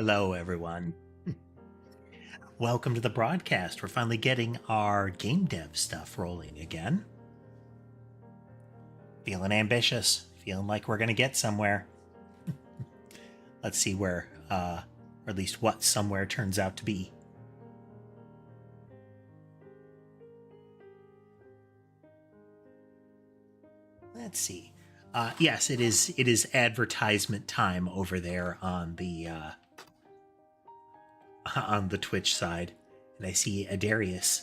Hello, everyone. Welcome to the broadcast. We're finally getting our game dev stuff rolling again. Feeling ambitious. Feeling like we're going to get somewhere. Let's see where, or at least what somewhere turns out to be. Let's see. Yes, it is advertisement time over there on the Twitch side, and I see Adarius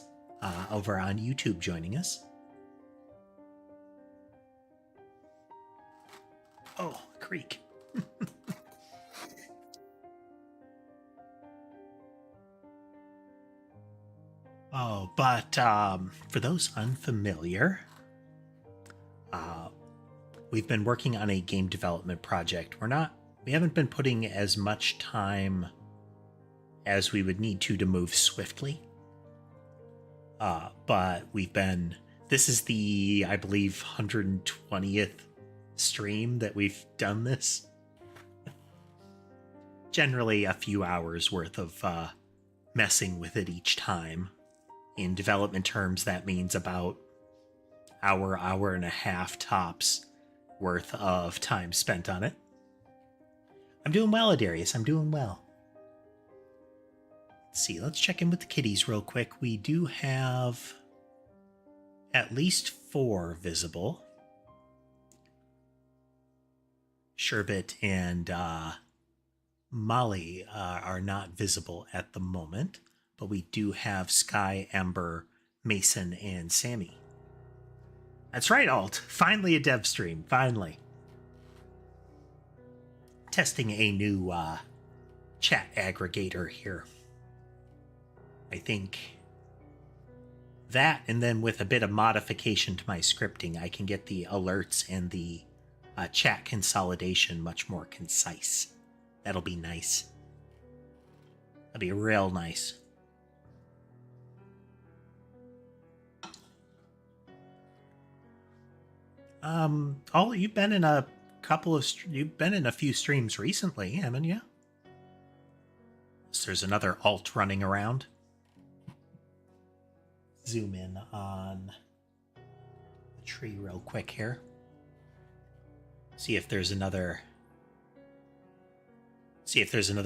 over on YouTube joining us. Oh, creek. Oh, but for those unfamiliar, we've been working on a game development project. We haven't been putting as much time as we would need to move swiftly. But this is the, I believe, 120th stream that we've done this. Generally a few hours worth of messing with it each time. In development terms, that means about hour and a half tops worth of time spent on it. I'm doing well, Adarius. I'm doing well. Let's see. Let's check in with the kitties real quick. We do have at least 4 visible. Sherbet and Molly are not visible at the moment, but we do have Sky, Ember, Mason, and Sammy. That's right, Alt. Finally a dev stream. Finally. Testing a new chat aggregator here. I think that, and then with a bit of modification to my scripting, I can get the alerts and the chat consolidation much more concise. That'll be nice. That'll be real nice. You've been in a few streams recently, haven't you? So there's another alt running around. Zoom in on the tree real quick here. See if there's another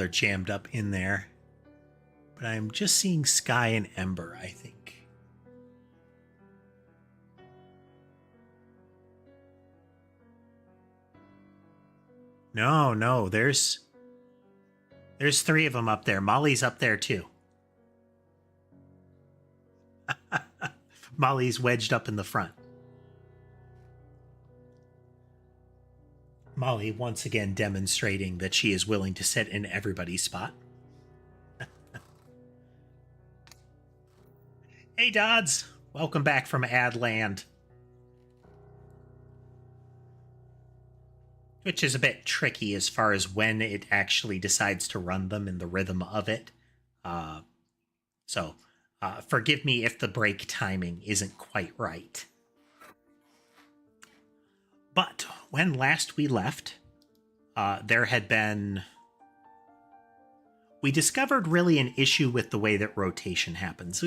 jammed up in there. But I'm just seeing Sky and Ember, I think. No, there's 3 of them up there. Molly's up there too. Molly's wedged up in the front. Molly once again demonstrating that she is willing to sit in everybody's spot. Hey, Dodds! Welcome back from Adland. Which is a bit tricky as far as when it actually decides to run them and the rhythm of it. So forgive me if the break timing isn't quite right. But when last we left, there had been... We discovered really an issue with the way that rotation happens.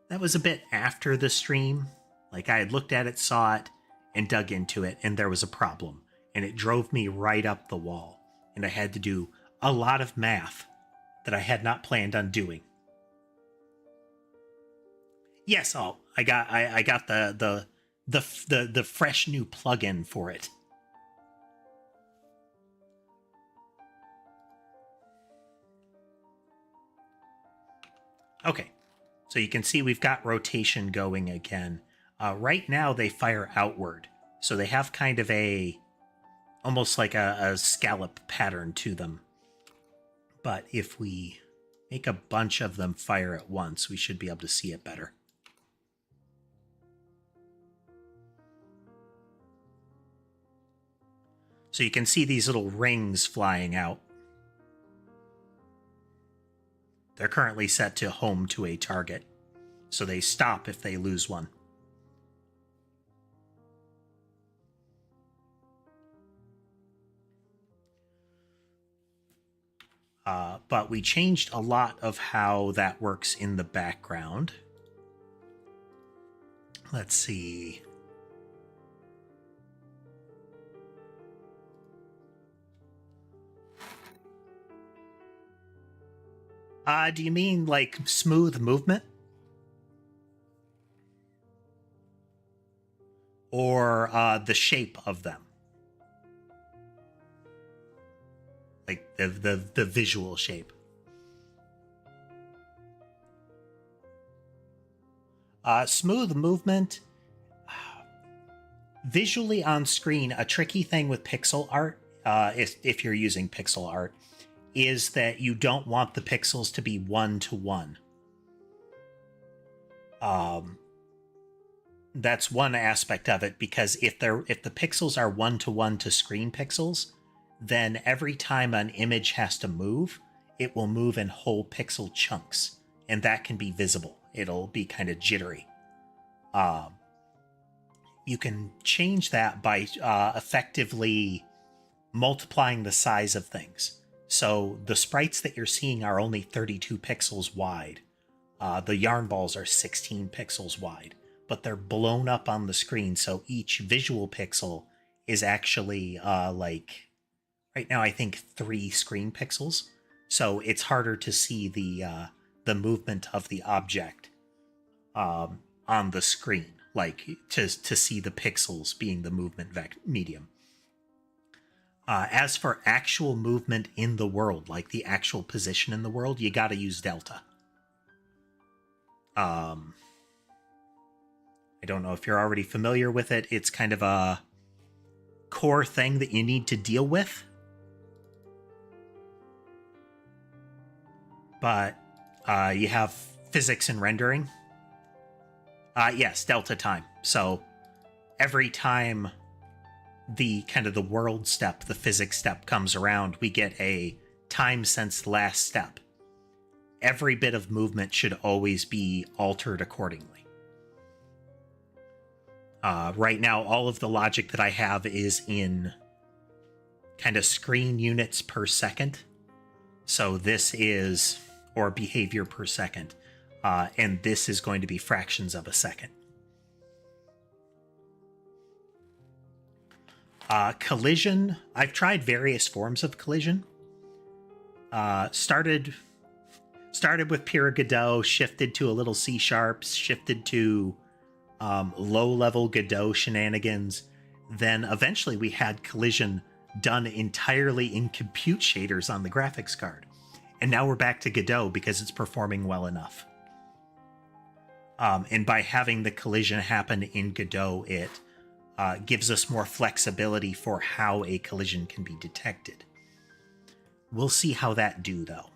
That was a bit after the stream. Like, I had looked at it, saw it, and dug into it, and there was a problem. And it drove me right up the wall. And I had to do a lot of math that I had not planned on doing. Yes, I got the fresh new plugin for it. Okay, so you can see we've got rotation going again. Right now they fire outward, so they have kind of almost like a scallop pattern to them. But if we make a bunch of them fire at once, we should be able to see it better. So you can see these little rings flying out. They're currently set to home to a target, so they stop if they lose one. But we changed a lot of how that works in the background. Let's see. Do you mean like smooth movement? Or the shape of them? Like the visual shape? Smooth movement. Visually on screen, a tricky thing with pixel art, if you're using pixel art, is that you don't want the pixels to be one-to-one. That's one aspect of it, because if the pixels are one-to-one to screen pixels, then every time an image has to move, it will move in whole pixel chunks, and that can be visible. It'll be kind of jittery. You can change that by effectively multiplying the size of things. So the sprites that you're seeing are only 32 pixels wide. The yarn balls are 16 pixels wide, but they're blown up on the screen, so each visual pixel is actually like, right now I think 3 screen pixels. So it's harder to see the movement of the object on the screen, like to see the pixels being the movement medium. As for actual movement in the world, like the actual position in the world, you got to use delta. I don't know if you're already familiar with it. It's kind of a core thing that you need to deal with. But you have physics and rendering. Yes, delta time. So every time the kind of the world step, the physics step comes around, we get a time since last step. Every bit of movement should always be altered accordingly. Right now, all of the logic that I have is in kind of screen units per second. So this is, or behavior per second. And this is going to be fractions of a second. Collision. I've tried various forms of collision. Started with pure Godot, shifted to a little C#, shifted to low-level Godot shenanigans. Then eventually we had collision done entirely in compute shaders on the graphics card. And now we're back to Godot because it's performing well enough. And by having the collision happen in Godot, it gives us more flexibility for how a collision can be detected. We'll see how that do, though.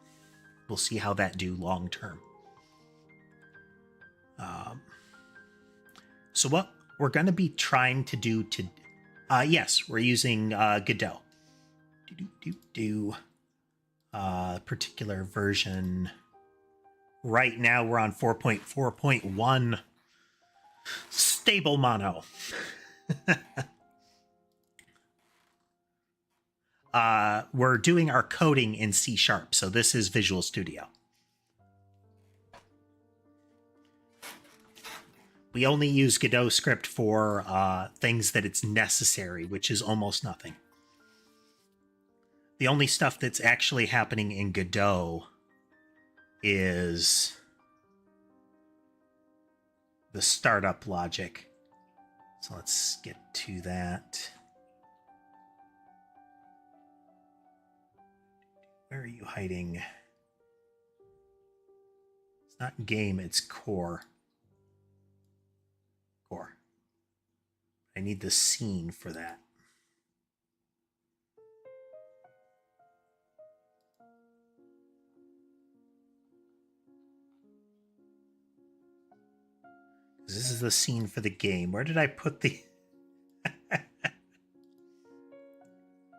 We'll see how that do long term. So what we're going to be trying to do to... yes, we're using Godot. Particular version. Right now we're on 4.4.1 stable mono. We're doing our coding in C#, so this is Visual Studio. We only use Godot script for things that it's necessary, which is almost nothing. The only stuff that's actually happening in Godot is the startup logic. So let's get to that. Where are you hiding? It's not game, it's core. Core. I need the scene for that. This is the scene for the game. Where did I put the...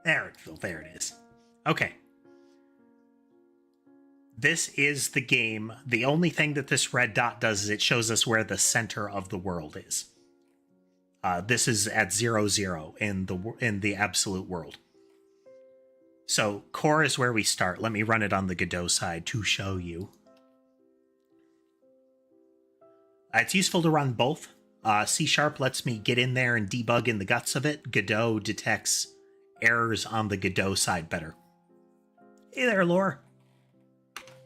There it is. Okay. This is the game. The only thing that this red dot does is it shows us where the center of the world is. This is at 0, 0 in the absolute world. So core is where we start. Let me run it on the Godot side to show you. It's useful to run both. C# lets me get in there and debug in the guts of it. Godot detects errors on the Godot side better. Hey there, Lore.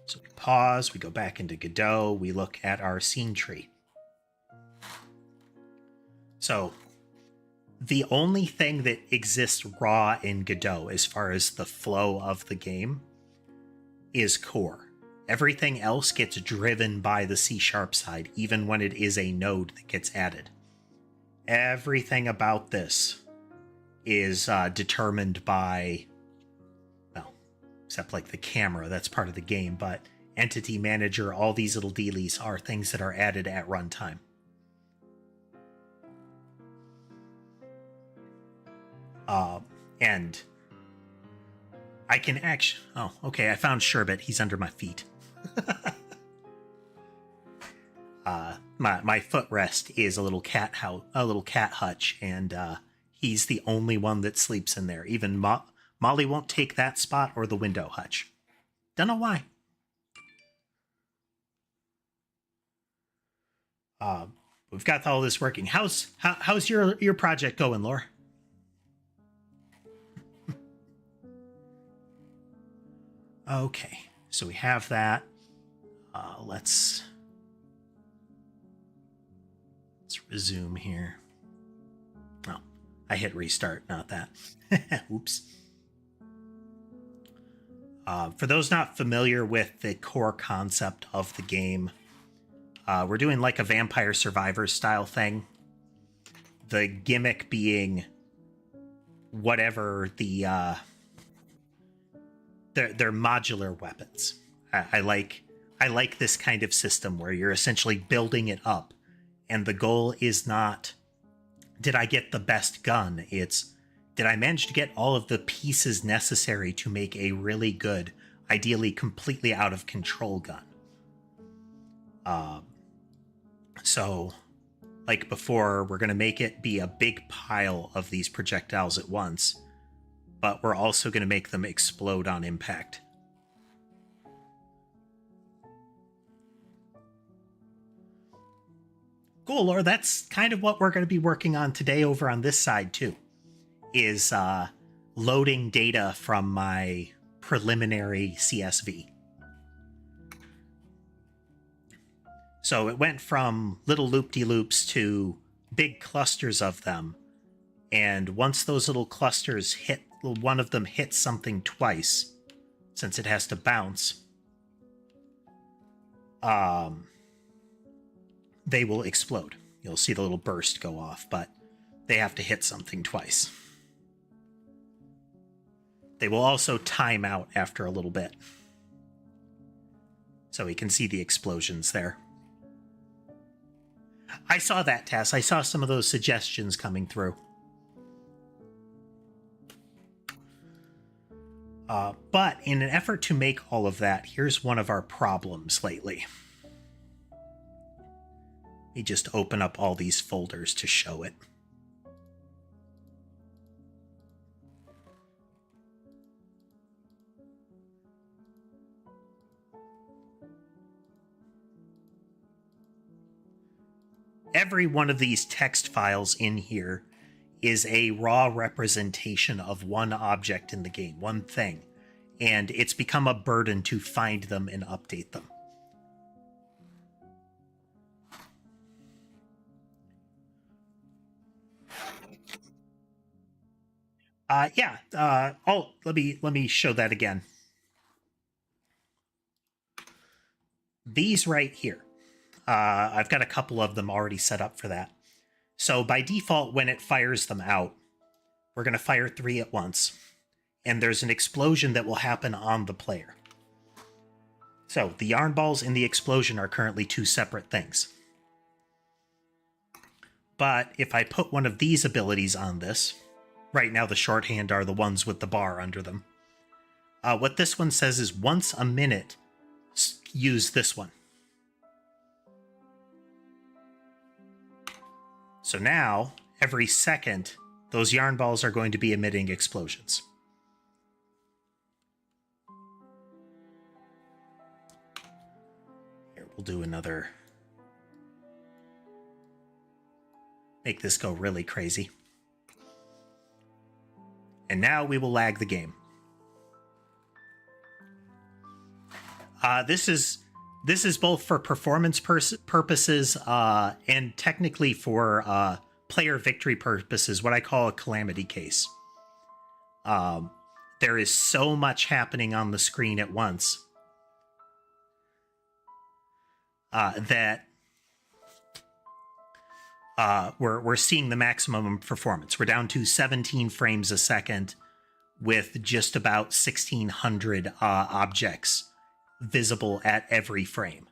So we pause, we go back into Godot, we look at our scene tree. So the only thing that exists raw in Godot as far as the flow of the game is core. Everything else gets driven by the C# side, even when it is a node that gets added. Everything about this is determined by, well, except like the camera, that's part of the game, but entity manager, all these little dealies are things that are added at runtime. And I can actually... Oh, okay, I found Sherbet. He's under my feet. My footrest is a little cat hutch, and he's the only one that sleeps in there. Even Molly won't take that spot or the window hutch. Don't know why. We've got all this working. How's your project going, Laura? Okay, so we have that. Let's resume here. Oh, I hit restart, not that. Oops. For those not familiar with the core concept of the game, we're doing like a Vampire Survivor style thing. The gimmick being whatever the they're modular weapons. I like this kind of system where you're essentially building it up, and the goal is not, did I get the best gun? It's, did I manage to get all of the pieces necessary to make a really good, ideally completely out of control gun? So, like before, we're going to make it be a big pile of these projectiles at once, but we're also going to make them explode on impact. Cool, Laura. That's kind of what we're going to be working on today over on this side, too, is loading data from my preliminary CSV. So it went from little loop-de-loops to big clusters of them. And once those little clusters hit, one of them hits something twice, since it has to bounce, they will explode. You'll see the little burst go off, but they have to hit something twice. They will also time out after a little bit. So we can see the explosions there. I saw that, Tess. I saw some of those suggestions coming through. But in an effort to make all of that, here's one of our problems lately. Let me just open up all these folders to show it. Every one of these text files in here is a raw representation of one object in the game, one thing, and it's become a burden to find them and update them. Let me show that again. These right here, I've got a couple of them already set up for that. So by default, when it fires them out, we're going to fire 3 at once, and there's an explosion that will happen on the player. So the yarn balls and the explosion are currently 2 separate things. But if I put one of these abilities on this, right now the shorthand are the ones with the bar under them. What this one says is once a minute, use this one. So now, every second, those yarn balls are going to be emitting explosions. We'll do another. Make this go really crazy. And now we will lag the game. This is both for performance purposes and technically for player victory purposes, what I call a calamity case. There is so much happening on the screen at once that we're seeing the maximum performance. We're down to 17 frames a second with just about 1,600 objects visible at every frame.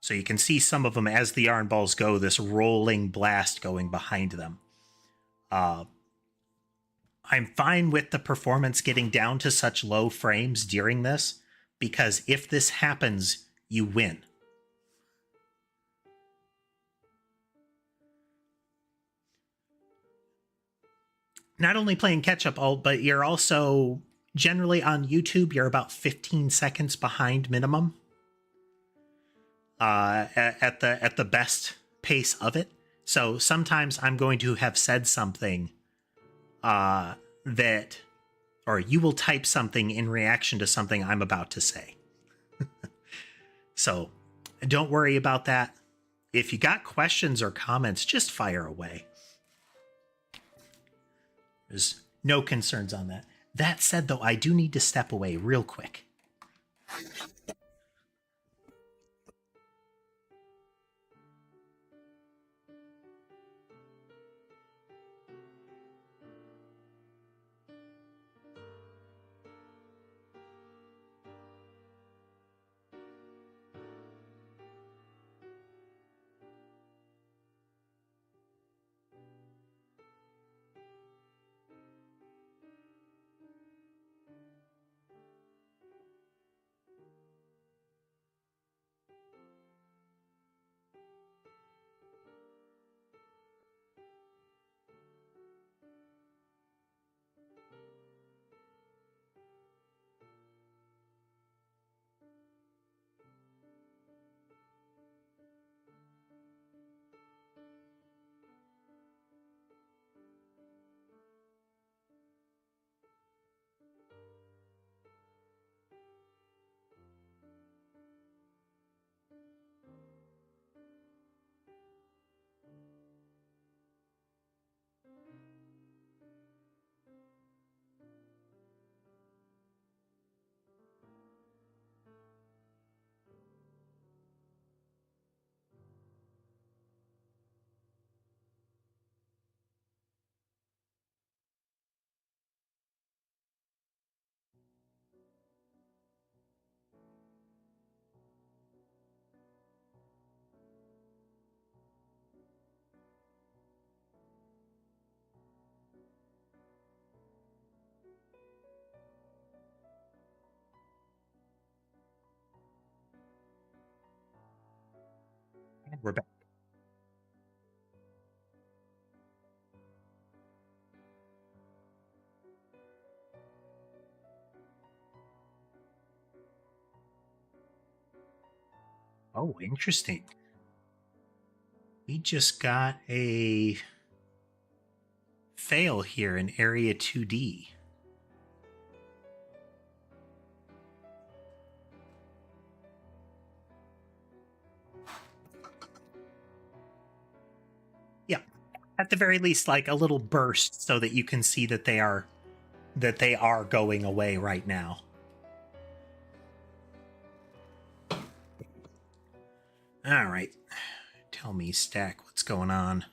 So you can see some of them as the yarn balls go, this rolling blast going behind them. I'm fine with the performance getting down to such low frames during this, because if this happens, you win. Not only playing catch-up, but you're also generally on YouTube, you're about 15 seconds behind minimum at the best pace of it. So sometimes I'm going to have said something that, or you will type something in reaction to something I'm about to say. So don't worry about that. If you got questions or comments, just fire away. There's no concerns on that. That said, though, I do need to step away real quick. We're back. Oh, interesting. We just got a fail here in Area 2D. Yeah, at the very least, like a little burst so that you can see that they are going away right now. All right. Tell me, Stack, what's going on?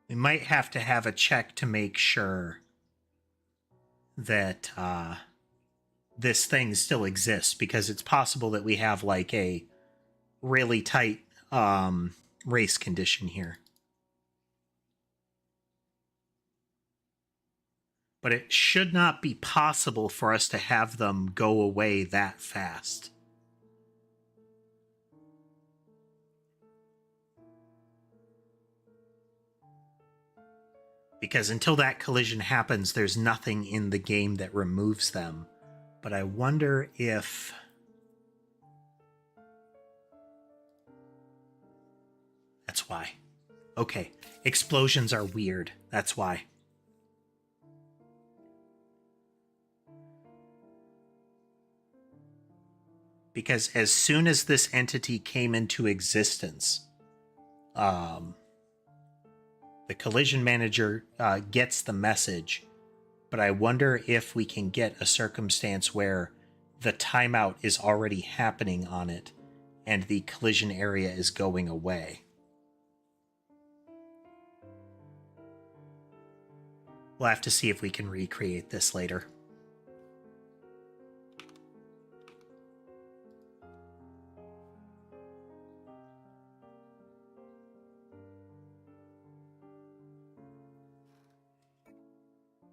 We might have to have a check to make sure that this thing still exists, because it's possible that we have like a really tight race condition here. But it should not be possible for us to have them go away that fast. Because until that collision happens, there's nothing in the game that removes them. But I wonder if... That's why. Okay, explosions are weird. That's why. Because as soon as this entity came into existence, the collision manager gets the message, but I wonder if we can get a circumstance where the timeout is already happening on it and the collision area is going away. We'll have to see if we can recreate this later.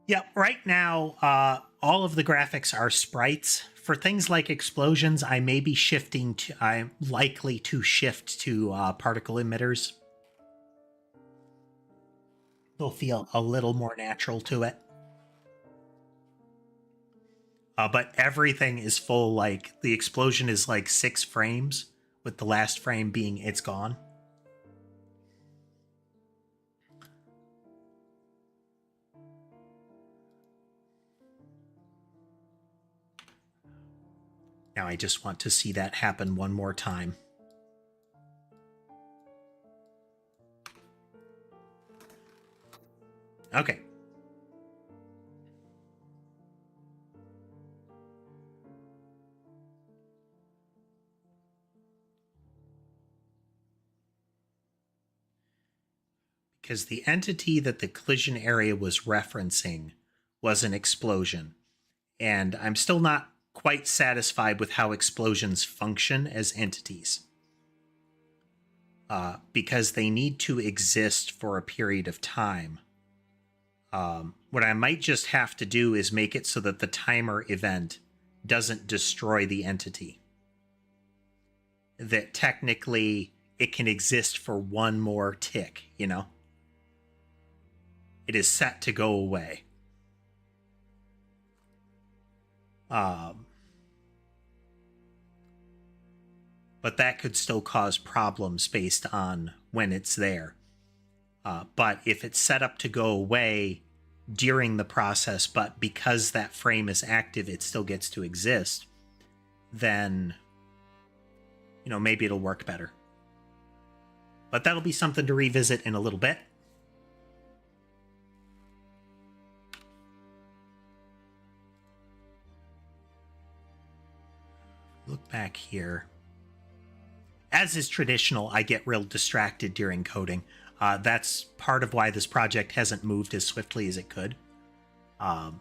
Yeah, right now, all of the graphics are sprites. For things like explosions, I may be shifting to, I'm likely to shift to particle emitters. They'll feel a little more natural to it. But everything is full, like, the explosion is like 6 frames, with the last frame being it's gone. Now I just want to see that happen one more time. Okay. Because the entity that the collision area was referencing was an explosion. And I'm still not quite satisfied with how explosions function as entities. Because they need to exist for a period of time. What I might just have to do is make it so that the timer event doesn't destroy the entity. That technically it can exist for one more tick, you know? It is set to go away. But that could still cause problems based on when it's there. But if it's set up to go away during the process, but because that frame is active, it still gets to exist, then, you know, maybe it'll work better. But that'll be something to revisit in a little bit. Look back here. As is traditional, I get real distracted during coding. That's part of why this project hasn't moved as swiftly as it could. Oh,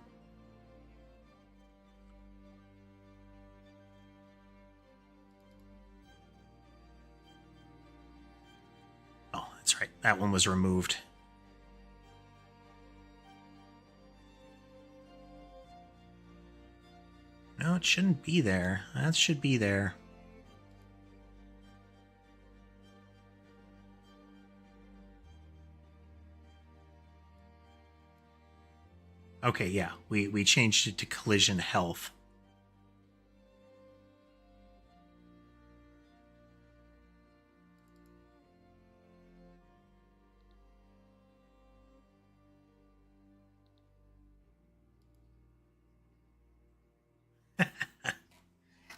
that's right. That one was removed. No, it shouldn't be there. That should be there. Okay, yeah, we changed it to collision health.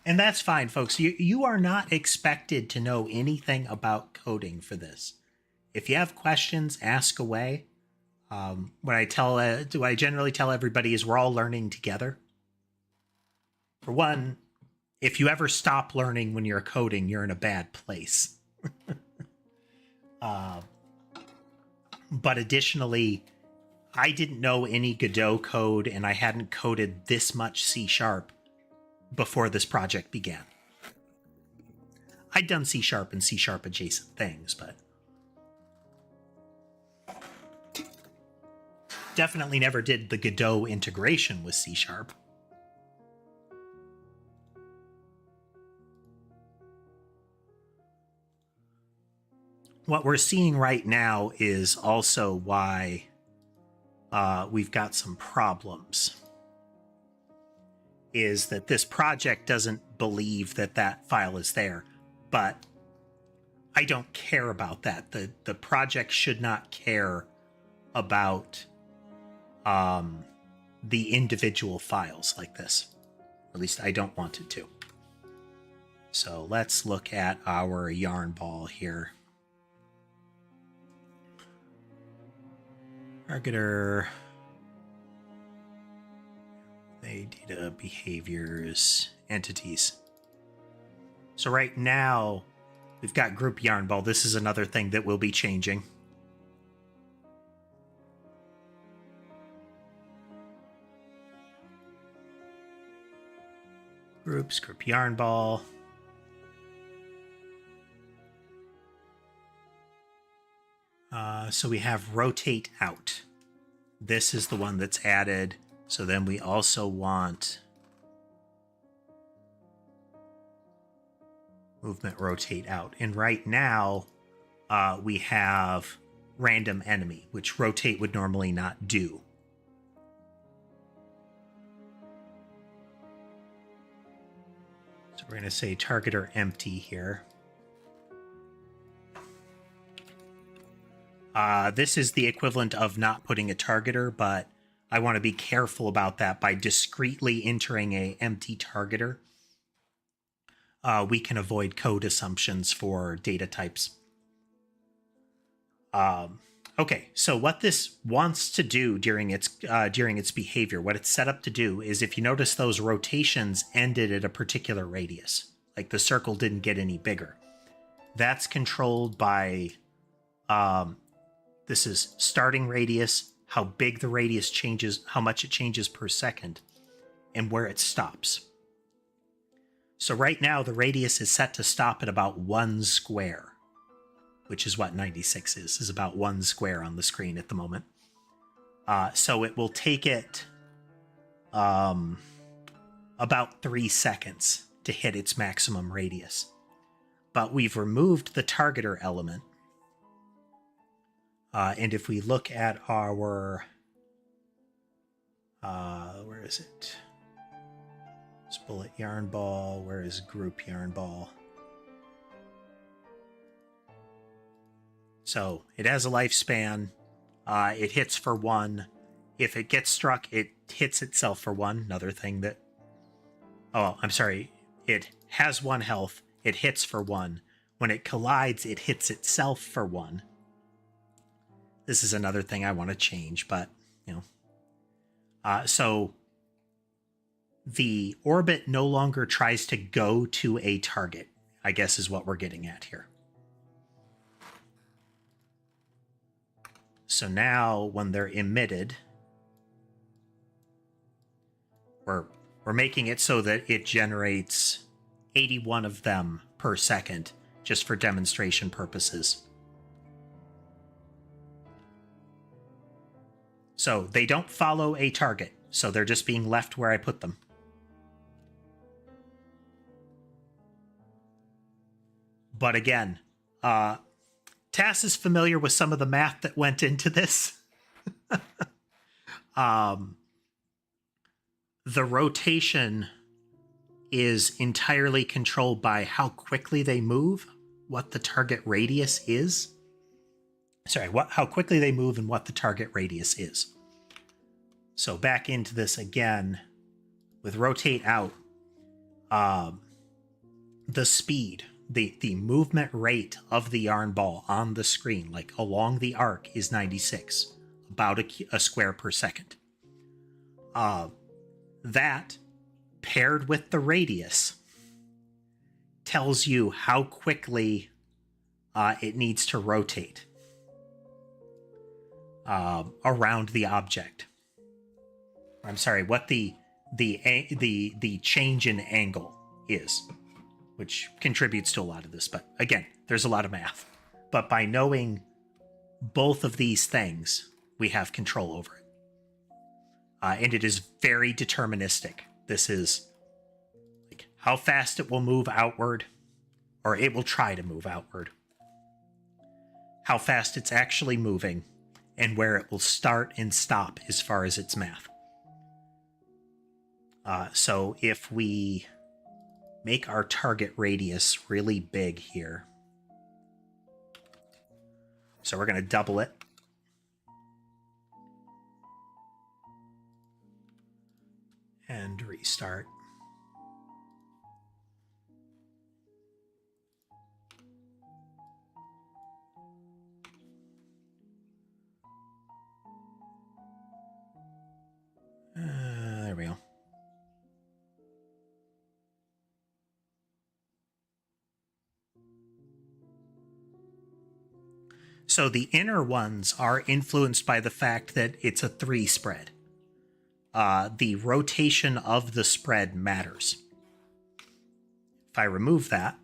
And that's fine, folks. You are not expected to know anything about coding for this. If you have questions, ask away. What I generally tell everybody is we're all learning together. For one, if you ever stop learning when you're coding, you're in a bad place. But additionally, I didn't know any Godot code, and I hadn't coded this much C# before this project began. I'd done C# and C# adjacent things, but definitely never did the Godot integration with C#. What we're seeing right now is also why we've got some problems. Is that this project doesn't believe that that file is there, but I don't care about that. The project should not care about the individual files like this. Or at least I don't want it to. So let's look at our yarn ball here. Targeter. Data, behaviors, entities. So right now, we've got group yarn ball. This is another thing that will be changing. Groups, group yarn ball. So we have rotate out. This is the one that's added. So then we also want movement rotate out. And right now we have random enemy, which rotate would normally not do. So we're going to say targeter empty here. This is the equivalent of not putting a targeter, but I want to be careful about that. By discretely entering a empty targeter, we can avoid code assumptions for data types. Okay, so what this wants to do during its behavior, what it's set up to do is, if you notice, those rotations ended at a particular radius. Like the circle didn't get any bigger. That's controlled by this is starting radius, how big the radius changes, how much it changes per second, and where it stops. So right now, the radius is set to stop at about 1 square, which is what 96 is about 1 square on the screen at the moment. So it will take it about 3 seconds to hit its maximum radius. But we've removed the targeter element. And if we look at our, where is it? It's bullet yarn ball. Where is group yarn ball? So it has a lifespan. It hits for 1. If it gets struck, it hits itself for 1. Another thing that, oh, I'm sorry. It has 1 health. It hits for 1. When it collides, it hits itself for 1. This is another thing I want to change, but, you know. So the orbit no longer tries to go to a target, I guess is what we're getting at here. So now when they're emitted, we're making it so that it generates 81 of them per second, just for demonstration purposes. So they don't follow a target, so they're just being left where I put them. But again, Tass is familiar with some of the math that went into this. The rotation is entirely controlled by how quickly they move, what the target radius is. Sorry, how quickly they move and what the target radius is. So back into this again with rotate out. The speed, the movement rate of the yarn ball on the screen, like along the arc, is 96, about a square per second. That paired with the radius tells you how quickly it needs to rotate around the object. I'm sorry, what the change in angle is. which contributes to a lot of this. But again, there's a lot of math. But by knowing both of these things, we have control over it. And it is very deterministic. This is like how fast it will move outward, or it will try to move outward, how fast it's actually moving, and where it will start and stop as far as its math. So if we make our target radius really big here, so we're going to double it. And restart. There we go. So the inner ones are influenced by the fact that it's a 3 spread. The rotation of the spread matters. If I remove that,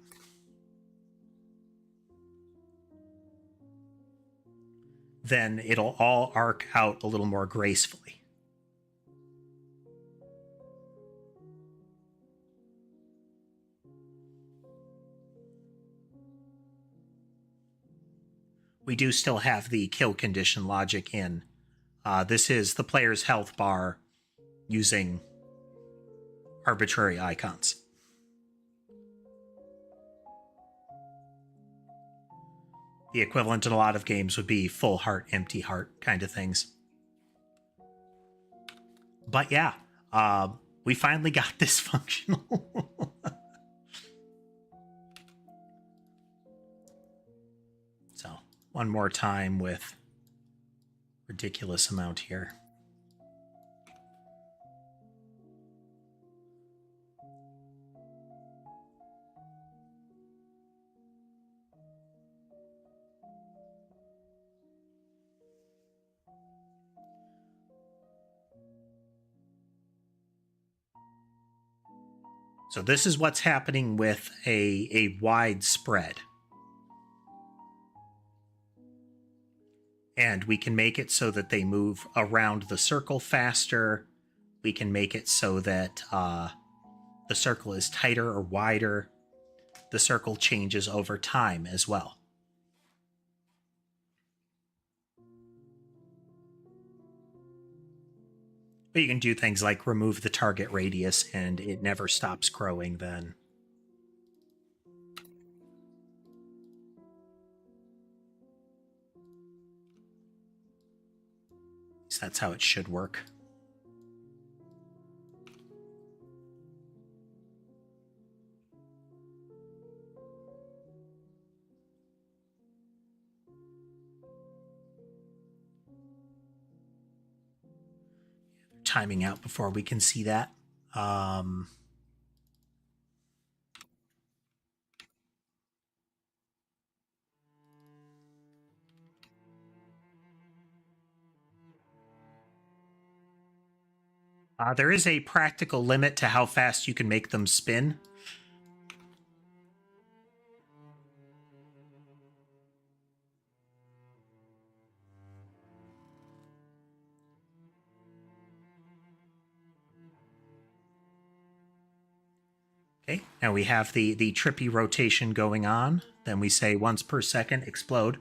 then it'll all arc out a little more gracefully. We do still have the kill condition logic in. This is the player's health bar using arbitrary icons. The equivalent in a lot of games would be full heart, empty heart kind of things. But yeah, we finally got this functional. So one more time with ridiculous amount here. So this is what's happening with a wide spread. And we can make it so that they move around the circle faster. We can make it so that the circle is tighter or wider. The circle changes over time as well. But you can do things like remove the target radius and it never stops growing then. So that's how it should work. Timing out before we can see that. There is a practical limit to how fast you can make them spin. Okay, now we have the trippy rotation going on. Then we say once per second, explode.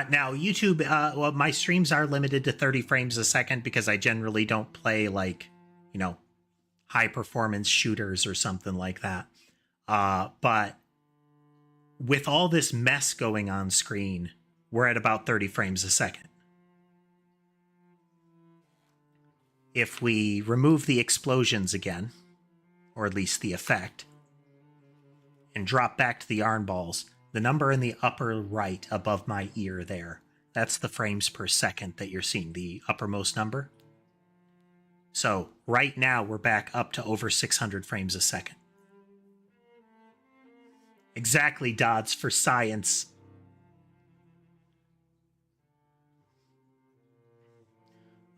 Now, YouTube, well, my streams are limited to 30 frames a second because I generally don't play, like, you know, high-performance shooters or something like that. But with all this mess going on screen, we're at about 30 frames a second. If we remove the explosions again, or at least the effect, and drop back to the yarn balls, the number in the upper right above my ear there, that's the frames per second that you're seeing, the uppermost number. So right now we're back up to over 600 frames a second. Exactly, Dodds, for science.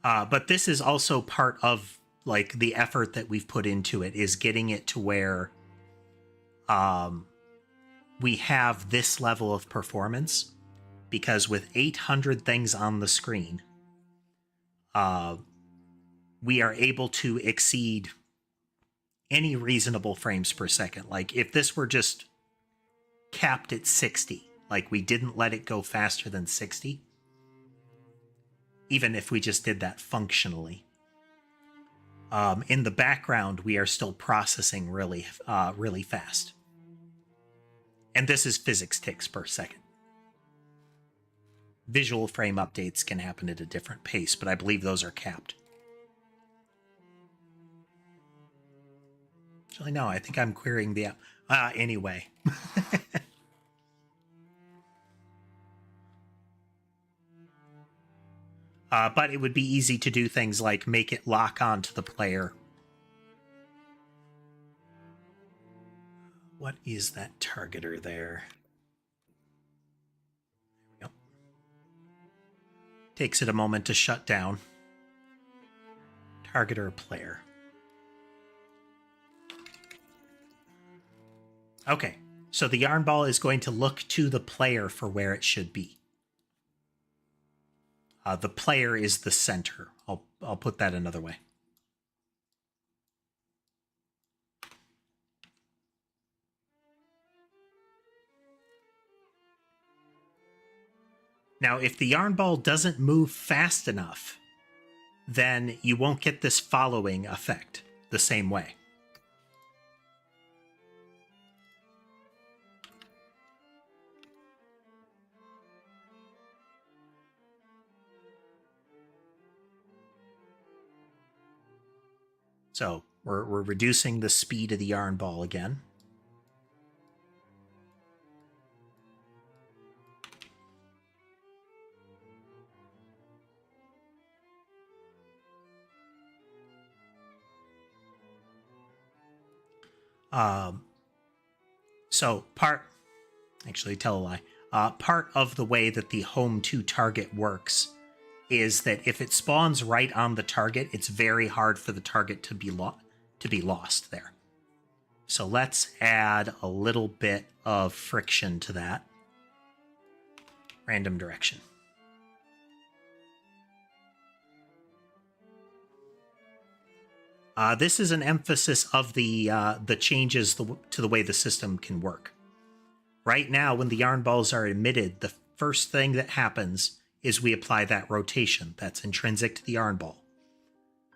But this is also part of like the effort that we've put into it, is getting it to where we have this level of performance, because with 800 things on the screen, we are able to exceed any reasonable frames per second. Like if this were just capped at 60, like we didn't let it go faster than 60, even if we just did that functionally, in the background we are still processing really fast. And this is physics ticks per second. Visual frame updates can happen at a different pace, but I believe those are capped. Actually, no, I think I'm querying the app. Anyway. But it would be easy to do things like make it lock on to the player. What is that targeter there? There we go. Takes it a moment to shut down. Targeter player. Okay, so the yarn ball is going to look to the player for where it should be. The player is the center. I'll put that another way. Now, if the yarn ball doesn't move fast enough, then you won't get this following effect the same way. So we're reducing the speed of the yarn ball again. So actually tell a lie. Part of the way that the home to target works is that if it spawns right on the target, it's very hard for the target to be lost there. So let's add a little bit of friction to that. Random direction. This is an emphasis of the changes to the way the system can work. Right now, when the yarn balls are emitted, the first thing that happens is we apply that rotation that's intrinsic to the yarn ball.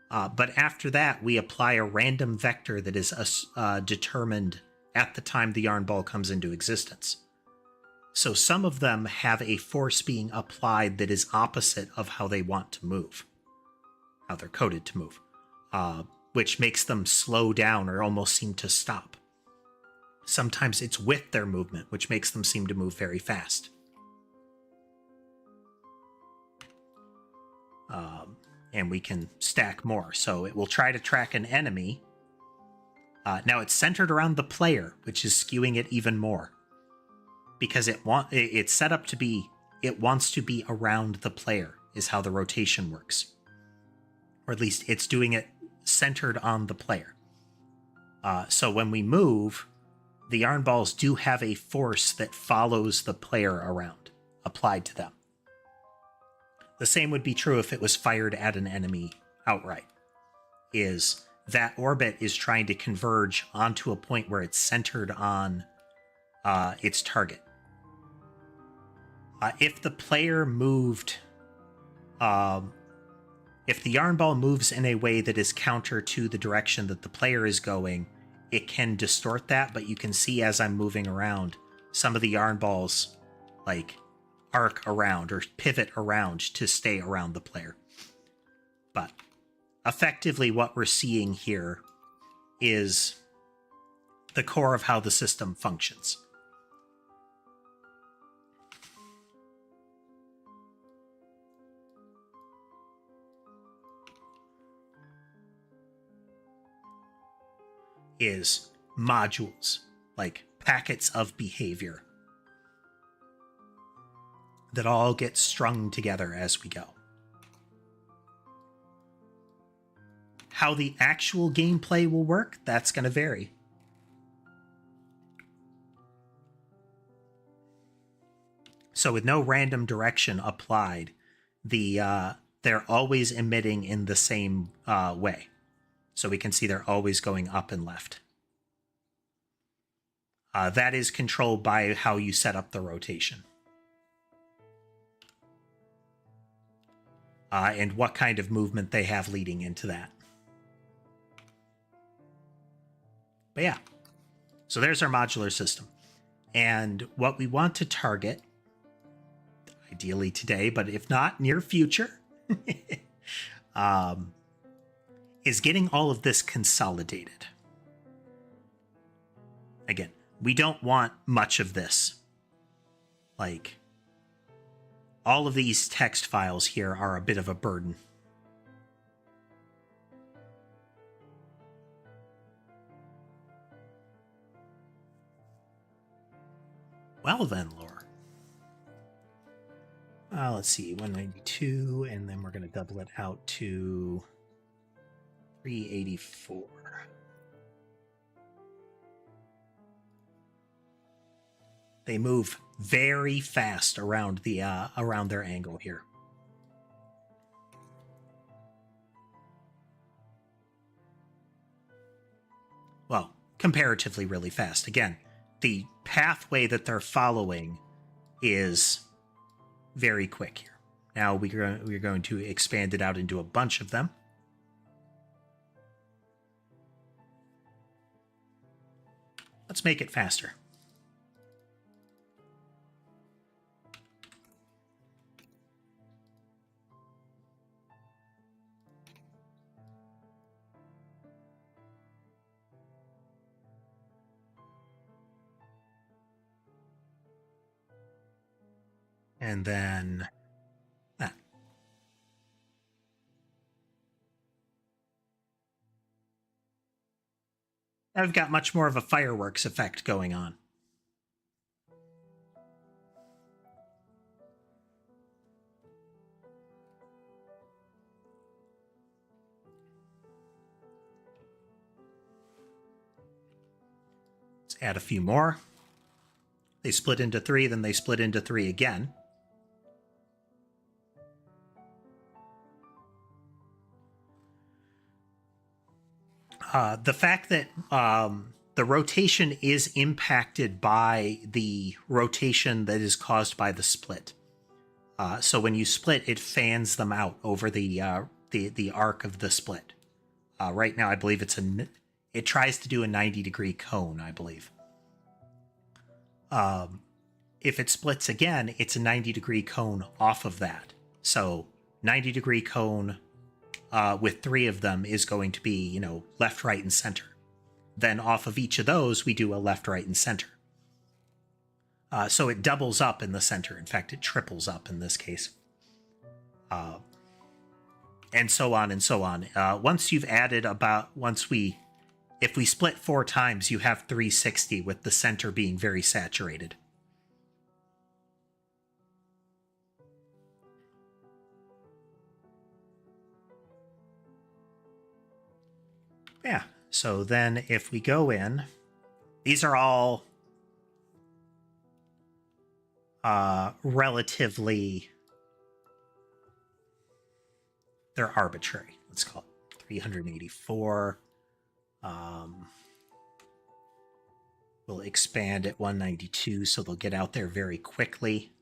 But after that, we apply a random vector that is determined at the time the yarn ball comes into existence. So some of them have a force being applied that is opposite of how they want to move, how they're coded to move, which makes them slow down or almost seem to stop. Sometimes it's with their movement, which makes them seem to move very fast. And we can stack more. So it will try to track an enemy. Now it's centered around the player, which is skewing it even more. Because it's set up to be, it wants to be around the player, is how the rotation works. Or at least it's doing it centered on the player. So when we move, the yarn balls do have a force that follows the player around, applied to them. The same would be true if it was fired at an enemy outright. Is that orbit is trying to converge onto a point where it's centered on its target. If the player moved, if the yarn ball moves in a way that is counter to the direction that the player is going, it can distort that, but you can see as I'm moving around, some of the yarn balls, like, arc around or pivot around to stay around the player. But effectively what we're seeing here is the core of how the system functions. Is modules, like packets of behavior that all get strung together as we go. How the actual gameplay will work, that's going to vary. So with no random direction applied, they're always emitting in the same way. So we can see they're always going up and left. That is controlled by how you set up the rotation. And what kind of movement they have leading into that. But yeah, so there's our modular system. And what we want to target, ideally today, but if not, near future, is getting all of this consolidated. Again, we don't want much of this. Like, all of these text files here are a bit of a burden. Well then, lore. Let's see, 192, and then we're going to double it out to 384. They move very fast around the around their angle here. Well, comparatively really fast. Again, the pathway that they're following is very quick here. Now we're going to expand it out into a bunch of them. Let's make it faster. And then that. I've got much more of a fireworks effect going on. Let's add a few more. They split into 3, then they split into 3 again. The fact that the rotation is impacted by the rotation that is caused by the split. So when you split, it fans them out over the arc of the split. Right now, I believe it tries to do a 90-degree cone, I believe. If it splits again, it's a 90-degree cone off of that. So 90-degree cone with 3 of them is going to be, left, right, and center. Then off of each of those, we do a left, right, and center. So it doubles up in the center. In fact, it triples up in this case. And so on and so on. Once you've added if we split 4 times, you have 360 with the center being very saturated. Yeah, so then if we go in, these are all relatively, they're arbitrary. Let's call it 384. We'll expand at 192, so they'll get out there very quickly.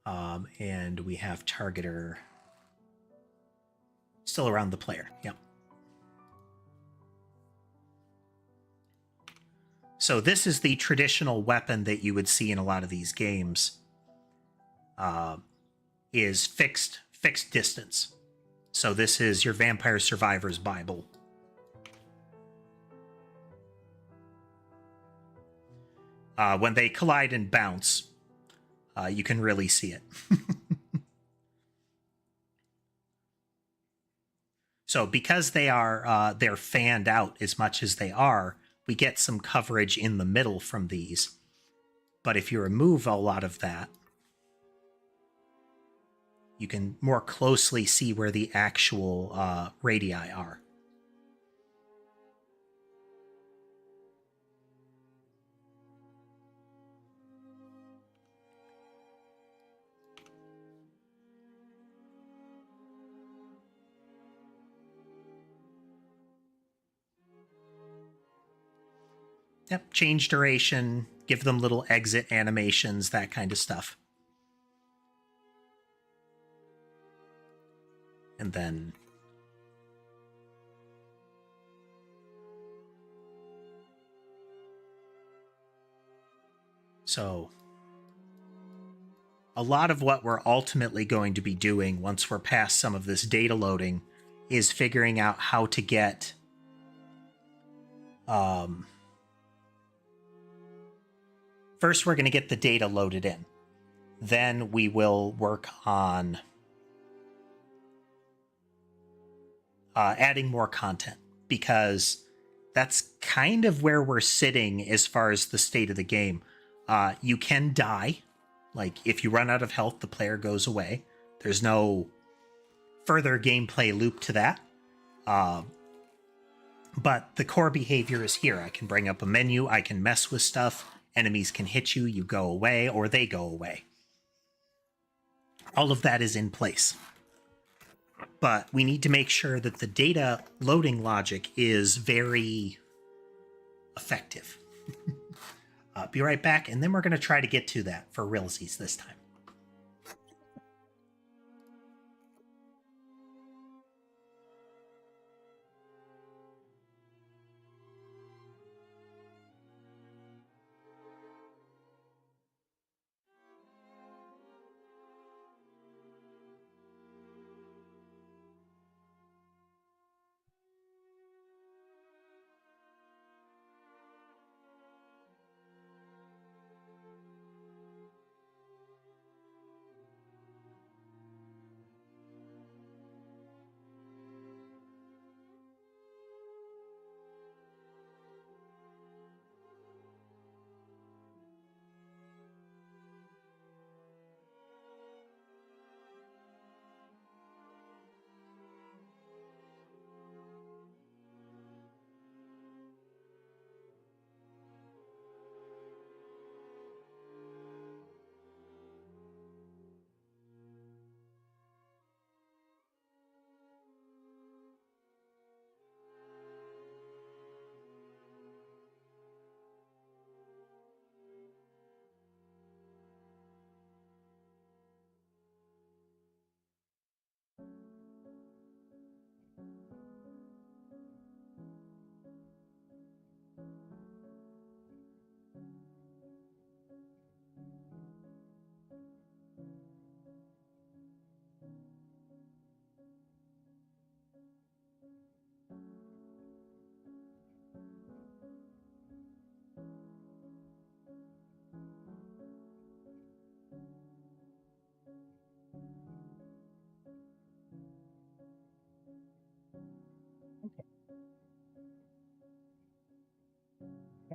And we have targeter still around the player. Yep. So this is the traditional weapon that you would see in a lot of these games. Is fixed distance. So this is your Vampire Survivor's Bible. When they collide and bounce, you can really see it. So because they're fanned out as much as they are, we get some coverage in the middle from these. But if you remove a lot of that, you can more closely see where the actual radii are. Yep, change duration, give them little exit animations, that kind of stuff. And then so a lot of what we're ultimately going to be doing once we're past some of this data loading is figuring out how to get first we're going to get the data loaded in. Then we will work on adding more content, because that's kind of where we're sitting as far as the state of the game. You can die. Like, if you run out of health, the player goes away. There's no further gameplay loop to that. But the core behavior is here. I can bring up a menu. I can mess with stuff. Enemies can hit you. You go away, or they go away. All of that is in place. But we need to make sure that the data loading logic is very effective. Be right back, and then we're going to try to get to that for realsies this time.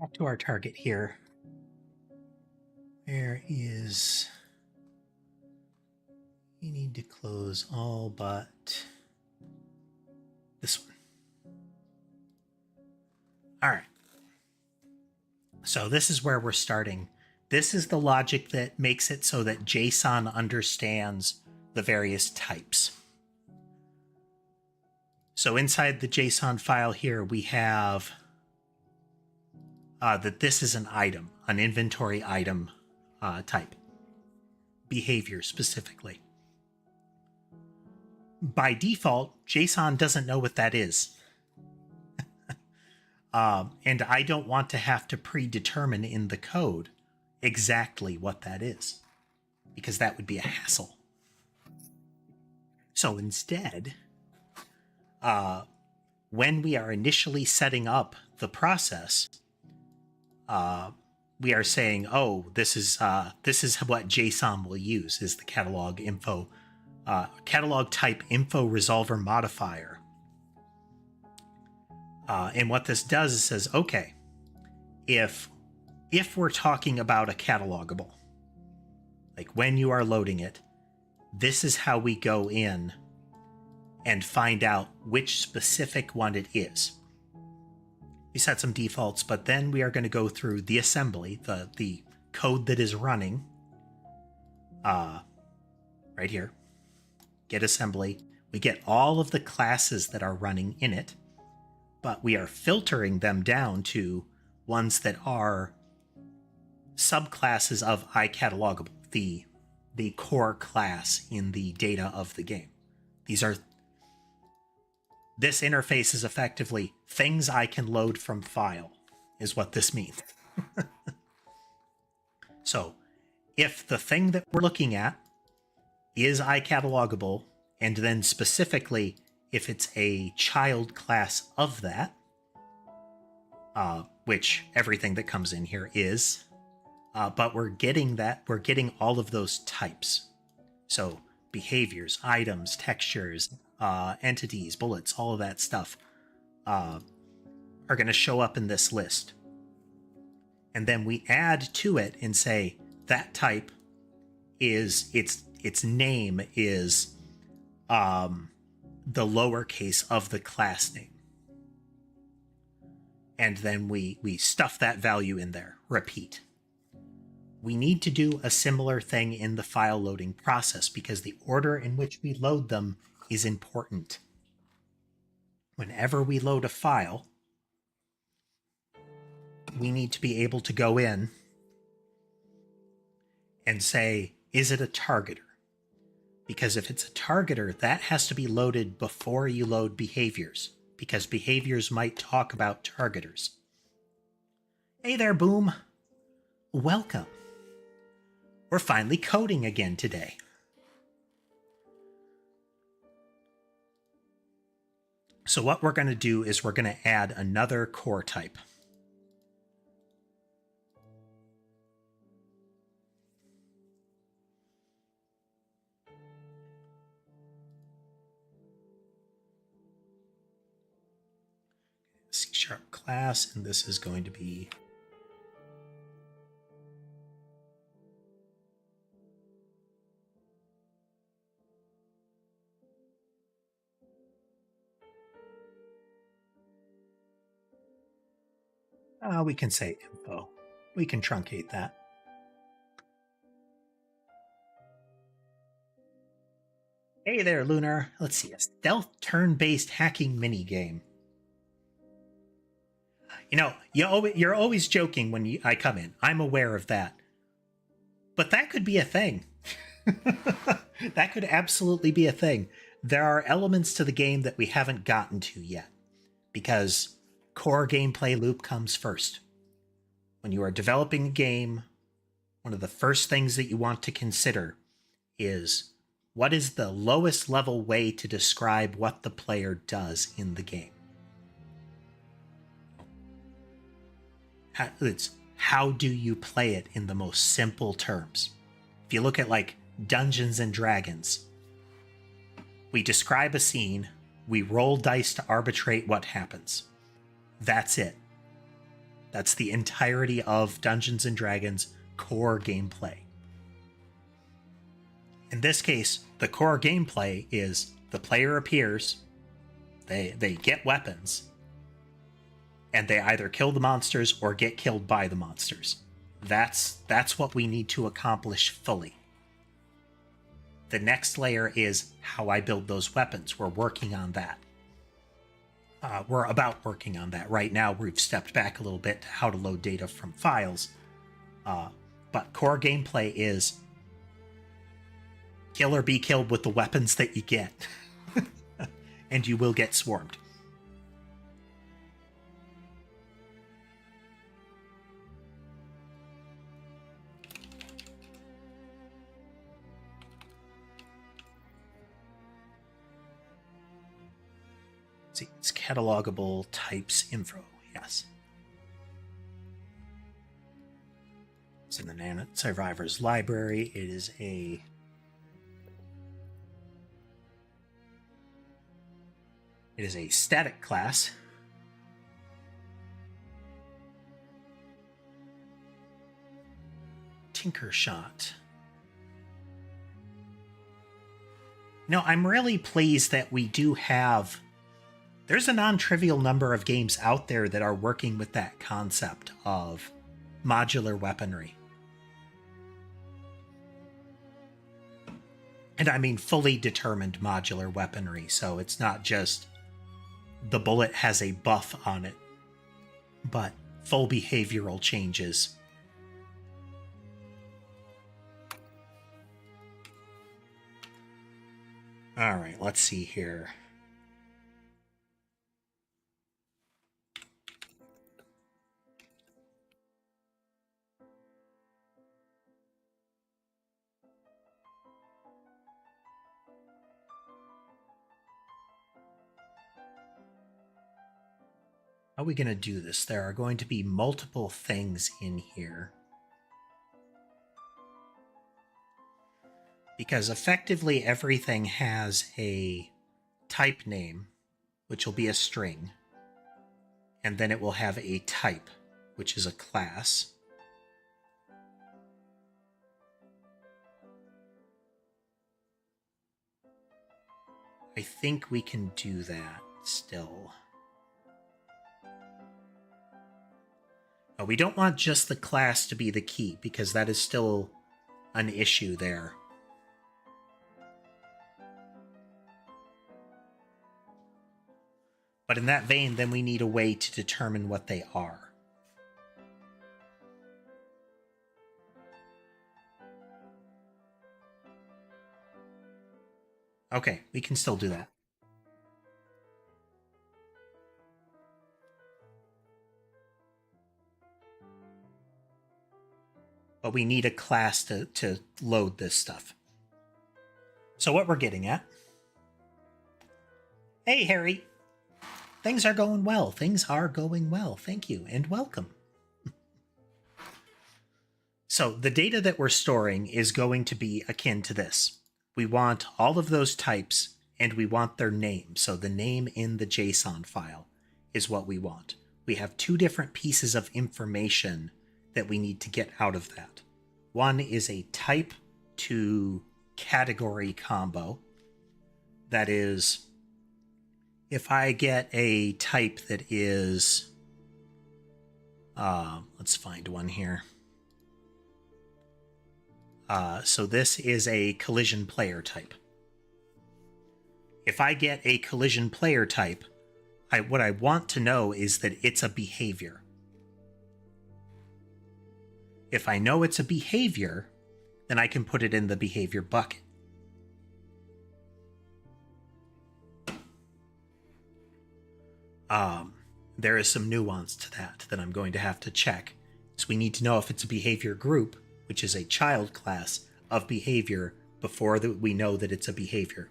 Back to our target here. Where is... We need to close all but this one. All right. So this is where we're starting. This is the logic that makes it so that JSON understands the various types. So inside the JSON file here, we have that this is an item, an inventory item type. Behavior specifically. By default, JSON doesn't know what that is. And I don't want to have to predetermine in the code exactly what that is, because that would be a hassle. So instead, when we are initially setting up the process, we are saying, oh, this is what JSON will use, is the catalog info, catalog type info resolver modifier. And what this does is says, okay, if we're talking about a catalogable, like when you are loading it, this is how we go in and find out which specific one it is. We set some defaults, but then we are going to go through the assembly, the code that is running, right here, get assembly. We get all of the classes that are running in it, but we are filtering them down to ones that are subclasses of iCatalogable, the core class in the data of the game. This interface is effectively things I can load from file, is what this means. So if the thing that we're looking at is iCatalogable, and then specifically if it's a child class of that, which everything that comes in here is, but we're getting all of those types. So behaviors, items, textures, entities, bullets, all of that stuff are going to show up in this list. And then we add to it and say that type is its name is the lowercase of the class name. And then we stuff that value in there. Repeat. We need to do a similar thing in the file loading process because the order in which we load them is important. Whenever we load a file, we need to be able to go in and say, is it a targeter? Because if it's a targeter, that has to be loaded before you load behaviors, because behaviors might talk about targeters. Hey there, Boom. Welcome. We're finally coding again today. So what we're going to do is we're going to add another core type. C# class, and this is going to be we can say info. We can truncate that. Hey there, Lunar. Let's see, a stealth turn-based hacking minigame. You know, you're always joking when I come in. I'm aware of that. But that could be a thing. That could absolutely be a thing. There are elements to the game that we haven't gotten to yet, because core gameplay loop comes first. When you are developing a game, one of the first things that you want to consider is what is the lowest level way to describe what the player does in the game. It's how do you play it in the most simple terms. If you look at like Dungeons and Dragons, we describe a scene, we roll dice to arbitrate what happens. That's it. That's the entirety of Dungeons and Dragons core gameplay. In this case, the core gameplay is the player appears, they get weapons, and they either kill the monsters or get killed by the monsters. That's what we need to accomplish fully. The next layer is how I build those weapons. We're working on that. We're about working on that. Right now, we've stepped back a little bit to how to load data from files. But core gameplay is kill or be killed with the weapons that you get. And you will get swarmed. See, it's catalogable types info. Yes. It's in the Nyanite Survivors library. It is a static class. Tinker Shot. No, I'm really pleased that we do have... There's a non-trivial number of games out there that are working with that concept of modular weaponry. And I mean fully determined modular weaponry, so it's not just the bullet has a buff on it, but full behavioral changes. All right, let's see here. How are we going to do this? There are going to be multiple things in here. Because effectively everything has a type name, which will be a string, and then it will have a type, which is a class. I think we can do that still. Now, we don't want just the class to be the key, because that is still an issue there. But in that vein, then we need a way to determine what they are. Okay, we can still do that. But we need a class to load this stuff. So what we're getting at... Hey, Harry! Things are going well. Things are going well. Thank you, and welcome. So the data that we're storing is going to be akin to this. We want all of those types, and we want their name. So the name in the JSON file is what we want. We have two different pieces of information that we need to get out of that. One is a type to category combo. That is... If I get a type that is, let's find one here. So this is a collision player type. If I get a collision player type, what I want to know is that it's a behavior. If I know it's a behavior, then I can put it in the behavior bucket. There is some nuance to that I'm going to have to check. So we need to know if it's a behavior group, which is a child class of behavior, before we know that it's a behavior.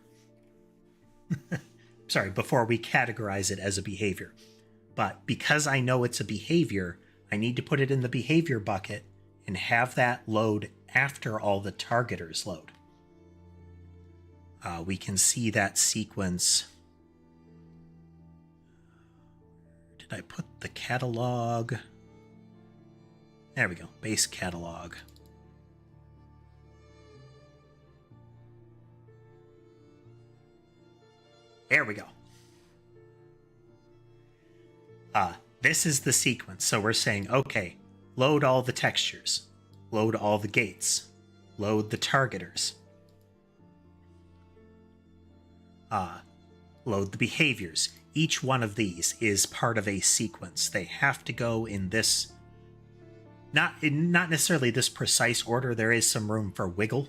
Sorry, before we categorize it as a behavior. But because I know it's a behavior, I need to put it in the behavior bucket and have that load after all the targeters load. We can see that sequence... I put the catalog. There we go. Base catalog. There we go. This is the sequence. So we're saying, okay, load all the textures, load all the gates, load the targeters, load the behaviors. Each one of these is part of a sequence. They have to go in this, not necessarily this precise order. There is some room for wiggle.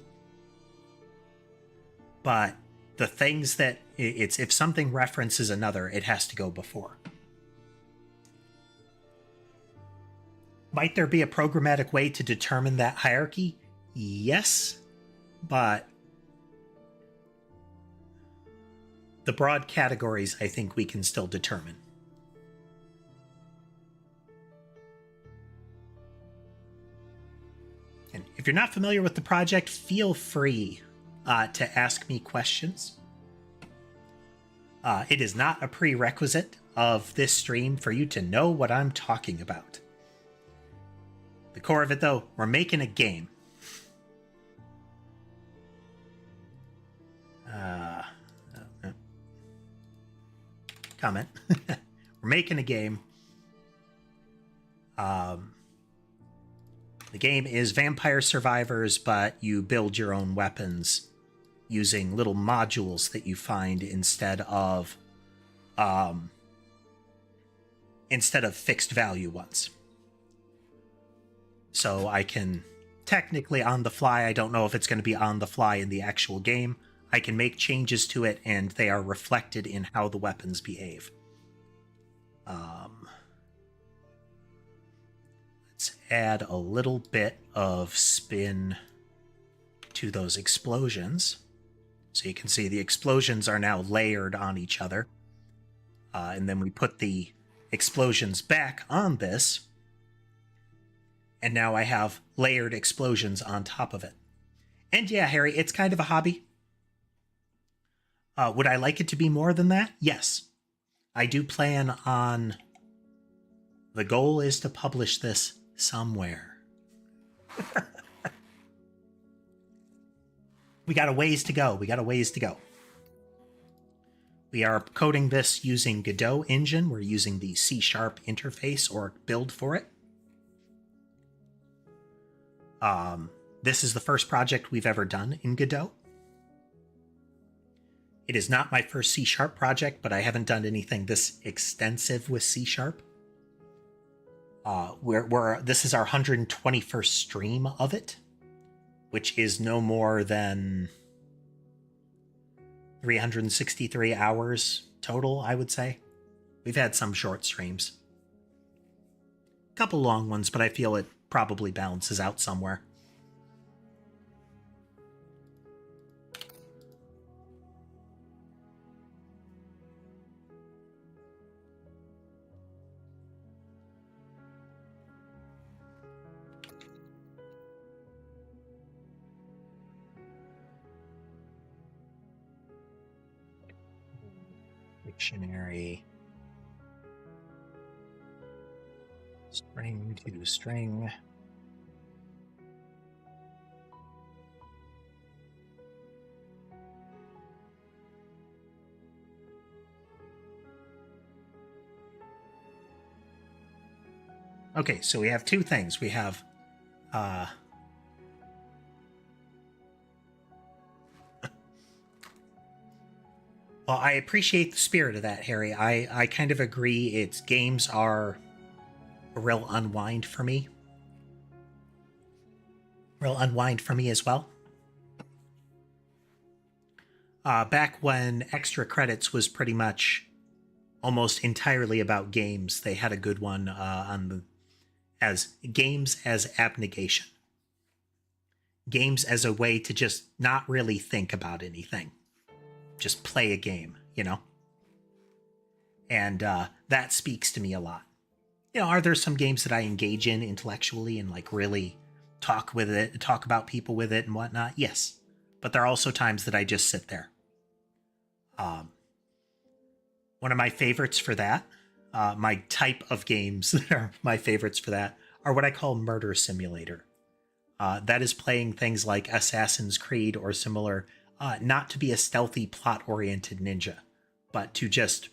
But the things that, it's if something references another, it has to go before. Might there be a programmatic way to determine that hierarchy? Yes, but the broad categories, I think we can still determine. And if you're not familiar with the project, feel free to ask me questions. It is not a prerequisite of this stream for you to know what I'm talking about. The core of it, though, we're making a game. coming. We're making a game. The game is Vampire Survivors, but you build your own weapons using little modules that you find instead of fixed value ones. So I can technically on the fly, I don't know if it's going to be on the fly in the actual game, I can make changes to it and they are reflected in how the weapons behave. Let's add a little bit of spin to those explosions. So you can see the explosions are now layered on each other. And then we put the explosions back on this. And now I have layered explosions on top of it. And yeah, Harry, it's kind of a hobby. Would I like it to be more than that? Yes. I do plan on... The goal is to publish this somewhere. We got a ways to go. We are coding this using Godot engine. We're using the C# interface or build for it. This is the first project we've ever done in Godot. It is not my first C# project, but I haven't done anything this extensive with C#. This is our 121st stream of it, which is no more than 363 hours total, I would say. We've had some short streams. A couple long ones, but I feel it probably balances out somewhere. Dictionary. String to string. Okay, so we have two things. We have well, I appreciate the spirit of that, Harry. I kind of agree. Games are a real unwind for me. Real unwind for me as well. Back when Extra Credits was pretty much almost entirely about games, they had a good one as games as abnegation. Games as a way to just not really think about anything. Just play a game, you know? And that speaks to me a lot. You know, are there some games that I engage in intellectually and like really talk about people with it and whatnot? Yes. But there are also times that I just sit there. One of my favorites for that, my type of games that are my favorites for that, are what I call murder simulator. That is playing things like Assassin's Creed or similar, not to be a stealthy, plot-oriented ninja, but to just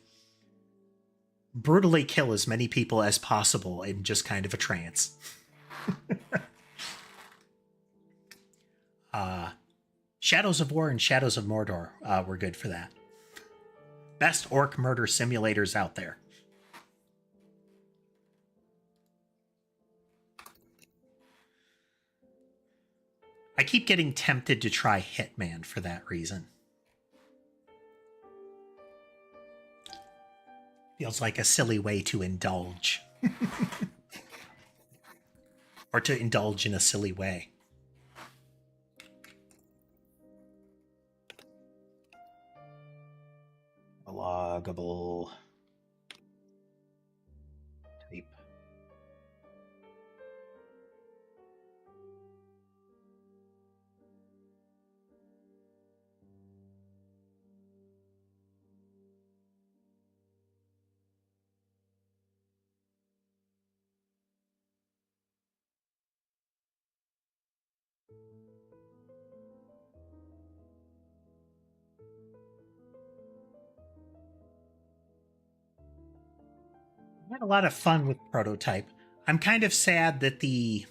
brutally kill as many people as possible in just kind of a trance. Shadows of War and Shadows of Mordor were good for that. Best orc murder simulators out there. I keep getting tempted to try Hitman for that reason. Feels like a silly way to indulge. Or to indulge in a silly way. Loggable type. I had a lot of fun with Prototype. I'm kind of sad that the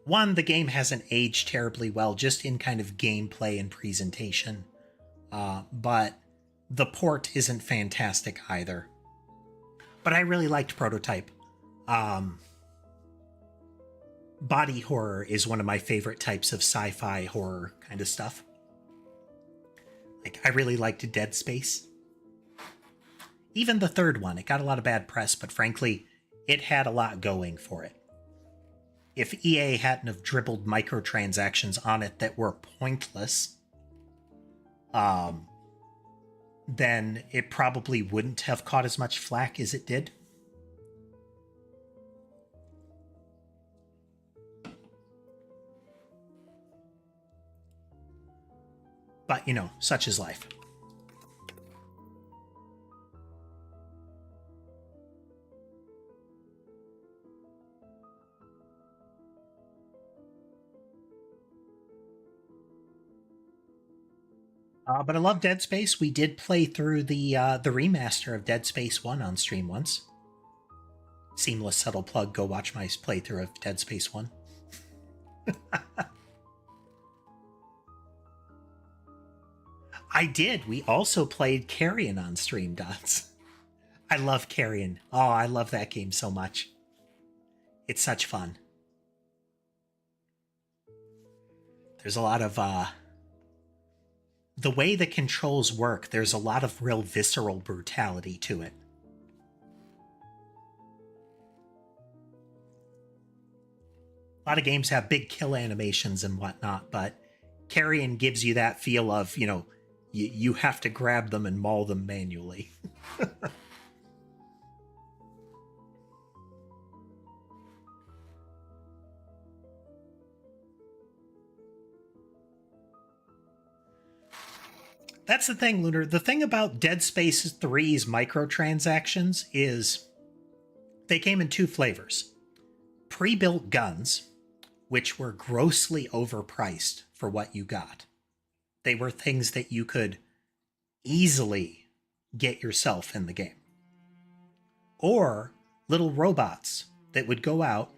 game hasn't aged terribly well, just in kind of gameplay and presentation. But the port isn't fantastic either. But I really liked Prototype. Body horror is one of my favorite types of sci-fi horror kind of stuff. Like, I really liked Dead Space. Even the third one, it got a lot of bad press, but frankly, it had a lot going for it. If EA hadn't have dribbled microtransactions on it that were pointless, then it probably wouldn't have caught as much flack as it did. But, you know, such is life. But I love Dead Space. We did play through the remaster of Dead Space 1 on stream once. Seamless subtle plug, go watch my playthrough of Dead Space 1. I did. We also played Carrion on stream, Dots. I love Carrion. Oh, I love that game so much. It's such fun. There's a lot of the way the controls work, there's a lot of real visceral brutality to it. A lot of games have big kill animations and whatnot, but Carrion gives you that feel of, you know, you have to grab them and maul them manually. That's the thing, Lunar. The thing about Dead Space 3's microtransactions is they came in two flavors. Pre-built guns, which were grossly overpriced for what you got. They were things that you could easily get yourself in the game. Or little robots that would go out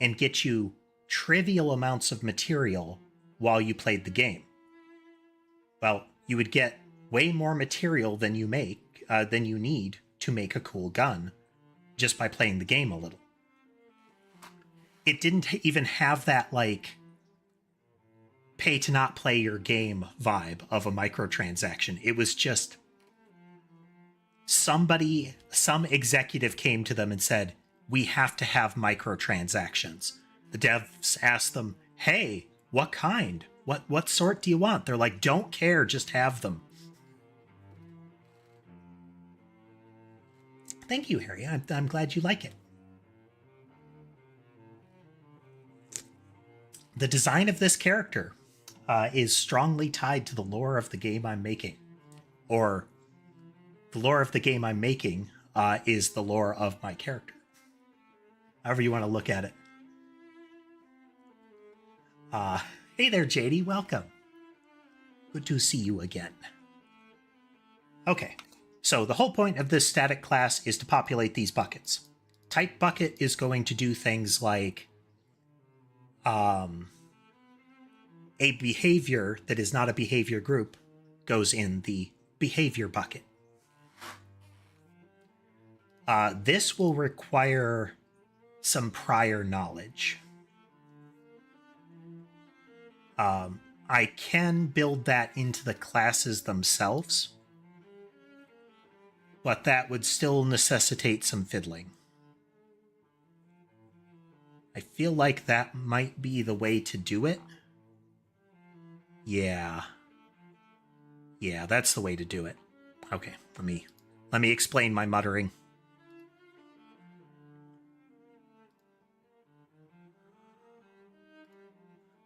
and get you trivial amounts of material while you played the game. Well, you would get way more material than you need to make a cool gun just by playing the game a little. It didn't even have that, like, pay to not play your game vibe of a microtransaction. It was just some executive came to them and said, we have to have microtransactions. The devs asked them, hey, what kind? What sort do you want? They're like, don't care, just have them. Thank you, Harry. I'm glad you like it. The design of this character is strongly tied to the lore of the game I'm making. Or the lore of the game I'm making is the lore of my character. However you want to look at it. Hey there, JD. Welcome. Good to see you again. Okay, so the whole point of this static class is to populate these buckets. Type bucket is going to do things like a behavior that is not a behavior group goes in the behavior bucket. This will require some prior knowledge. I can build that into the classes themselves, but that would still necessitate some fiddling. I feel like that might be the way to do it. Yeah, that's the way to do it. Okay, let me explain my muttering.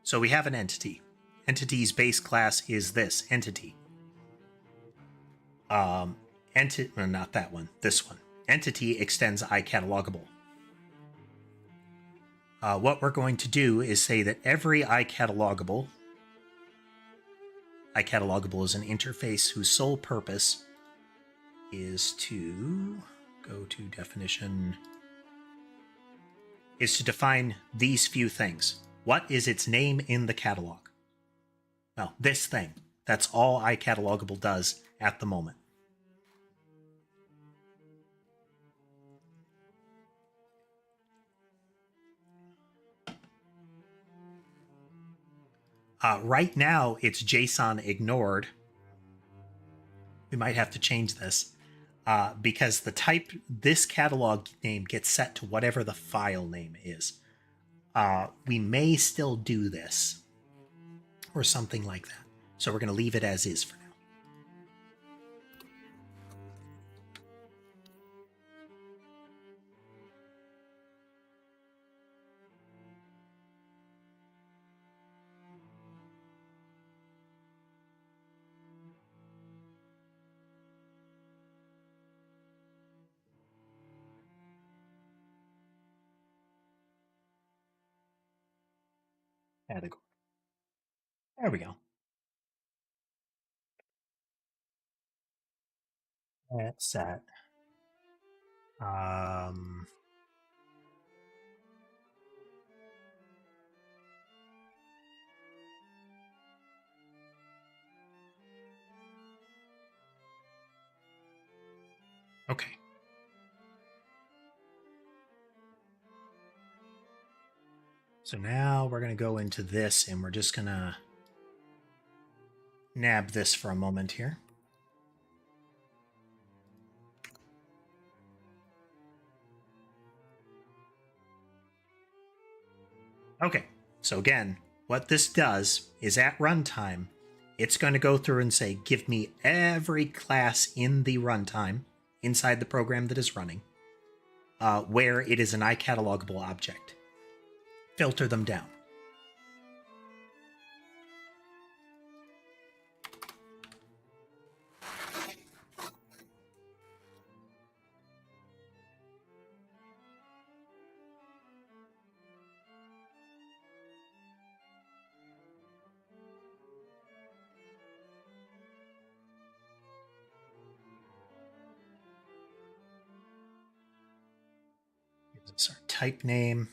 So we have an entity. Entity's base class is this entity. Not that one, this one. Entity extends iCatalogable. What we're going to do is say that every iCatalogable is an interface whose sole purpose is to go to definition, is to define these few things. What is its name in the catalog? Well, this thing. That's all iCatalogable does at the moment. Right now, it's JSON ignored. We might have to change this because the type, this catalog name gets set to whatever the file name is. We may still do this or something like that. So we're going to leave it as is for now. Category. There we go. That's set. Okay. So now we're going to go into this and we're just going to nab this for a moment here. Okay, so again, what this does is at runtime, it's going to go through and say, give me every class in the runtime inside the program that is running where it is an iCatalogable object. Filter them down. This is our type name.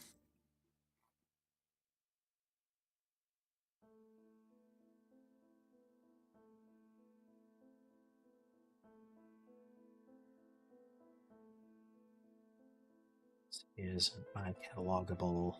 This is my catalogable.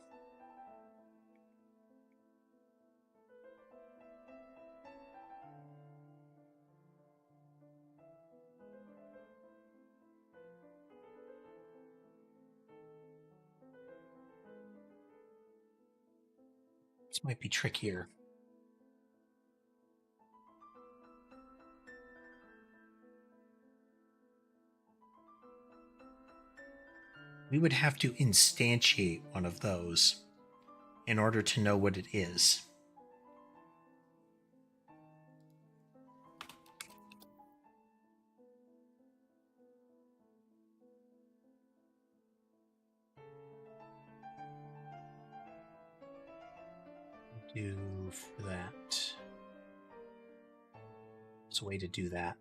This might be trickier. We would have to instantiate one of those in order to know what it is. Do for that. There's a way to do that.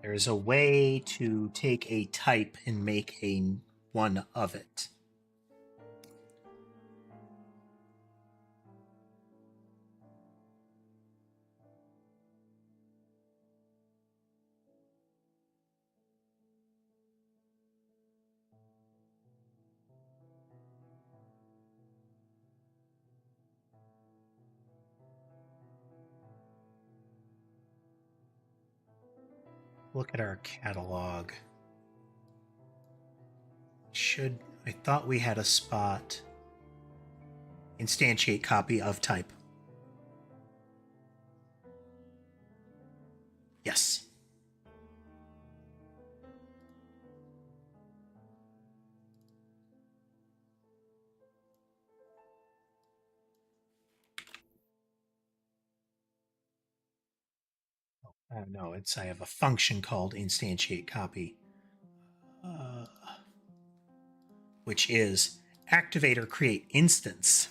There's a way to take a type and make a one of it. Look at our catalog. I thought we had a spot. Instantiate copy of type. Yes. No, I have a function called instantiate copy, which is activate or create instance.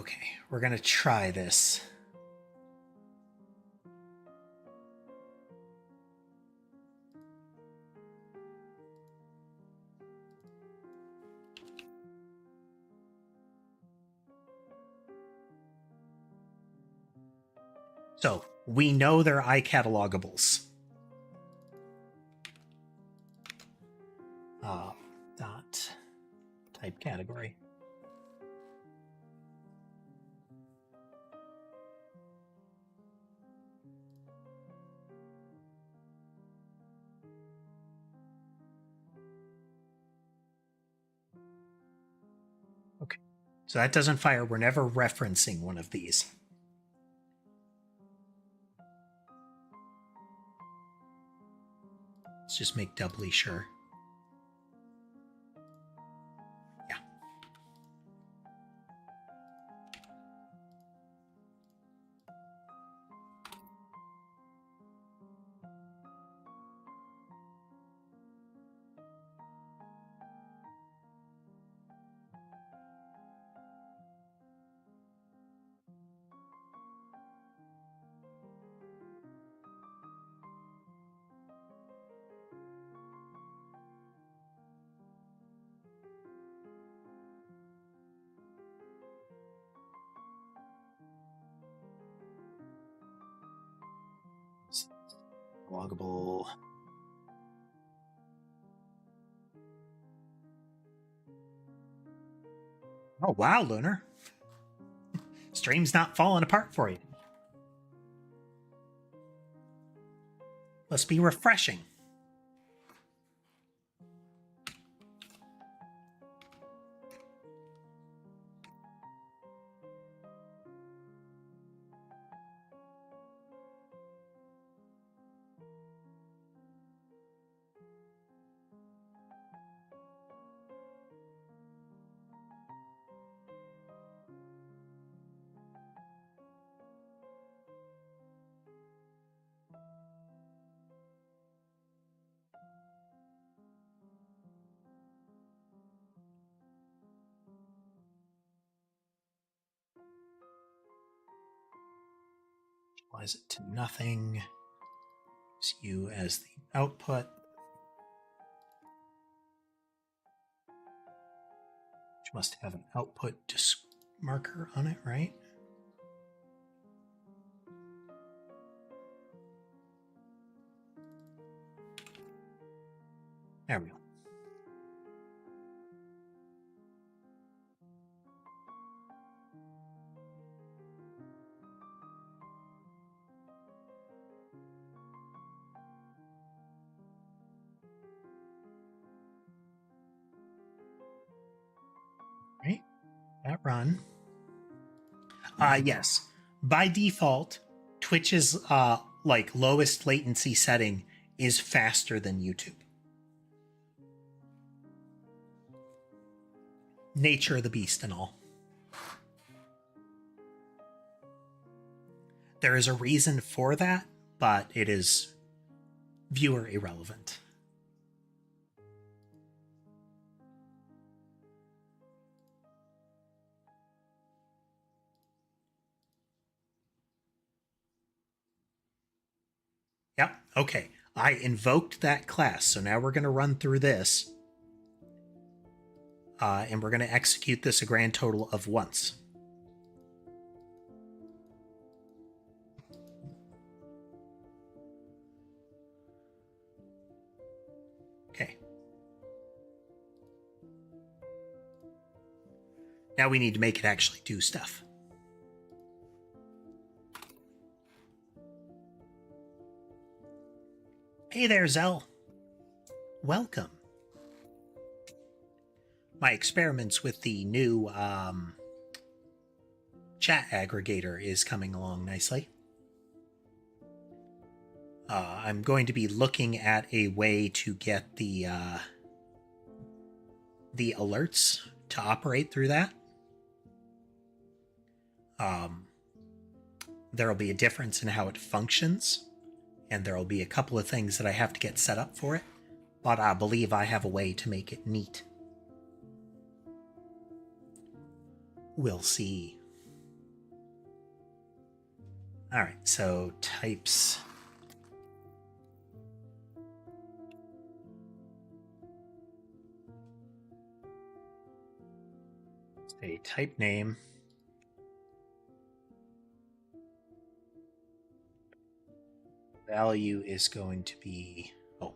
Okay, we're going to try this. So we know they're iCatalogables. Dot type category. Okay, so that doesn't fire. We're never referencing one of these. Let's just make doubly sure. Yeah. Loggable. Oh, wow, Lunar. Stream's not falling apart for you. Must be refreshing. Applies it to nothing. Use U as the output. Which must have an output marker on it, right? There we go. Right, that run. Yes, by default, Twitch's like lowest latency setting is faster than YouTube. Nature of the beast and all. There is a reason for that, but it is viewer irrelevant. Yep, okay. I invoked that class, so now we're going to run through this. And we're going to execute this a grand total of once. Okay. Now we need to make it actually do stuff. Hey there, Zell. Welcome. My experiments with the new chat aggregator is coming along nicely. I'm going to be looking at a way to get the alerts to operate through that. There'll be a difference in how it functions, and there'll be a couple of things that I have to get set up for it, but I believe I have a way to make it neat. We'll see. All right, so types. Say type name. Value is going to be, oh.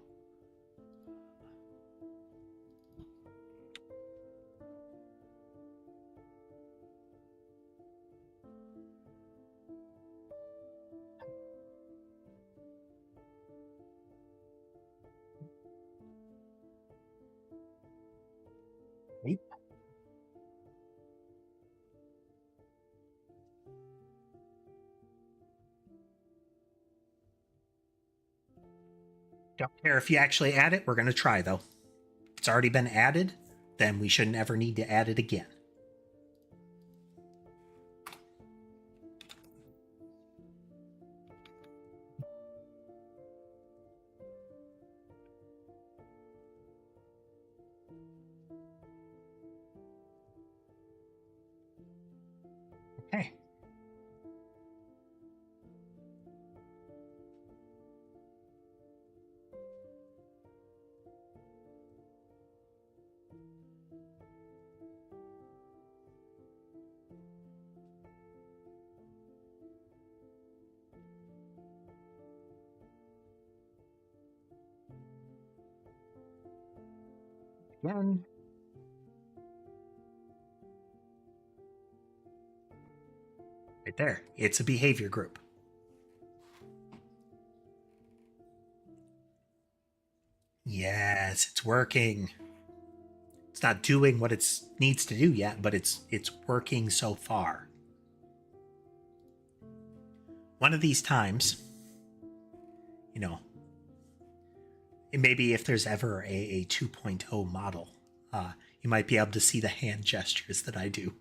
Type. Don't care if you actually add it. We're going to try, though. It's already been added, then we shouldn't ever need to add it again. Okay. Again. Right there. It's a behavior group. Yes, it's working. It's not doing what it needs to do yet, but it's working so far. One of these times, you know, maybe if there's ever a 2.0 model, you might be able to see the hand gestures that I do.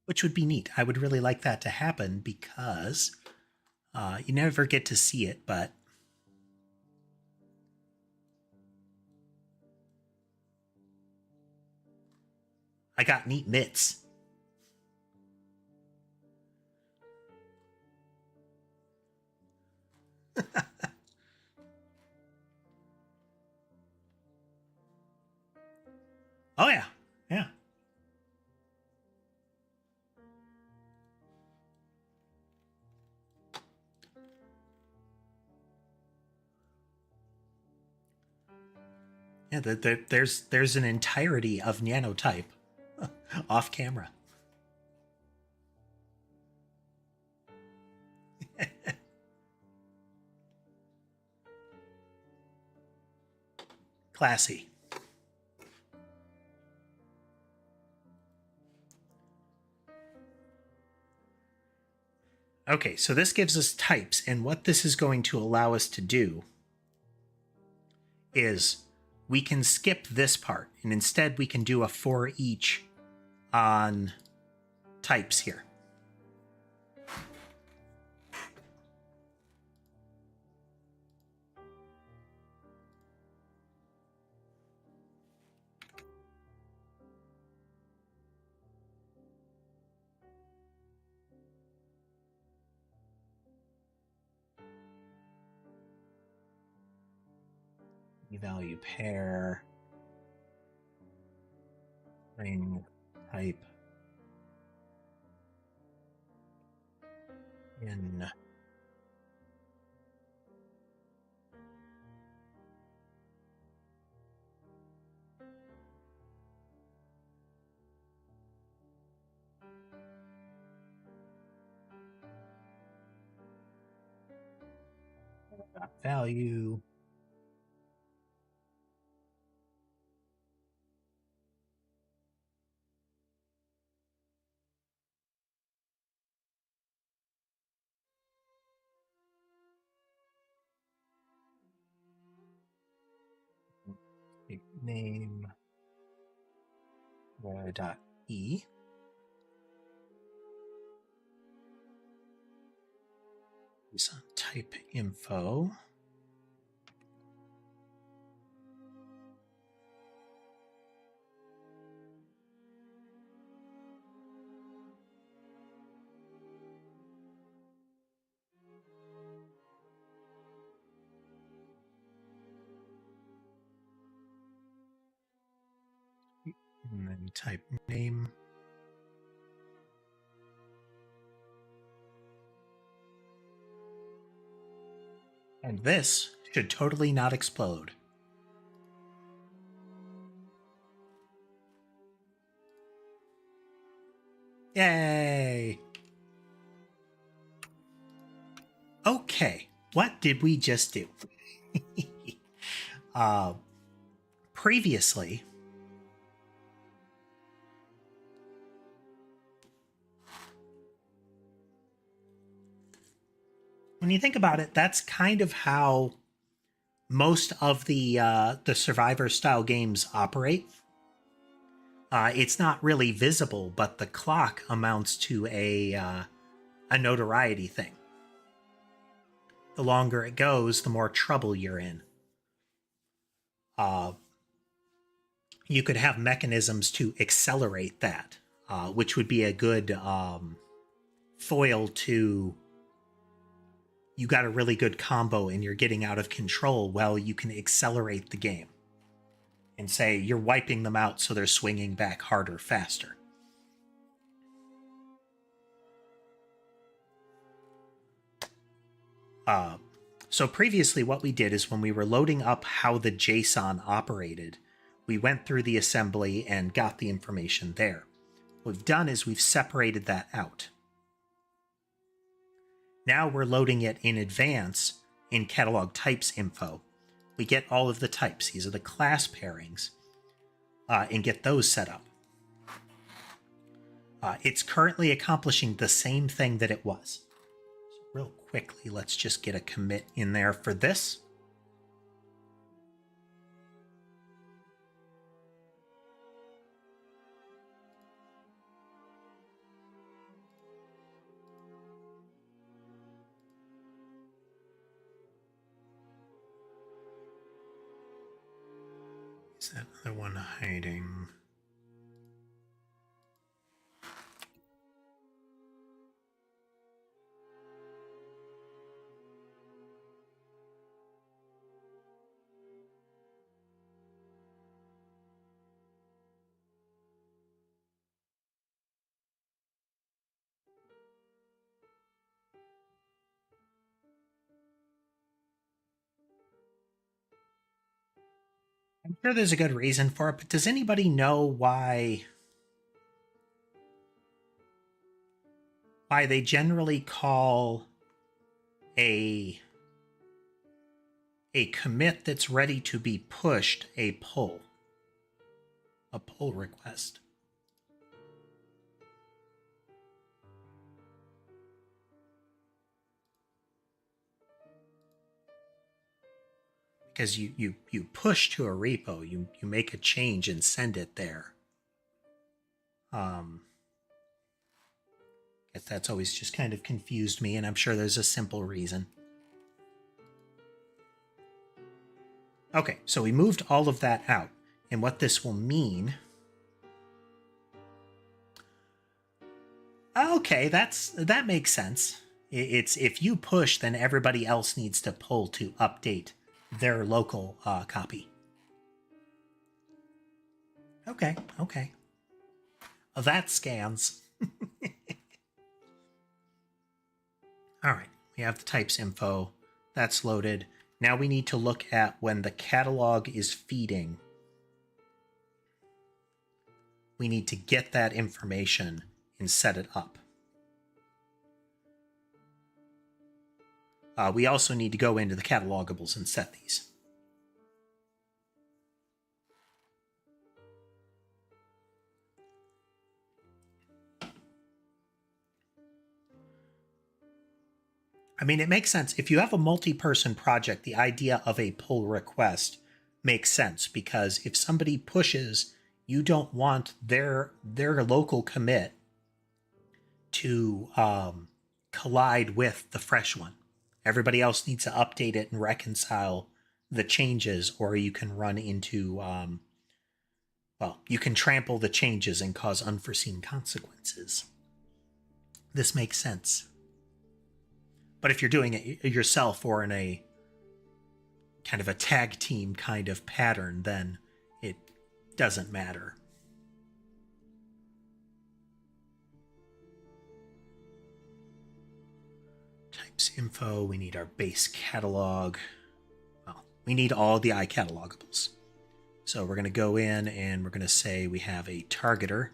Which would be neat. I would really like that to happen because you never get to see it, but I got neat mitts. Oh, yeah. Yeah. Yeah, there's an entirety of nanotype off camera. Classy. Okay, so this gives us types, and what this is going to allow us to do is we can skip this part, and instead we can do a for each on types here. Value pair, ring type in value. Name .e. Type info. type name. And this should totally not explode. Yay! Okay, what did we just do? Previously, when you think about it, that's kind of how most of the Survivor style games operate. It's not really visible, but the clock amounts to a notoriety thing. The longer it goes, the more trouble you're in. You could have mechanisms to accelerate that, which would be a good foil to you got a really good combo and you're getting out of control. Well, you can accelerate the game and say you're wiping them out so they're swinging back harder, faster. So previously what we did is when we were loading up how the JSON operated, we went through the assembly and got the information there. What we've done is we've separated that out. Now we're loading it in advance in catalog types info. We get all of the types. These are the class pairings, and get those set up. It's currently accomplishing the same thing that it was. So real quickly, let's just get a commit in there for this. Is that other one hiding? I'm sure there's a good reason for it, but does anybody know why they generally call a commit that's ready to be pushed a pull request? Because you push to a repo, you make a change and send it there. Guess that's always just kind of confused me, and I'm sure there's a simple reason. Okay, so we moved all of that out, and what this will mean... Okay, that makes sense. It's if you push, then everybody else needs to pull to update their local copy. Okay. That scans. All right, we have the types info. That's loaded. Now we need to look at when the catalog is feeding. We need to get that information and set it up. We also need to go into the catalogables and set these. I mean, it makes sense. If you have a multi-person project, the idea of a pull request makes sense, because if somebody pushes, you don't want their local commit to collide with the fresh one. Everybody else needs to update it and reconcile the changes, or you can run into, well, you can trample the changes and cause unforeseen consequences. This makes sense. But if you're doing it yourself or in a kind of a tag team kind of pattern, then it doesn't matter. types info. We need our base catalog. Well, we need all the iCatalogables. So we're going to go in and we're going to say we have a targeter.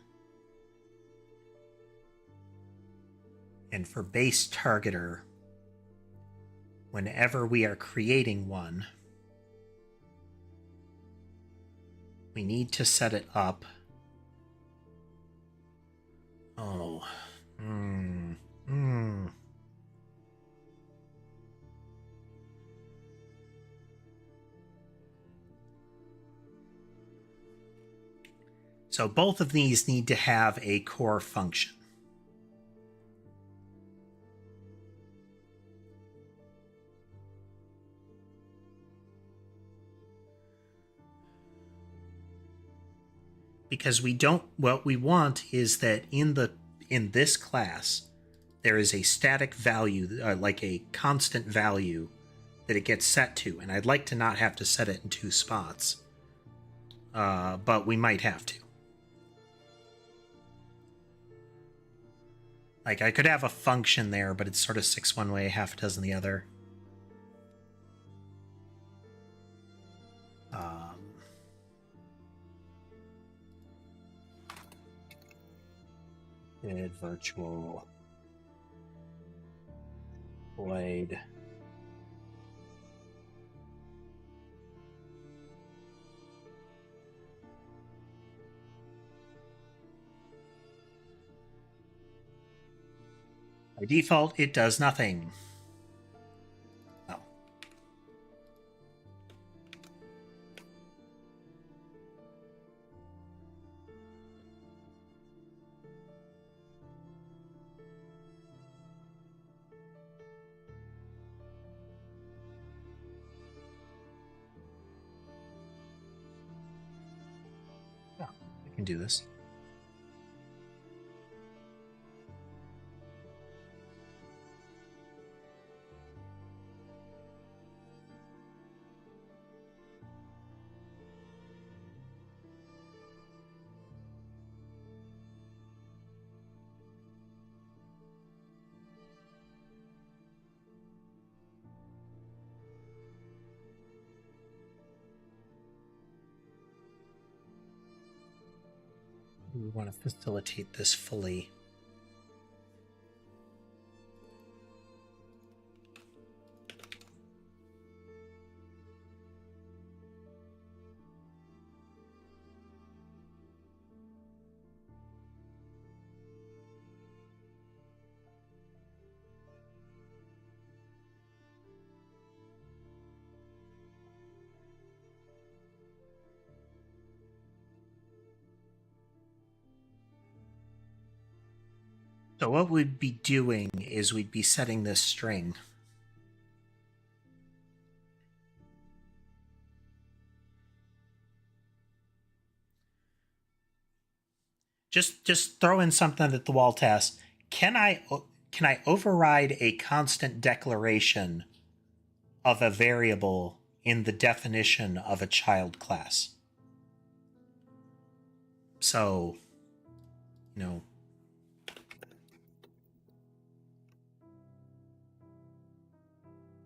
And for base targeter, whenever we are creating one, we need to set it up. Oh. So both of these need to have a core function. Because we don't, what we want is that in this class, there is a static value, like a constant value that it gets set to. And I'd like to not have to set it in 2 spots. But we might have to. Like, I could have a function there, but it's sort of 6 one way, half a dozen the other. Did virtual void by default it does nothing. Oh. Yeah, I can do this. We want to facilitate this fully. So what we'd be doing is we'd be setting this string. Just throw in something at the wall test. Can I override a constant declaration of a variable in the definition of a child class? So, you know,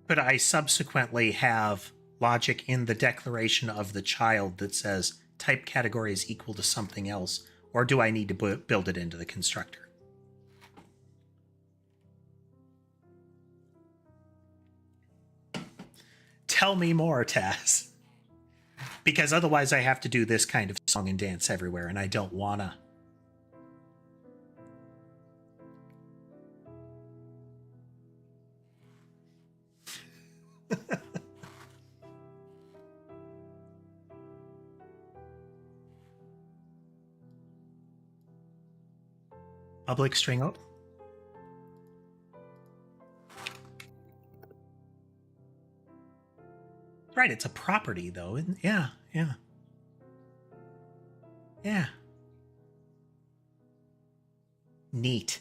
could I subsequently have logic in the declaration of the child that says type category is equal to something else, or do I need to build it into the constructor? Tell me more, Taz. Because otherwise I have to do this kind of song and dance everywhere, and I don't wanna. Public string out. Right, it's a property though. Yeah. Neat.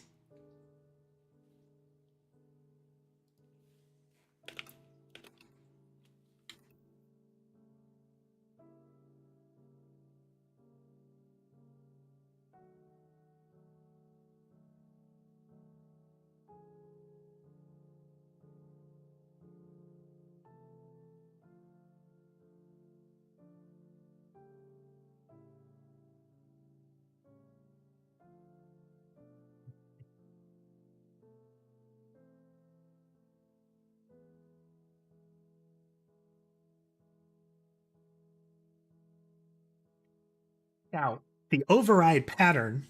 Now, the override pattern,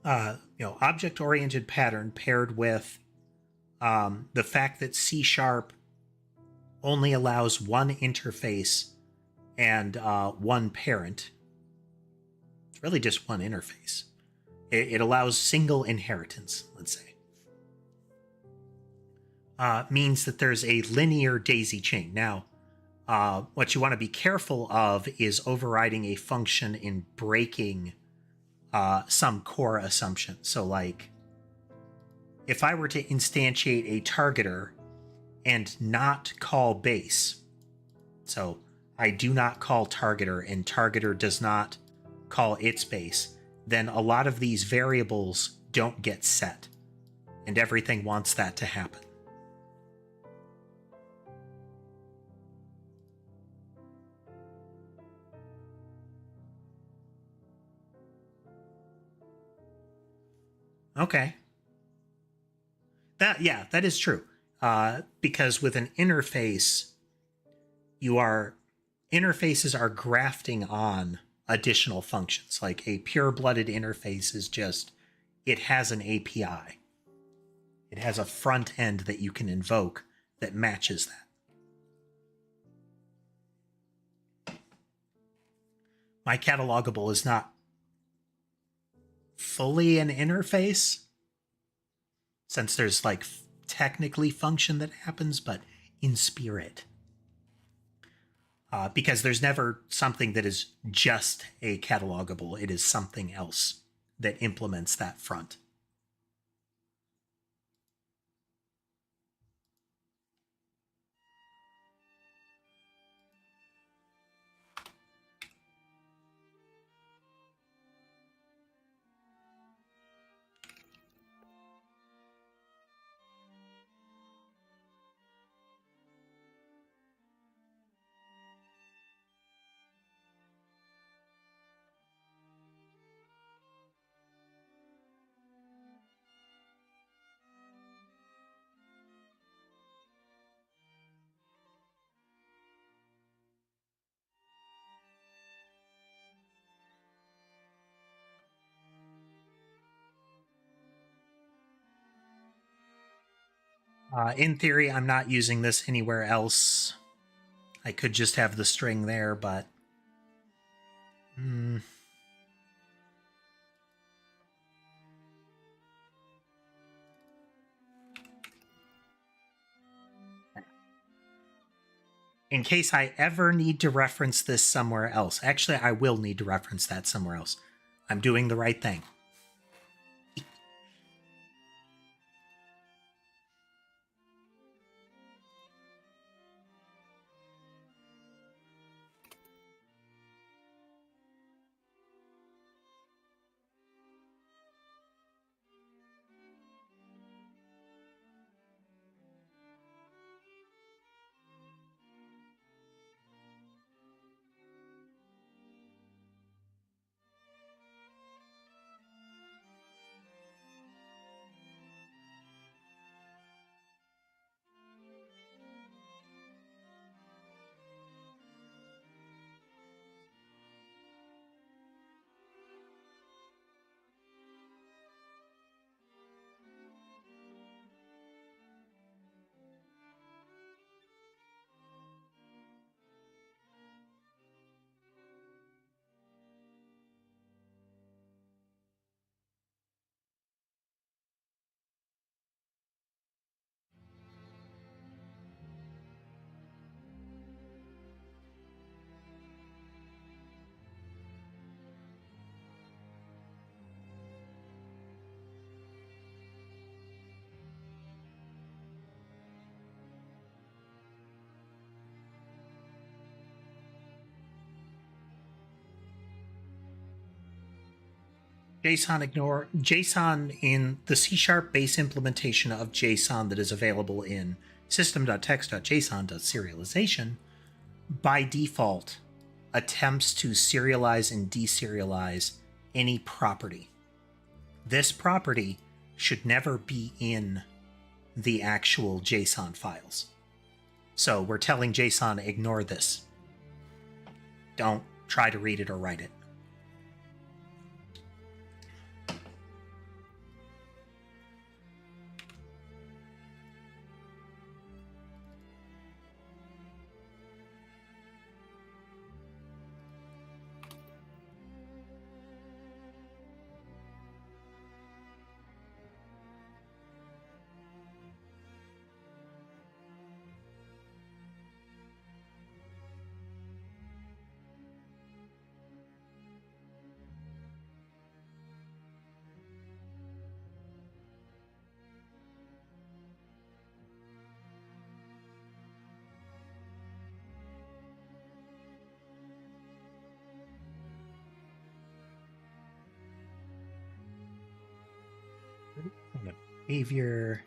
object-oriented pattern paired with the fact that C# only allows one interface and one parent. It's really just one interface. It allows single inheritance, let's say. Means that there's a linear daisy chain. Now, what you want to be careful of is overriding a function in breaking some core assumption. So, like, if I were to instantiate a targeter and not call base, so I do not call targeter and targeter does not call its base, then a lot of these variables don't get set, and everything wants that to happen. Okay. That is true. Because with an interface, interfaces are grafting on additional functions. Like a pure-blooded interface is just, it has an API. It has a front end that you can invoke that matches that. My catalogable is not fully an interface, since there's like technically function that happens, but in spirit. Because there's never something that is just a catalogable. It is something else that implements that front. In theory, I'm not using this anywhere else. I could just have the string there, but... In case I ever need to reference this somewhere else. Actually, I will need to reference that somewhere else. I'm doing the right thing. JSON in the C# base implementation of JSON that is available in system.text.json.serialization by default attempts to serialize and deserialize any property. This property should never be in the actual JSON files. So we're telling JSON, ignore this. Don't try to read it or write it. Behavior.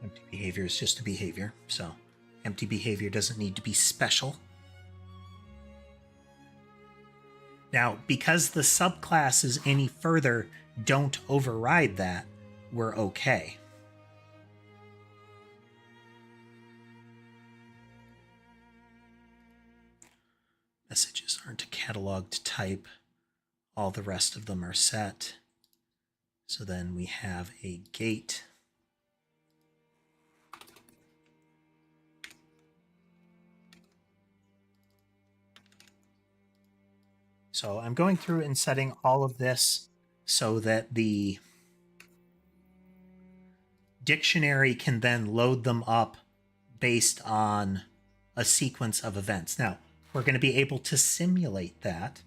Empty behavior is just a behavior, so empty behavior doesn't need to be special. Now, because the subclasses any further don't override that, we're okay. Messages aren't a cataloged type. All the rest of them are set. So then we have a gate. So I'm going through and setting all of this so that the dictionary can then load them up based on a sequence of events. Now, we're going to be able to simulate that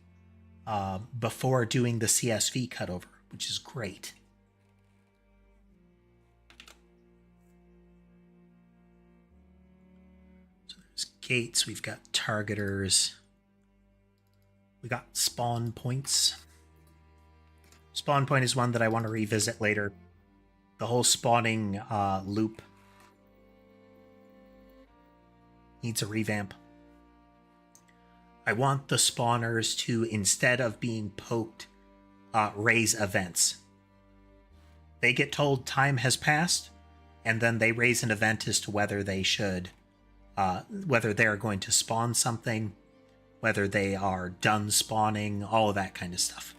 before doing the CSV cutover, which is great. So there's gates, we've got targeters, we got spawn points. Spawn point is one that I want to revisit later. The whole spawning loop needs a revamp. I want the spawners to, instead of being poked, raise events. They get told time has passed, and then they raise an event as to whether they should, whether they're going to spawn something, whether they are done spawning, all of that kind of stuff.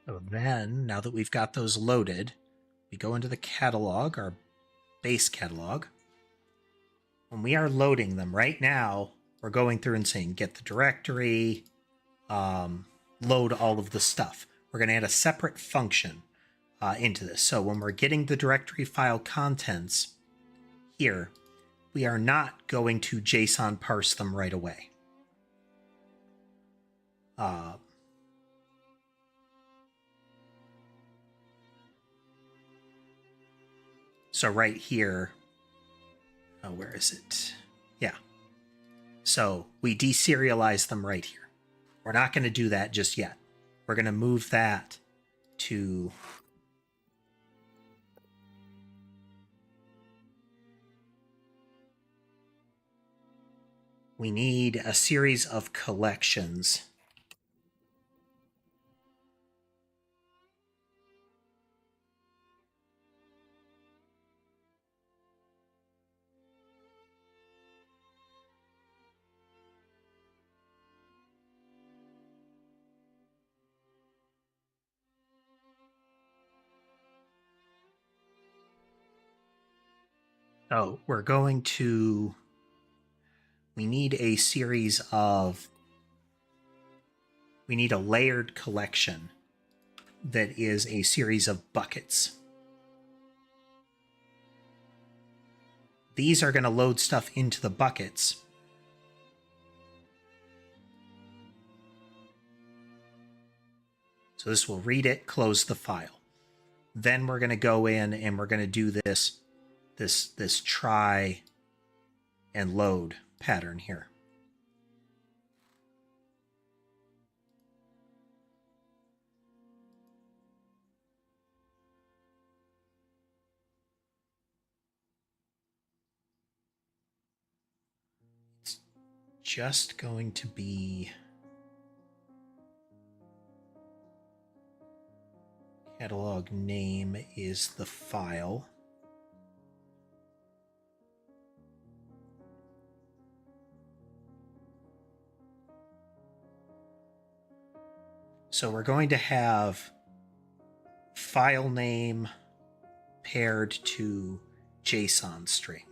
So then, now that we've got those loaded, we go into the catalog, our base catalog. When we are loading them right now, we're going through and saying get the directory, load all of the stuff. We're going to add a separate function into this. So when we're getting the directory file contents here, we are not going to JSON parse them right away. So right here, where is it? Yeah. So we deserialize them right here. We're not going to do that just yet. We're going to move that to we need a series of collections. So we're going to, we need a series of, we need a layered collection that is a series of buckets. These are going to load stuff into the buckets. So this will read it, close the file. Then we're going to go in and we're going to do this try and load pattern here. just going to be catalog name is the file. So we're going to have file name paired to JSON string.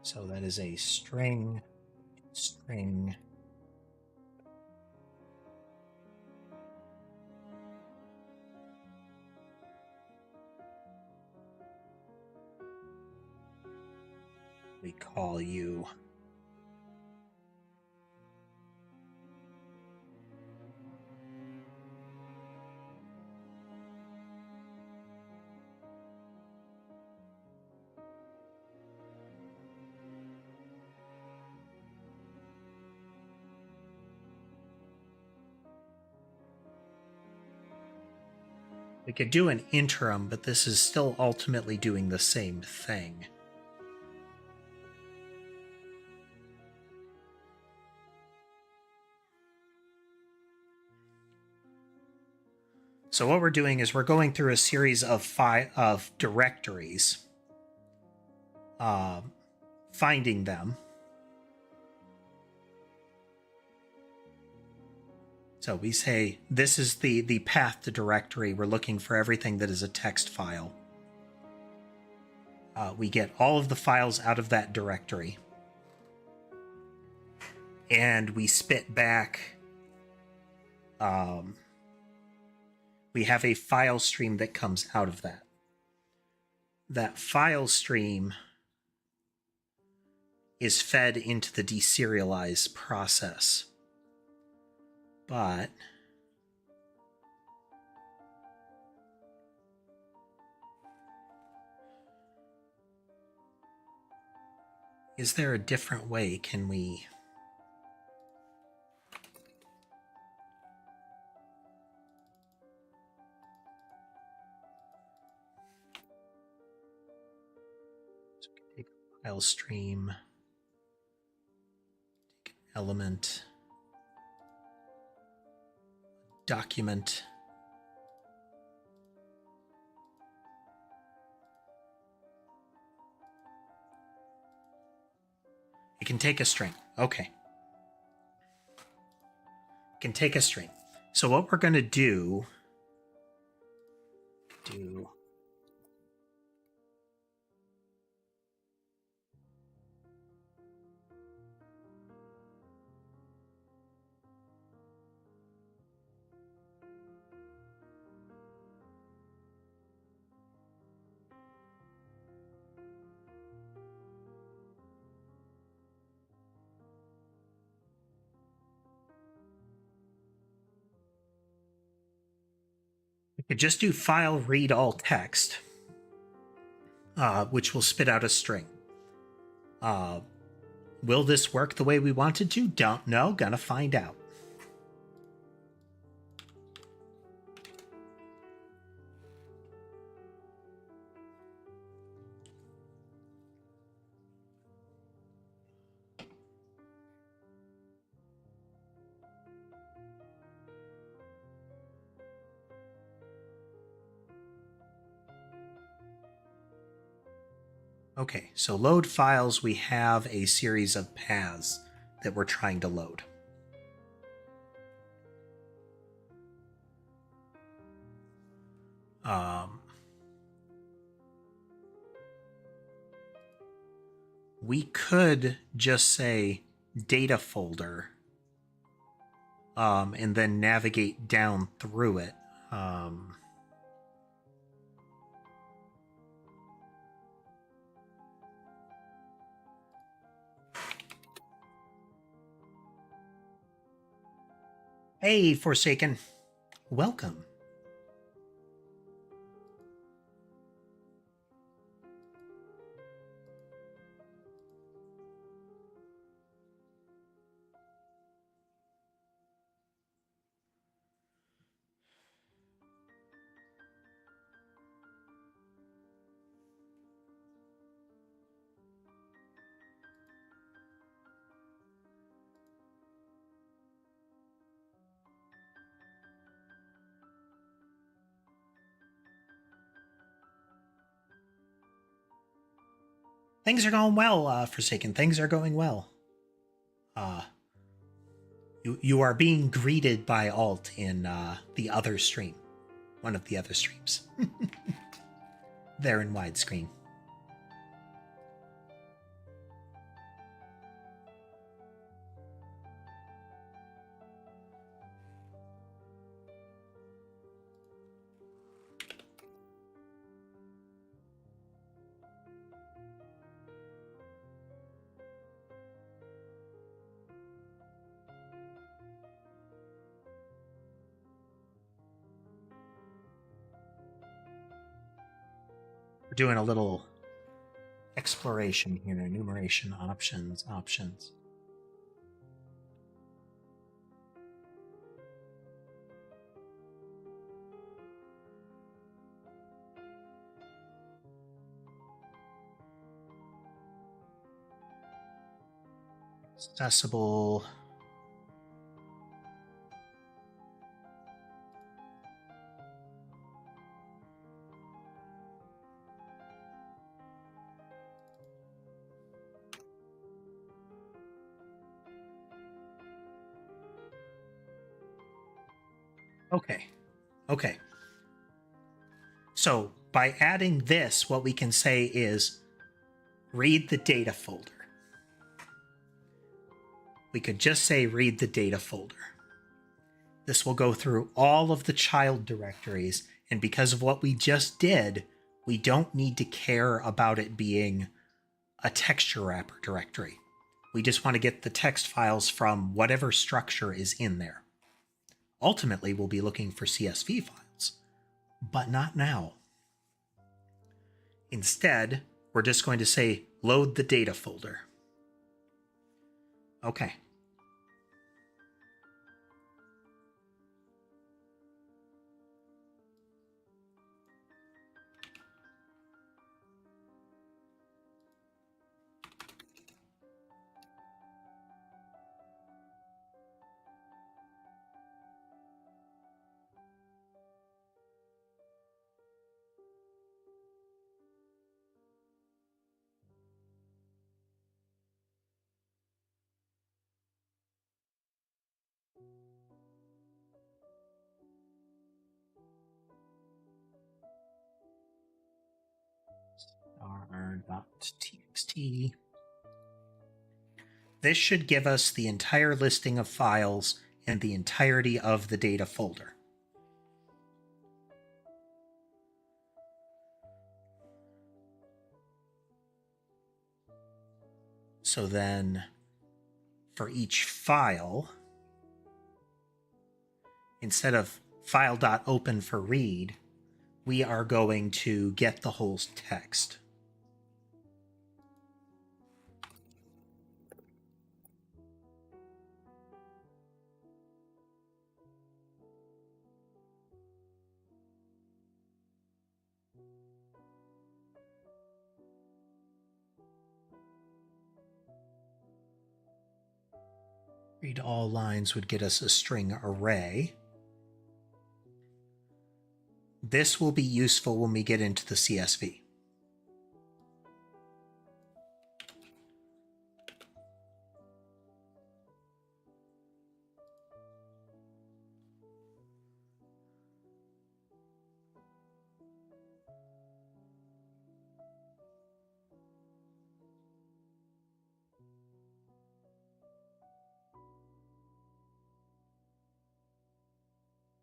So that is a string. We call you we could do an interim, but this is still ultimately doing the same thing. So what we're doing is we're going through a series of directories, finding them. So we say this is the path to directory. We're looking for everything that is a text file. We get all of the files out of that directory. And we spit back. We have a file stream that comes out of that. That file stream is fed into the deserialize process. But is there a different way? Can we... So we can take a file stream, take an element, document, it can take a string. Okay. It can take a string. So what we're going to do we could just do file read all text, which will spit out a string. Will this work the way we wanted to? Don't know. Gonna find out. Okay, so load files, we have a series of paths that we're trying to load. We could just say data folder and then navigate down through it. Hey, Forsaken. Welcome. Things are going well, Forsaken. Things are going well. You are being greeted by Alt in the other stream. One of the other streams. There in widescreen. We're doing a little exploration here. Enumeration, options. Accessible. Okay. So by adding this, what we can say is read the data folder. We could just say read the data folder. This will go through all of the child directories, and because of what we just did, we don't need to care about it being a texture wrapper directory. We just want to get the text files from whatever structure is in there. Ultimately, we'll be looking for CSV files, but not now. Instead, we're just going to say load the data folder. Okay. r.txt. This should give us the entire listing of files and the entirety of the data folder. So then for each file, instead of file.open for read, we are going to get the whole text. Read all lines would get us a string array. This will be useful when we get into the CSV.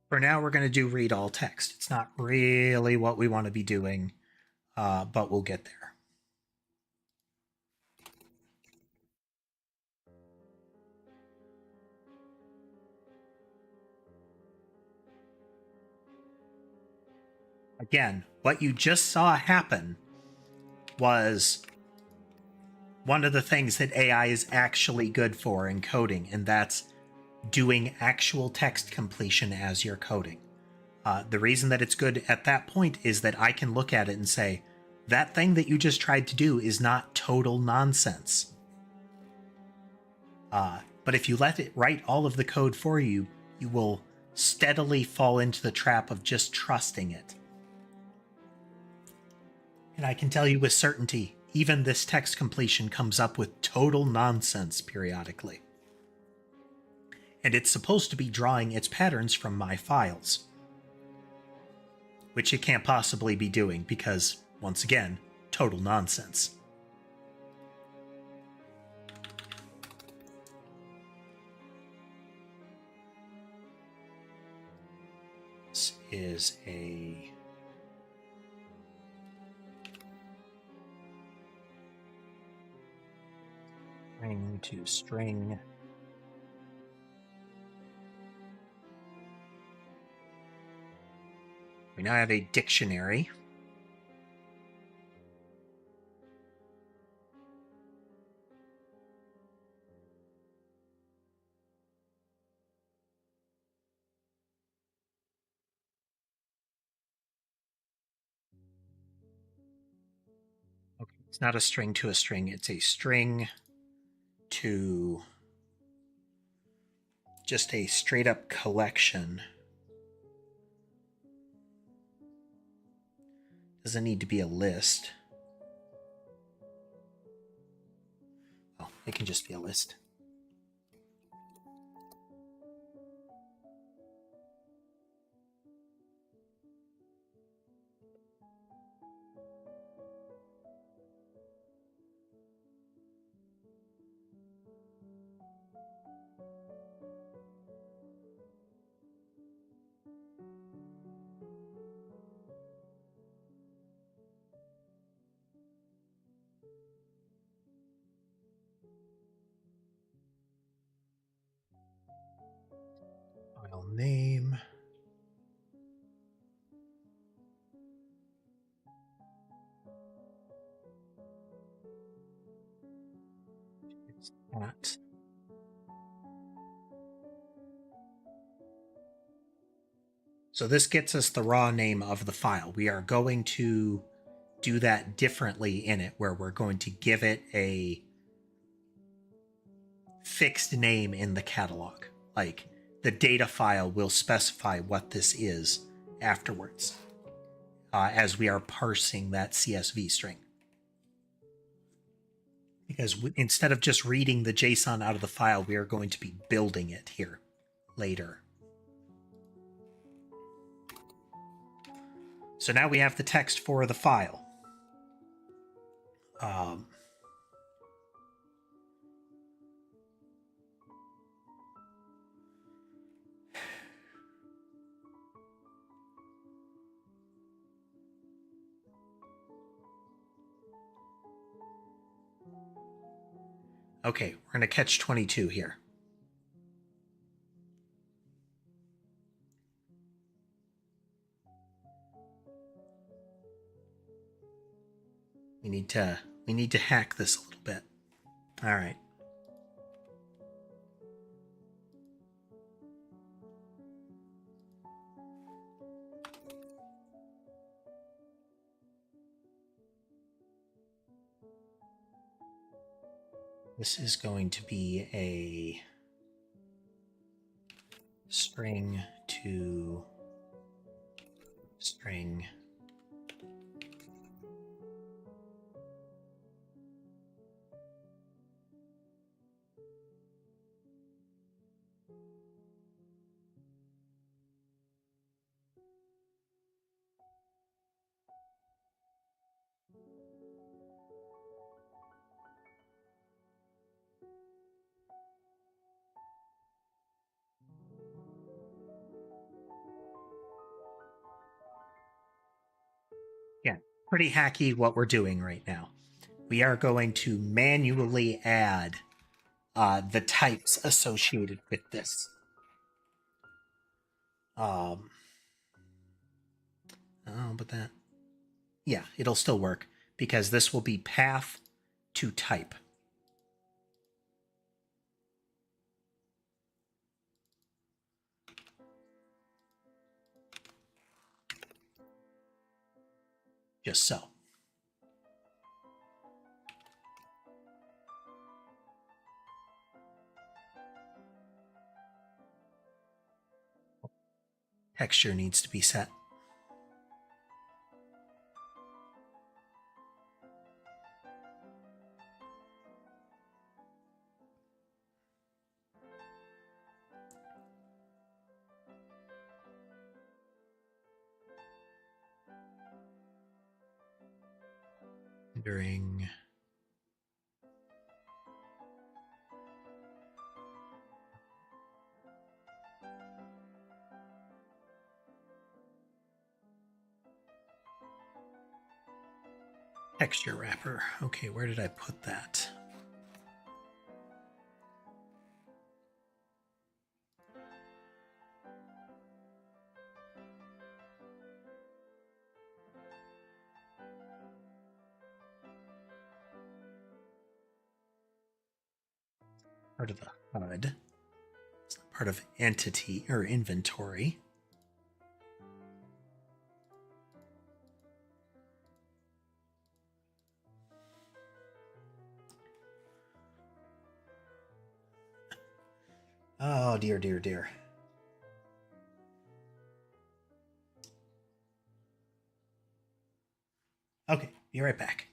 For now, we're going to do read all text. It's not really what we want to be doing, but we'll get there. Again, what you just saw happen was one of the things that AI is actually good for in coding, and that's doing actual text completion as you're coding. The reason that it's good at that point is that I can look at it and say, that thing that you just tried to do is not total nonsense. But if you let it write all of the code for you, you will steadily fall into the trap of just trusting it. And I can tell you with certainty, even this text completion comes up with total nonsense periodically. And it's supposed to be drawing its patterns from my files, which it can't possibly be doing because, once again, total nonsense. This is a string to string. We now have a dictionary. Okay, it's not a string to a string, it's a string to just a straight up collection. Doesn't need to be a list. Oh, it can just be a list. File name. It's that. So this gets us the raw name of the file. We are going to do that differently in it, where we're going to give it a fixed name in the catalog. Like, the data file will specify what this is afterwards, as we are parsing that CSV string. Because instead of just reading the JSON out of the file, we are going to be building it here later. So now we have the text for the file. Okay, we're going to catch 22 here. We need to hack this a little bit. All right. This is going to be a string to string. Yeah, pretty hacky what we're doing right now. We are going to manually add the types associated with this. Oh, but that, yeah, it'll still work because this will be path to type. Just so. Texture needs to be set. Rendering. Texture wrapper. Okay, where did I put that? Part of the HUD. It's not part of entity or inventory. Oh, dear, dear, dear. Okay, be right back.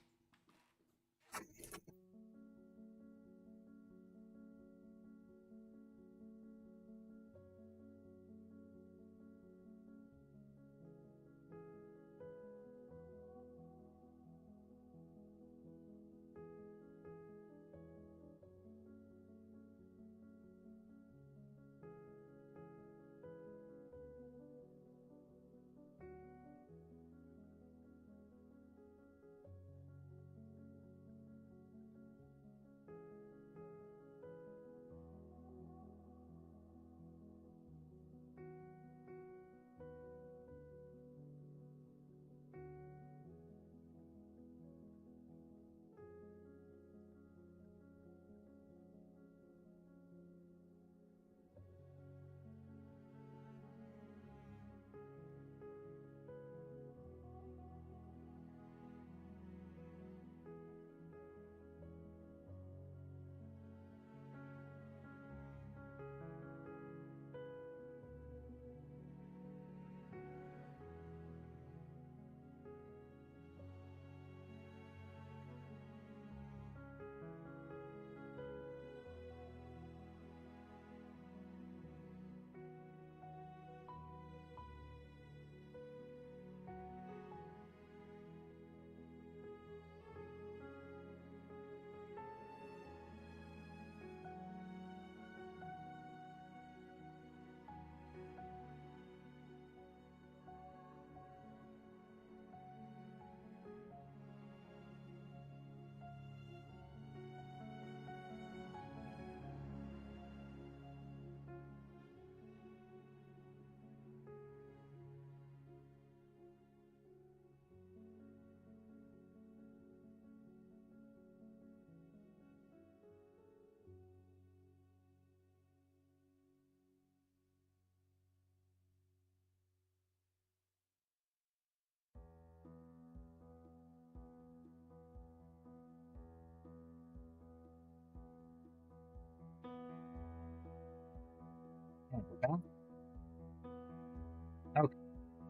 Okay,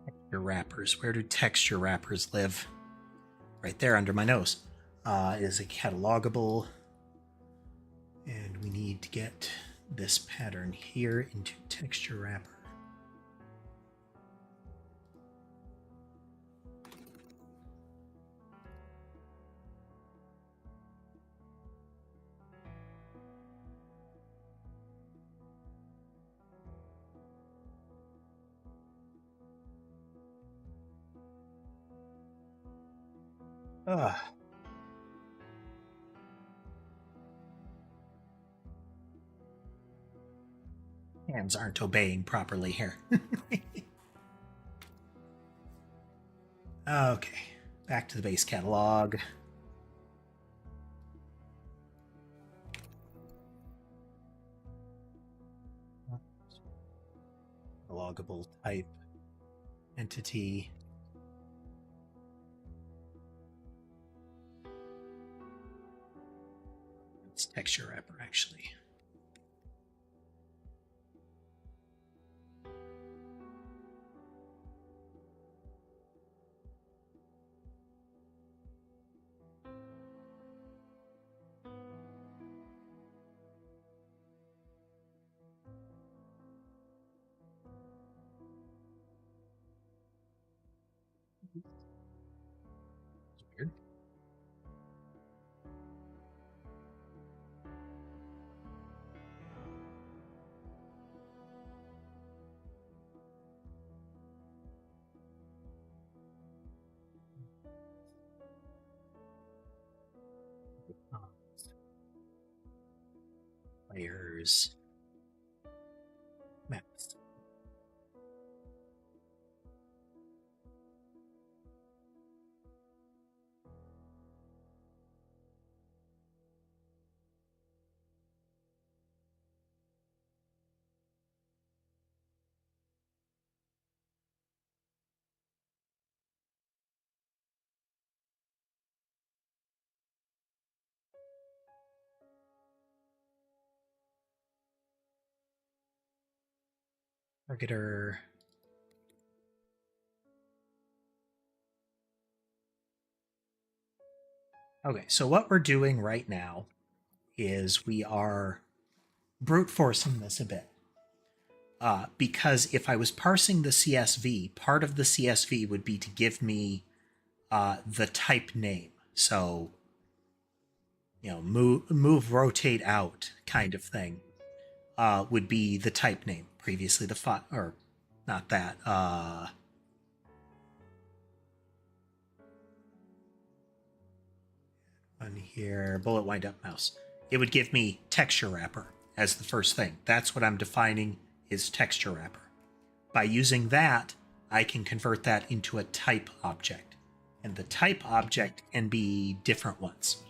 texture wrappers. Where do texture wrappers live? Right there under my nose. Is a catalogable, and we need to get this pattern here into texture wrapper. Ugh. Hands aren't obeying properly here. Okay, back to the base catalog. Logable type entity. It's texture wrapper actually. Weird. Layers. Maps. Targeter. Okay, so what we're doing right now is we are brute forcing this a bit. Because if I was parsing the CSV, part of the CSV would be to give me the type name. So, move, rotate out kind of thing would be the type name. Previously, the file, or not that. On here, bullet wind up mouse. It would give me texture wrapper as the first thing. That's what I'm defining is texture wrapper. By using that, I can convert that into a type object. And the type object can be different ones.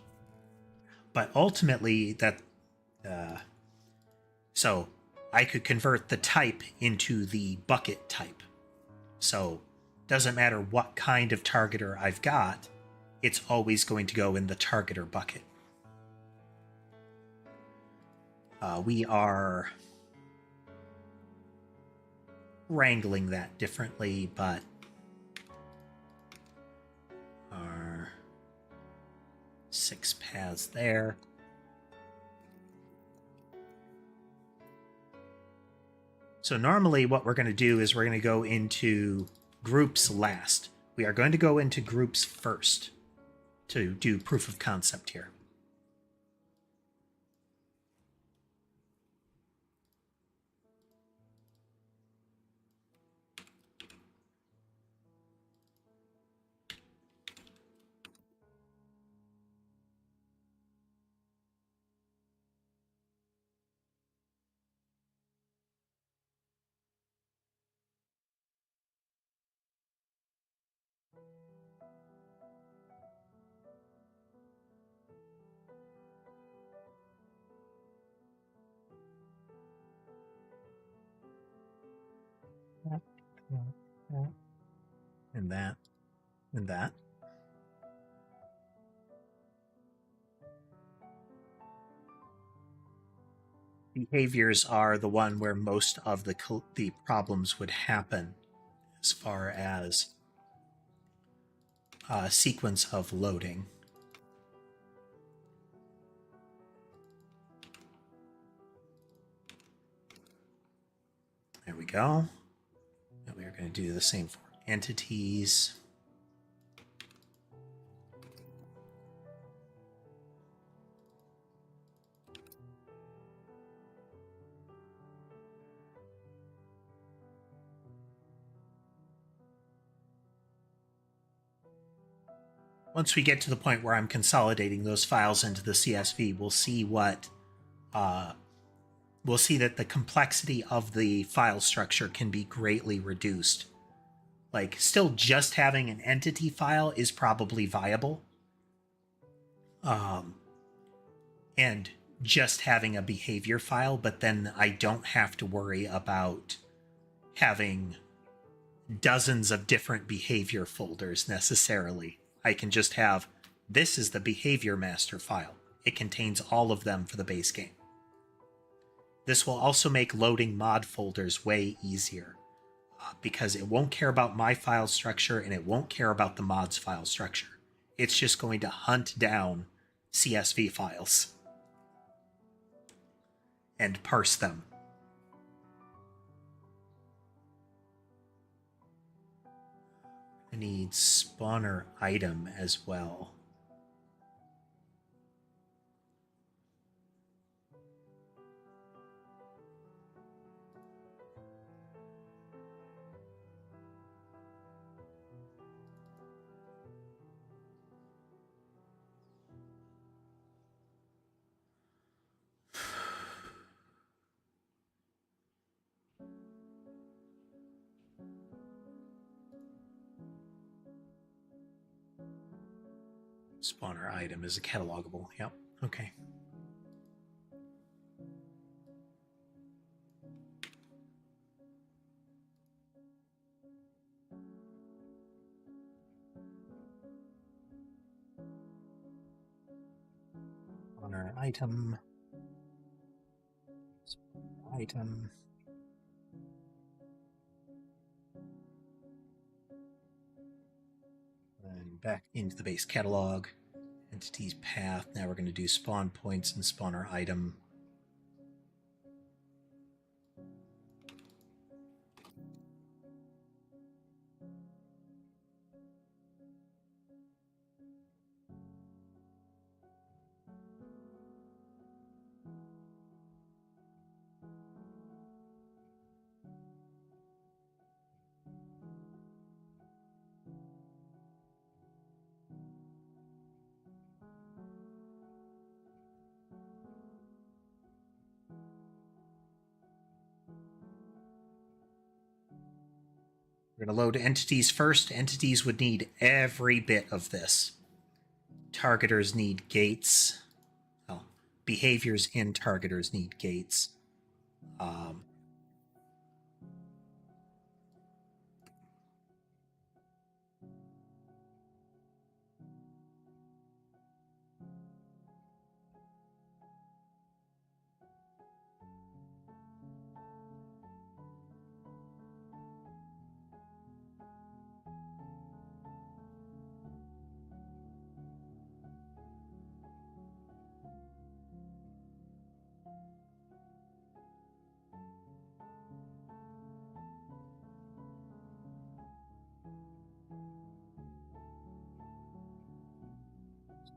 But ultimately, so I could convert the type into the bucket type. So doesn't matter what kind of targeter I've got, it's always going to go in the targeter bucket. We are wrangling that differently, but our 6 paths there. So normally what we're going to do is we're going to go into groups last. We are going to go into groups first to do proof of concept here. And that, and that. Behaviors are the one where most of the problems would happen as far as sequence of loading. There we go. And we are going to do the same for entities. Once we get to the point where I'm consolidating those files into the CSV, we'll see what we'll see that the complexity of the file structure can be greatly reduced. Like, still just having an entity file is probably viable. And just having a behavior file, but then I don't have to worry about having dozens of different behavior folders necessarily. I can just have, this is the behavior master file. It contains all of them for the base game. This will also make loading mod folders way easier because it won't care about my file structure and it won't care about the mod's file structure. It's just going to hunt down CSV files and parse them. I need spawner item as well. Spawner item is a catalogable. Yep. Okay. Spawner item. Spawner item. And back into the base catalog. Entities path. Now we're going to do spawn points and spawner item. We're going to load entities first. Entities would need every bit of this. Targeters need gates. Oh, behaviors in targeters need gates.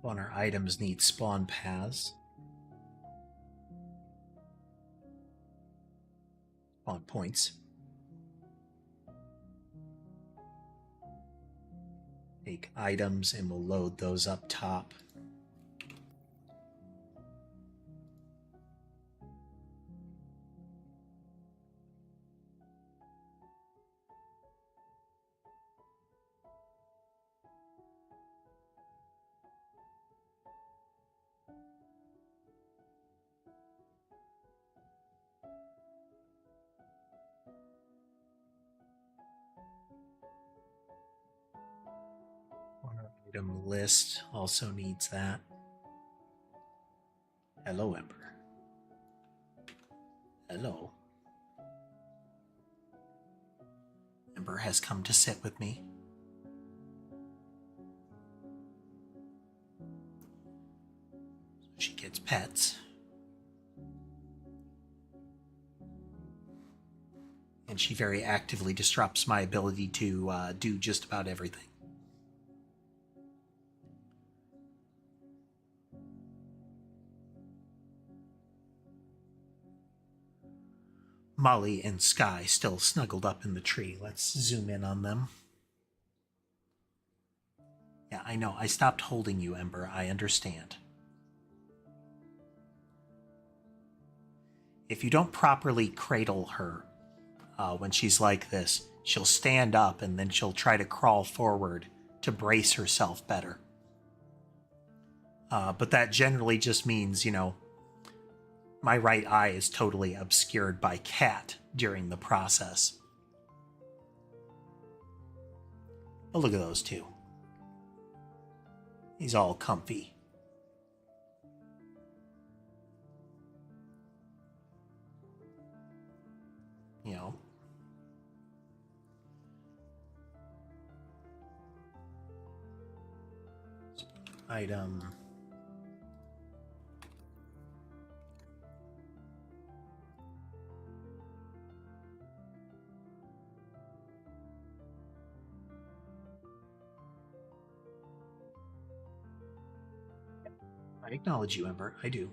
Spawner items need spawn paths. Spawn points. Take items and we'll load those up top. Item list also needs that. Hello, Ember. Hello. Ember has come to sit with me. She gets pets. And she very actively disrupts my ability to do just about everything. Molly and Sky still snuggled up in the tree. Let's zoom in on them. Yeah, I know. I stopped holding you, Ember. I understand. If you don't properly cradle her when she's like this, she'll stand up and then she'll try to crawl forward to brace herself better. But that generally just means, you know, my right eye is totally obscured by cat during the process. But look at those two. He's all comfy. You know. Item. I acknowledge you, Ember. I do.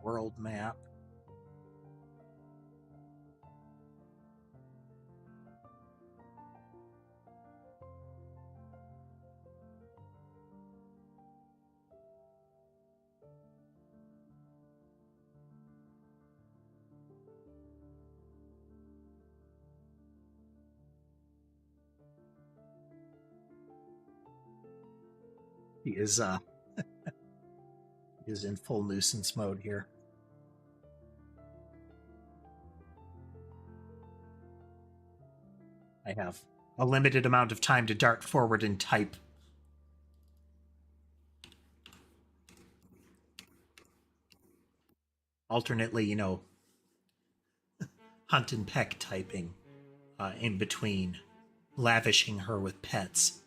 world map. He is in full nuisance mode here. I have a limited amount of time to dart forward and type. Alternately, hunt and peck typing in between lavishing her with pets.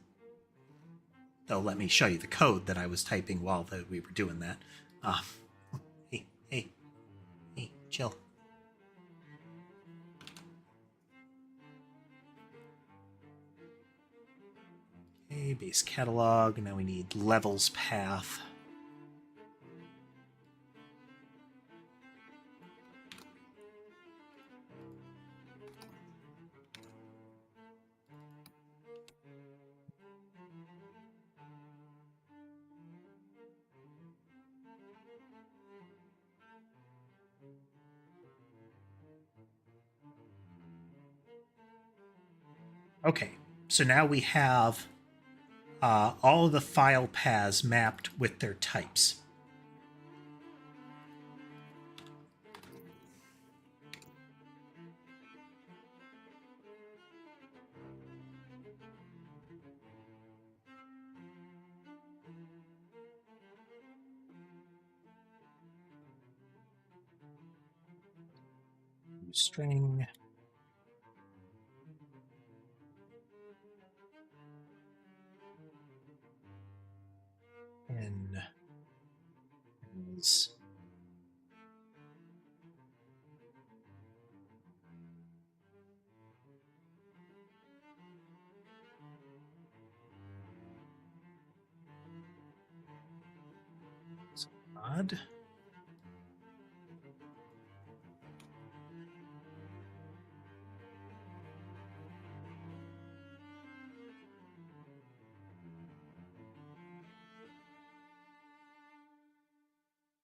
They'll let me show you the code that I was typing while we were doing that. Hey, chill. Okay, base catalog. Now we need levels path. Okay, so now we have all of the file paths mapped with their types. String. N is odd.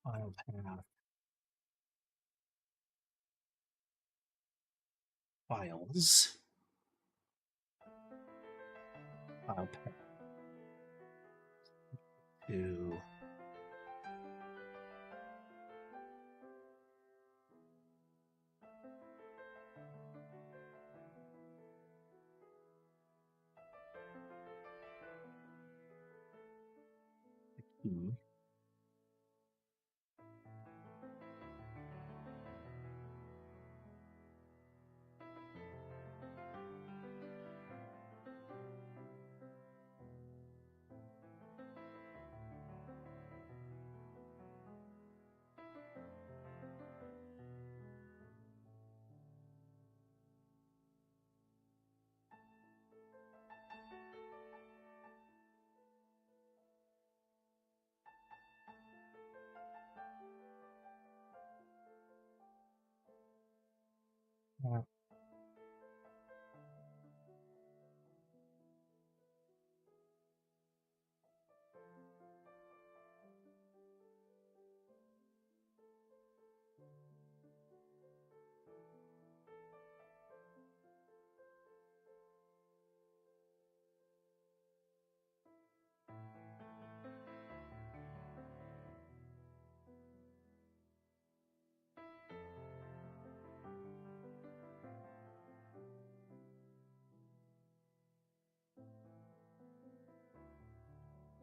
File path. Files. File path. To the key.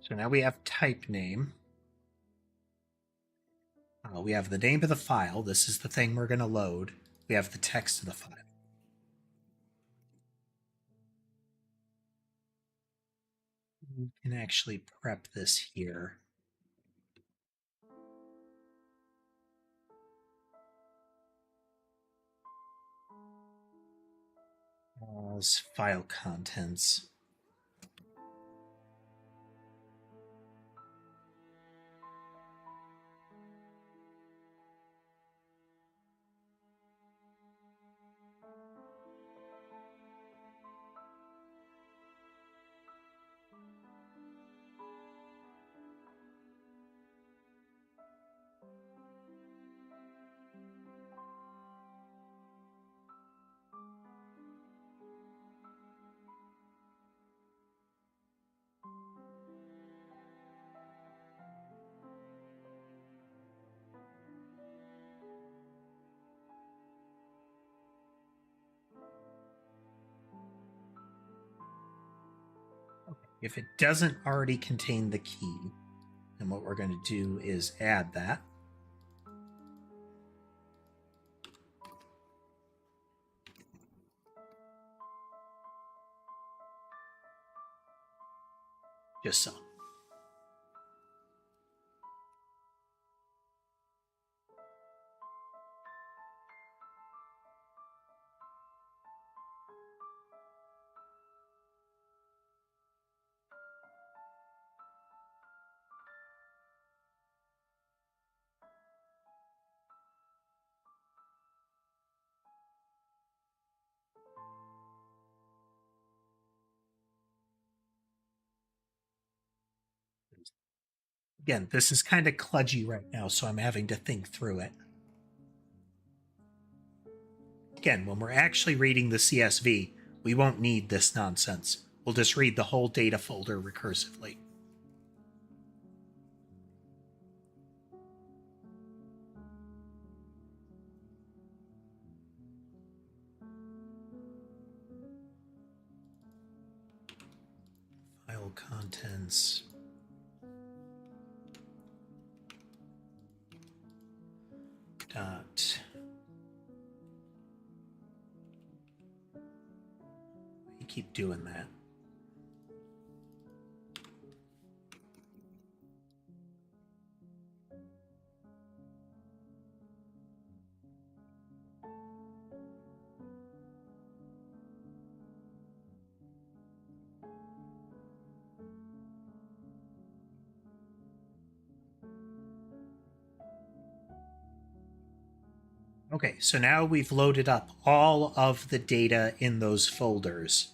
So now we have type name. We have the name of the file. This is the thing we're going to load. We have the text of the file. We can actually prep this here. As file contents. If it doesn't already contain the key, then what we're going to do is add that. Just so. Again, this is kind of kludgy right now, so I'm having to think through it. Again, when we're actually reading the CSV, we won't need this nonsense. We'll just read the whole data folder recursively. File contents. Dot. You keep doing that. Okay, so now we've loaded up all of the data in those folders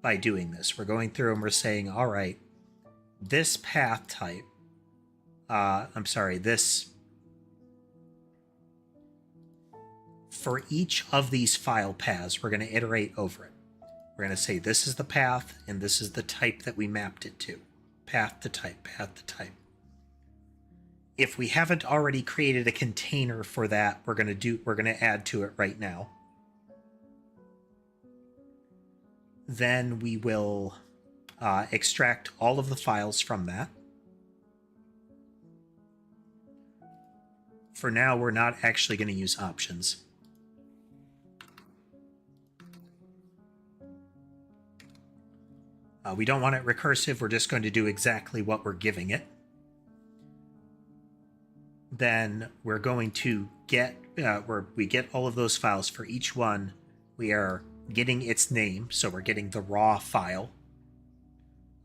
by doing this. We're going through and we're saying, all right, this path type, for each of these file paths, we're going to iterate over it. We're going to say this is the path and this is the type that we mapped it to. Path to type, path to type. If we haven't already created a container for that, we're going to add to it right now. Then we will extract all of the files from that. For now, we're not actually going to use options. We don't want it recursive. We're just going to do exactly what we're giving it. Then we're going to get, we get all of those files for each one. We are getting its name, so we're getting the raw file.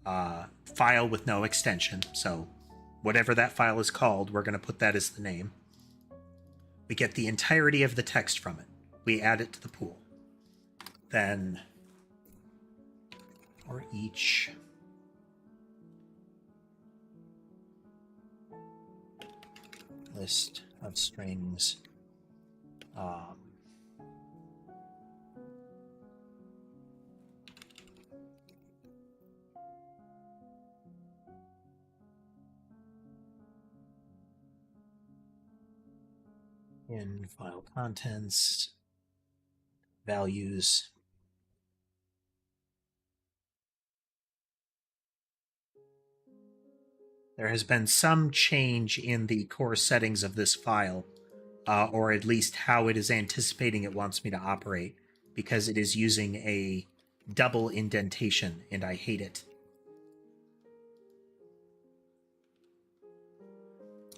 File with no extension, so whatever that file is called, we're going to put that as the name. We get the entirety of the text from it. We add it to the pool. Then, for each list of strings, in file contents, values, there has been some change in the core settings of this file, or at least how it is anticipating it wants me to operate, because it is using a double indentation, and I hate it.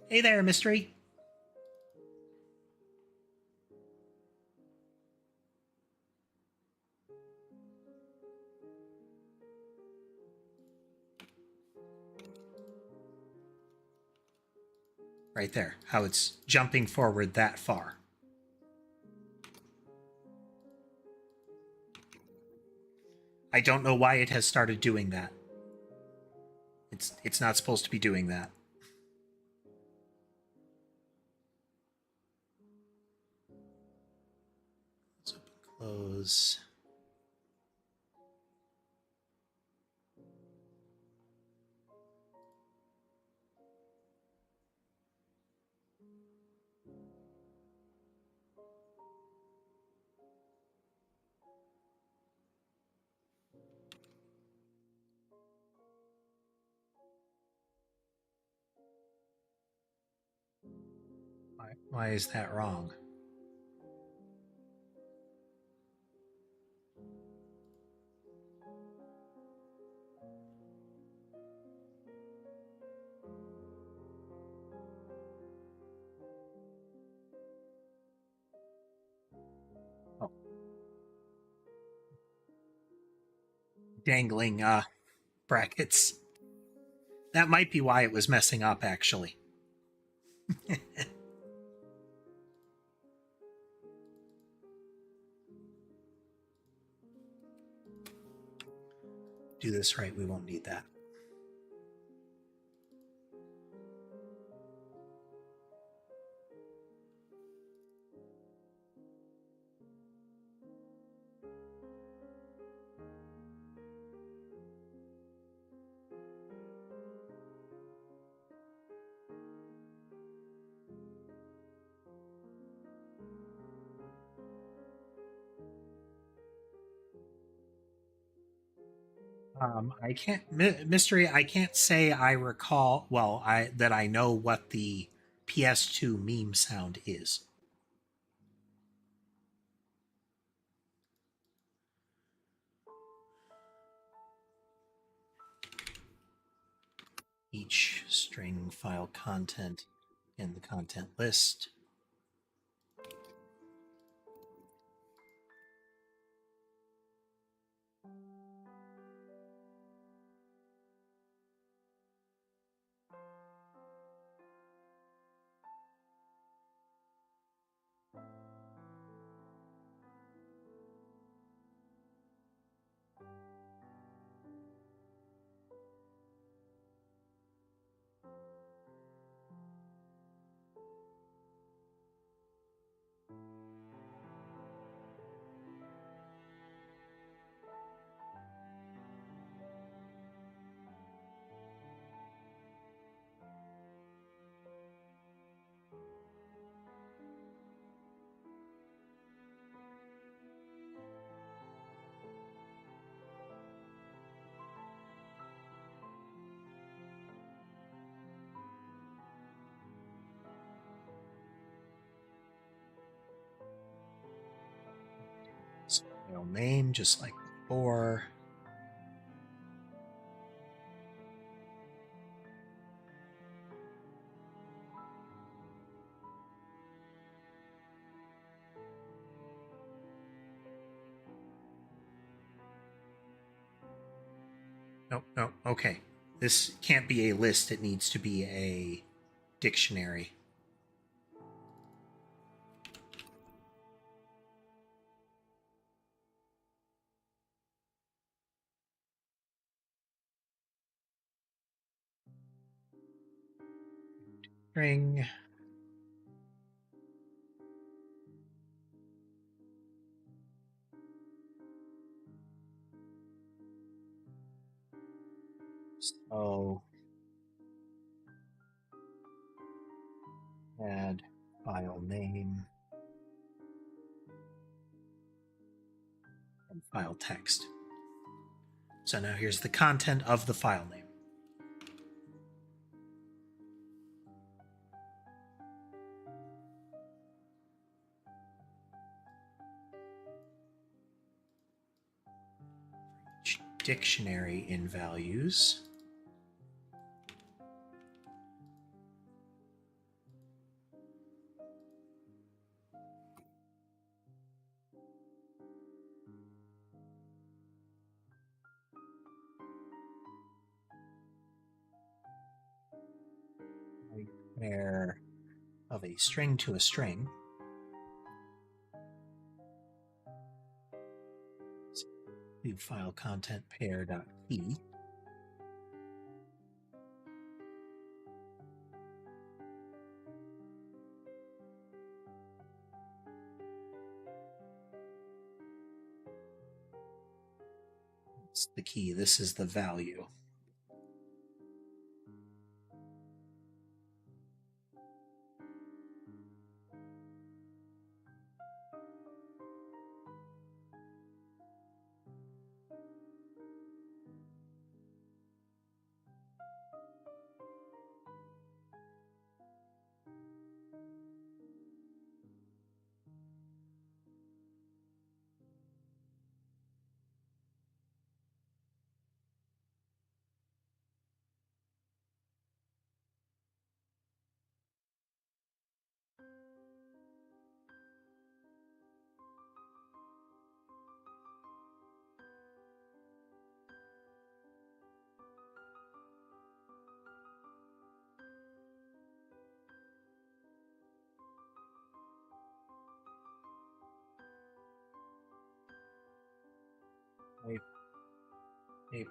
Hey there, Mystery. Right there, how it's jumping forward that far. I don't know why it has started doing that. It's not supposed to be doing that. Let's open, close. Why is that wrong? Oh, dangling brackets. That might be why it was messing up, actually. Do this right, we won't need that. I can't mystery. I can't say I recall. Well, I know what the PS2 meme sound is. Each string file content in the content list. File name, just like before. Nope, nope. Okay. This can't be a list, it needs to be a dictionary. String. So add file name and file text. So now here's the content of the file name. Dictionary in values. Pair of a string to a string. Do file content pair.key. It's the key. This is the value. Tape.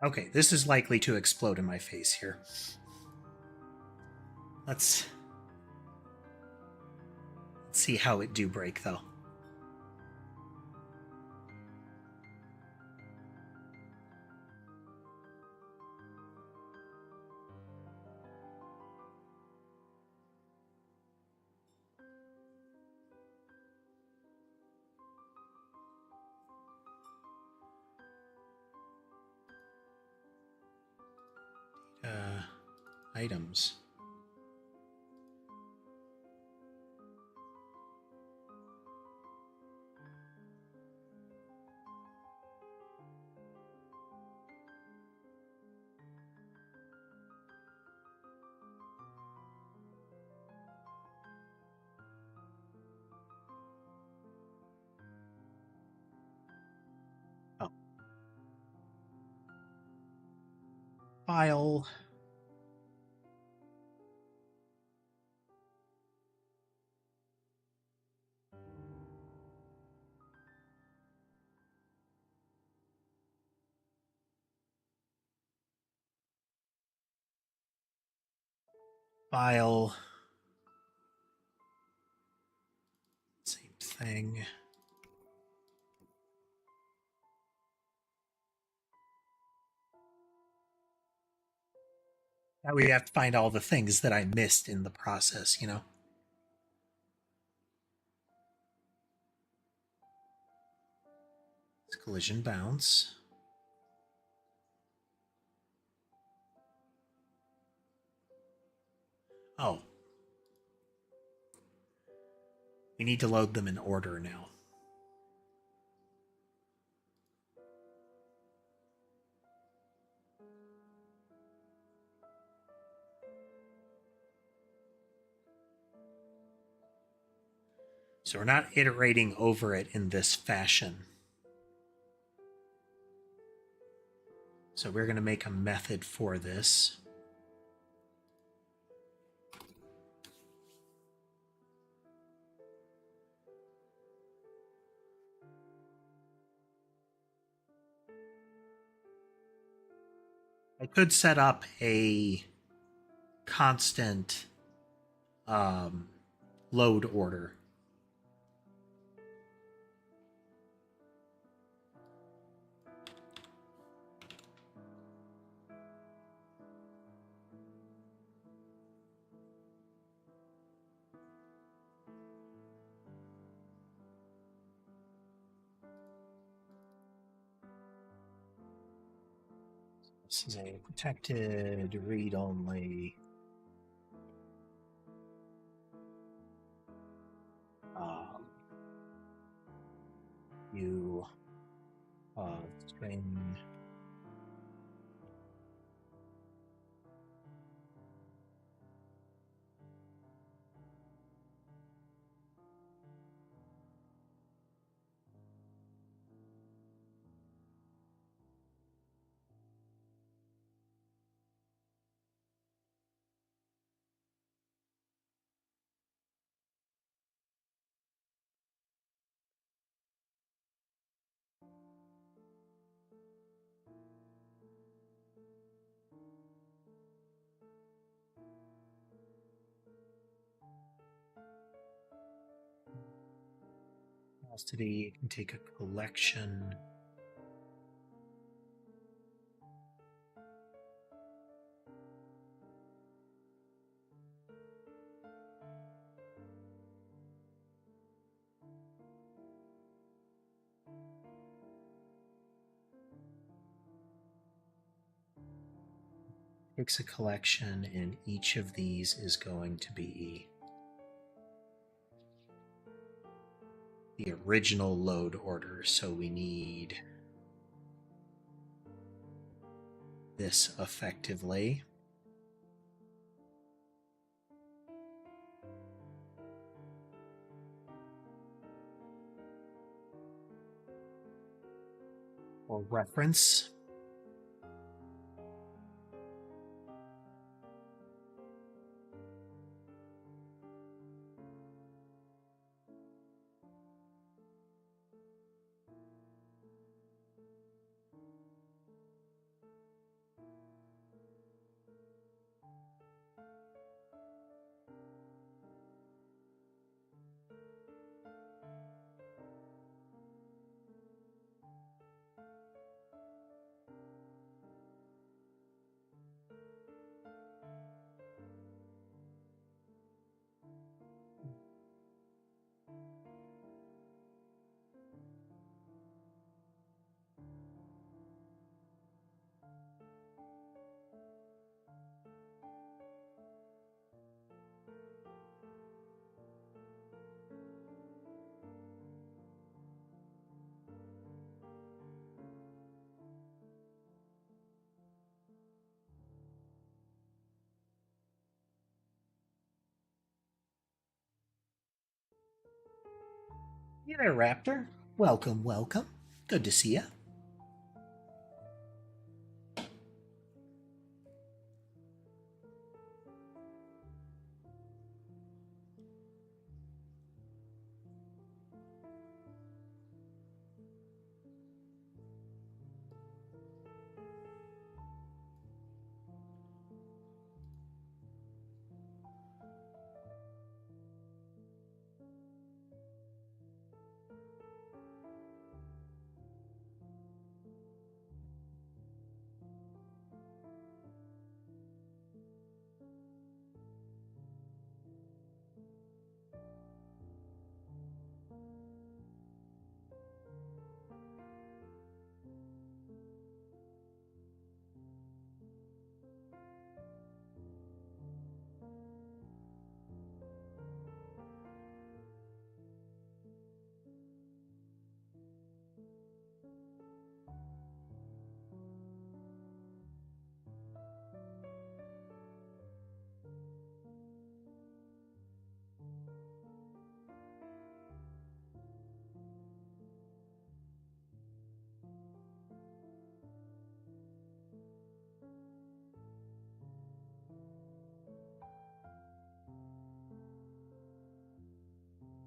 Okay, this is likely to explode in my face here. Let's see how it do break, though. Items. Oh. File. File. Same thing. Now we have to find all the things that I missed in the process, you know? It's collision bounce. Oh. We need to load them in order now. So we're not iterating over it in this fashion. So we're going to make a method for this. I could set up a constant load order. This is a protected read-only view of string. Today you can take a collection. takes a collection, and each of these is going to be the original load order. So we need this effectively. For reference. Hey there, Raptor. Welcome, welcome. Good to see you.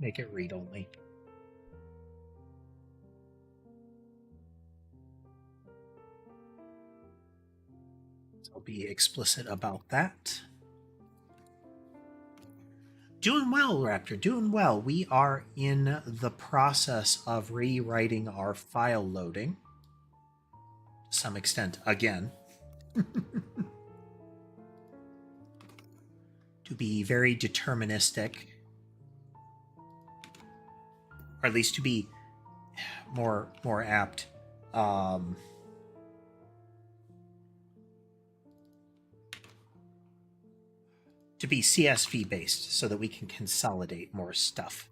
Make it read only. So I'll be explicit about that. Doing well, Raptor, doing well. We are in the process of rewriting our file loading to some extent again. To be very deterministic, or at least to be more apt. To be CSV based so that we can consolidate more stuff.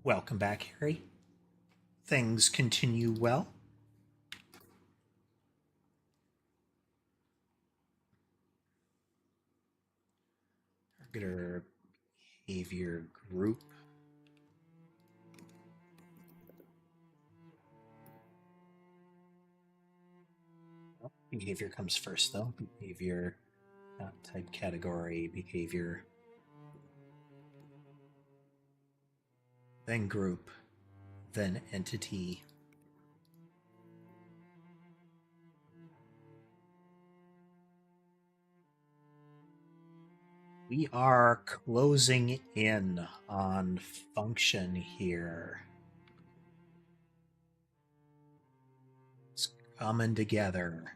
Welcome back, Harry. Things continue well. Targeter behavior group. Behavior comes first, though. Behavior, not type category, behavior. Then group, then entity. We are closing in on function here. It's coming together.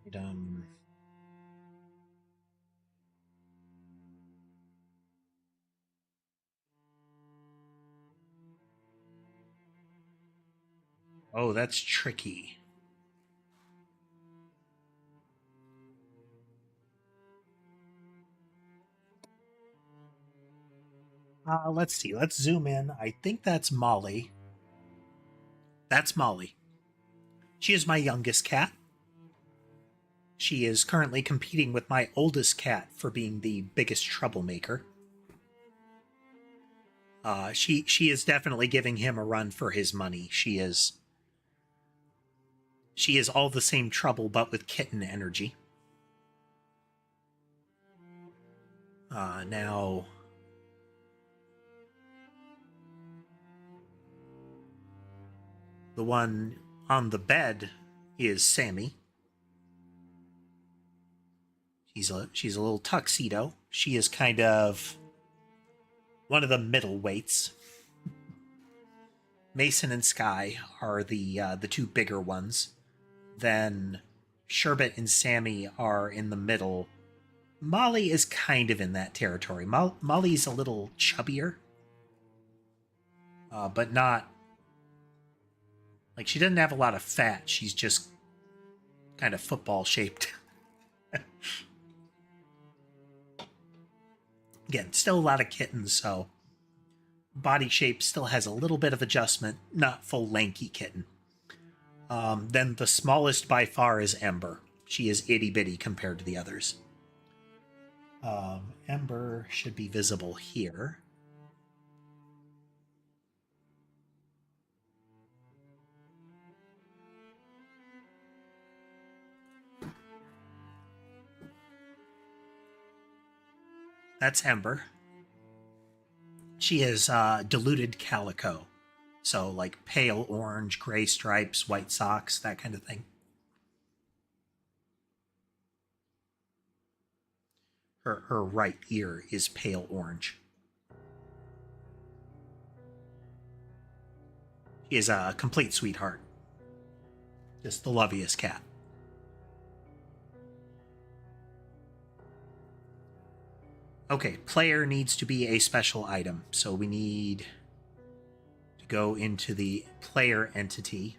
Item. Oh, that's tricky. Let's see. Let's zoom in. I think that's Molly. That's Molly. She is my youngest cat. She is currently competing with my oldest cat for being the biggest troublemaker. She is definitely giving him a run for his money. She is all the same trouble, but with kitten energy. Now, the one on the bed is Sammy. She's a little tuxedo. She is kind of one of the middleweights. Mason and Sky are the two bigger ones. Then Sherbet and Sammy are in the middle. Molly is kind of in that territory. Molly's a little chubbier, but not like she doesn't have a lot of fat. She's just kind of football shaped. Again, still a lot of kittens, so body shape still has a little bit of adjustment, not full lanky kitten. Then the smallest by far is Ember. She is itty bitty compared to the others. Ember should be visible here. That's Ember. She is diluted calico. So like pale orange, gray stripes, white socks, that kind of thing. Her right ear is pale orange. She is a complete sweetheart. Just the loveliest cat. Okay, player needs to be a special item. So we need to go into the player entity.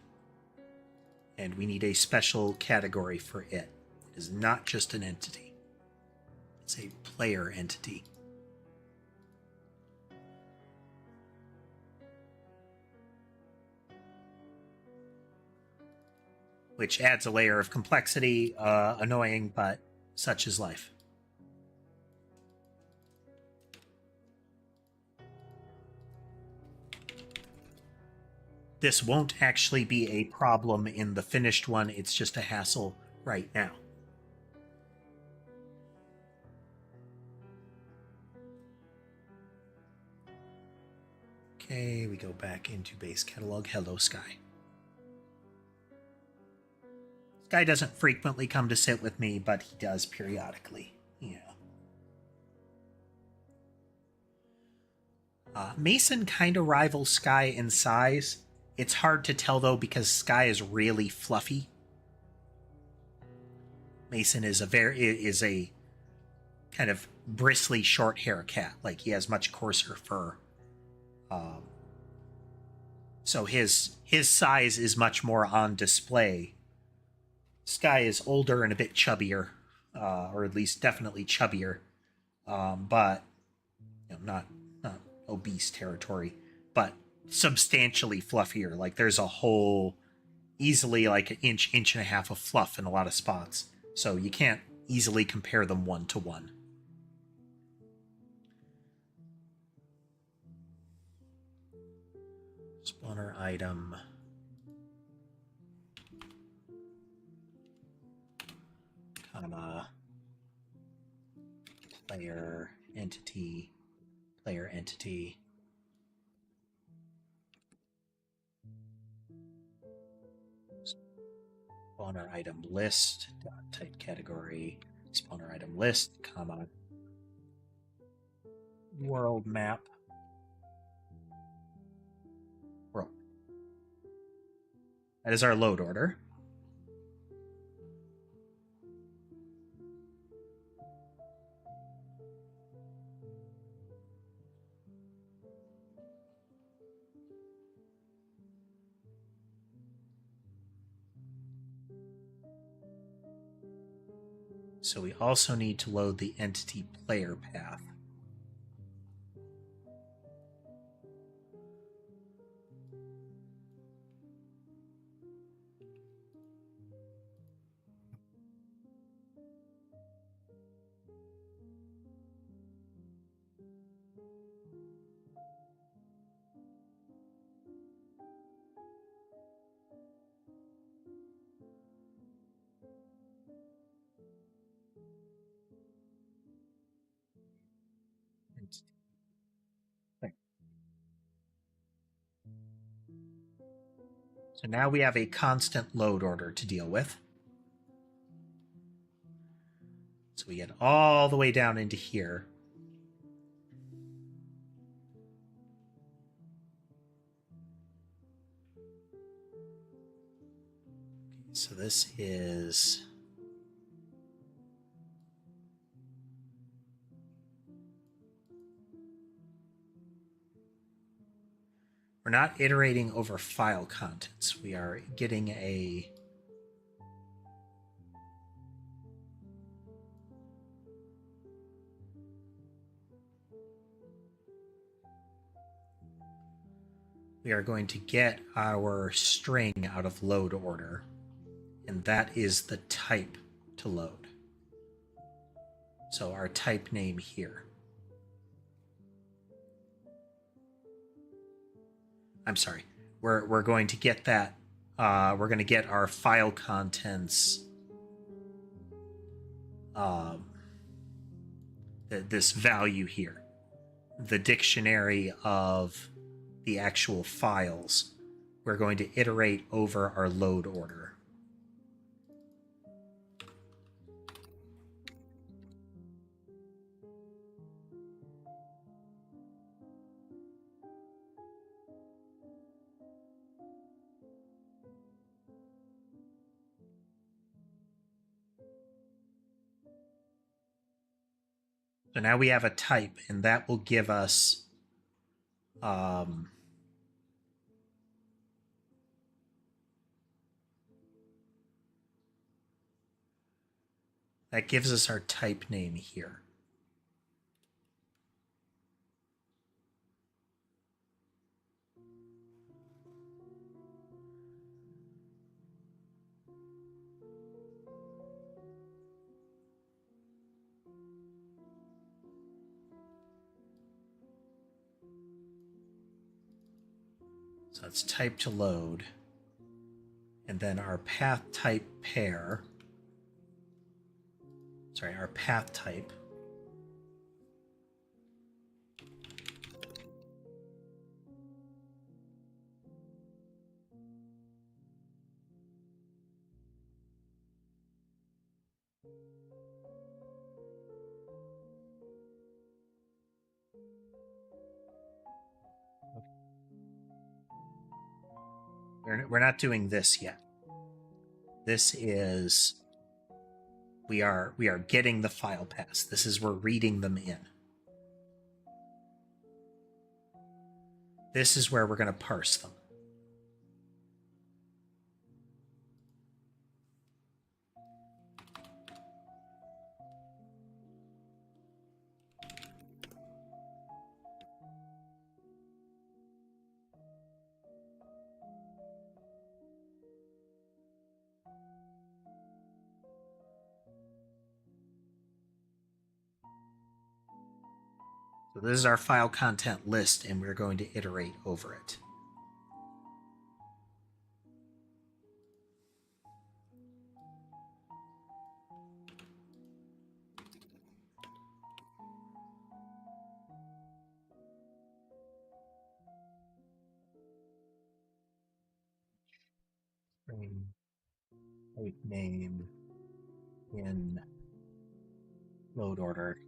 And we need a special category for it. It is not just an entity. It's a player entity. Which adds a layer of complexity, annoying, but such is life. This won't actually be a problem in the finished one, it's just a hassle right now. Okay, we go back into base catalog. Hello, Sky. Sky doesn't frequently come to sit with me, but he does periodically. Yeah. Mason kind of rivals Sky in size. It's hard to tell, though, because Sky is really fluffy. Mason is a kind of bristly, short hair cat. Like, he has much coarser fur. So his size is much more on display. Sky is older and a bit chubbier, or at least definitely chubbier, but not obese territory, but substantially fluffier. Like there's a whole, easily like an inch and a half of fluff in a lot of spots. So you can't easily compare them one to one. Spawner item. Comma. Player entity. Player entity. Spawner item list. Type category. Spawner item list, comma. World map. World. That is our load order. So we also need to load the entity player path. So now we have a constant load order to deal with. So we get all the way down into here. So this is... We're not iterating over file contents. We are getting a... We are going to get our string out of load order, and that is the type to load. So our type name here. I'm sorry. We're going to get that. We're going to get our file contents. This value here, the dictionary of the actual files. We're going to iterate over our load order. So now we have a type, and that will give us that gives us our type name here. So that's type to load. And then our path type pair. Sorry, our path type. We're not doing this yet. This is we are getting the file paths. This is we're reading them in. This is where we're going to parse them. So this is our file content list, and we're going to iterate over it. Type name in load order.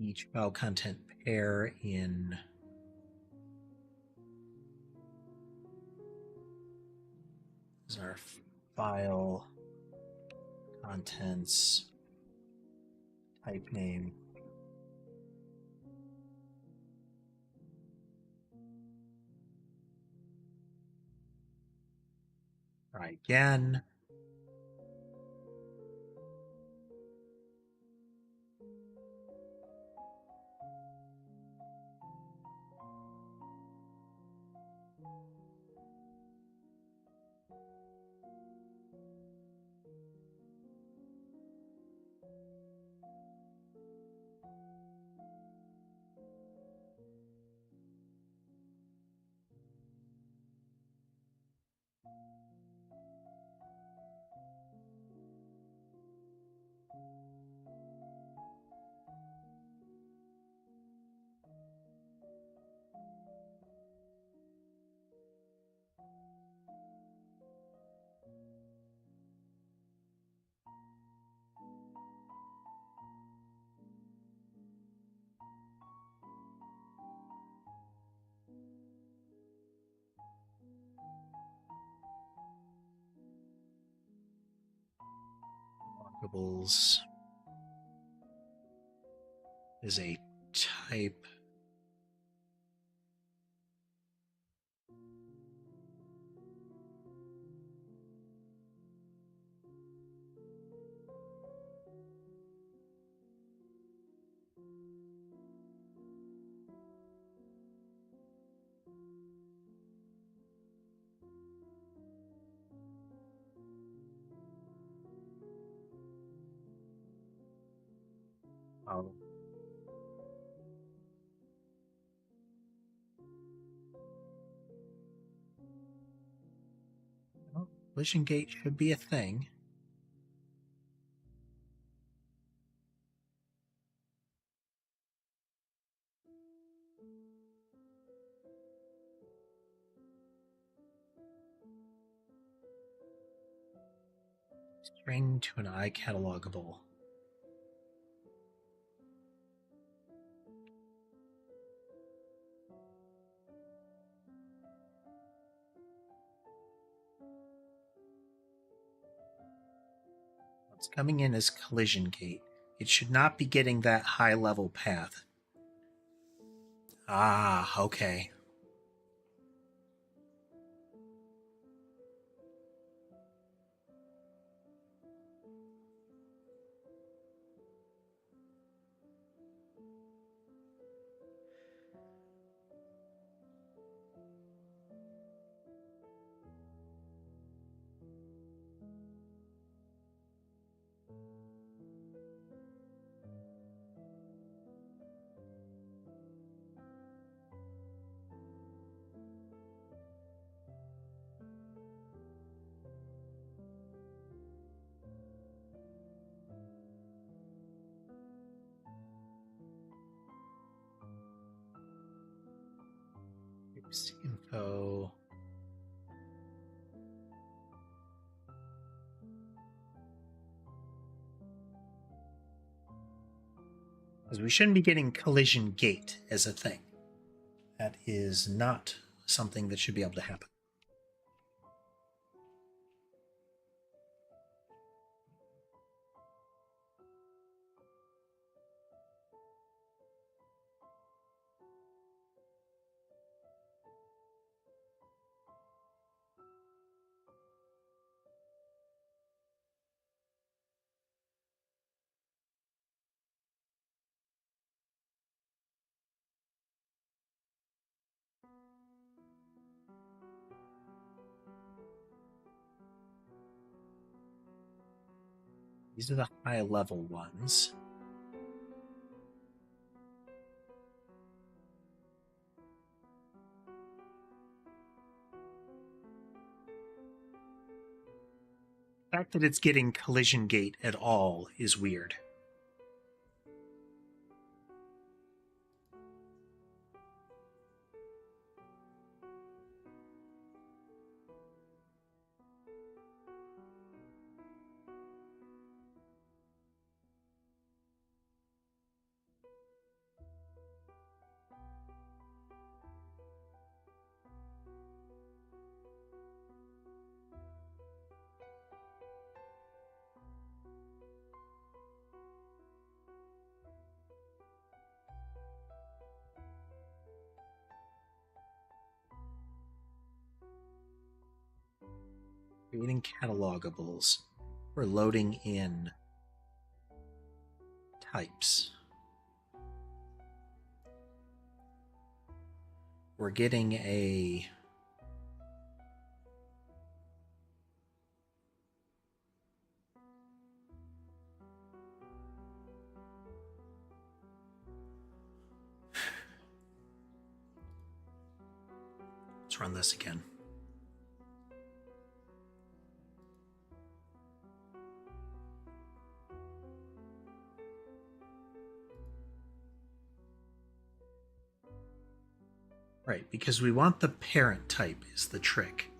Each file content pair in is our file contents type name. Try again. Lockables is a type. Oh. Well, collision gate should be a thing. String to an iCatalogable. It's coming in as collision gate. It should not be getting that high level path. Ah, okay. Info. Because we shouldn't be getting collision gate as a thing. That is not something that should be able to happen. These are the high level ones. The fact that it's getting collision gate at all is weird. Creating catalogables. We're loading in types. We're getting a let's run this again. Right, because we want the parent type is the trick.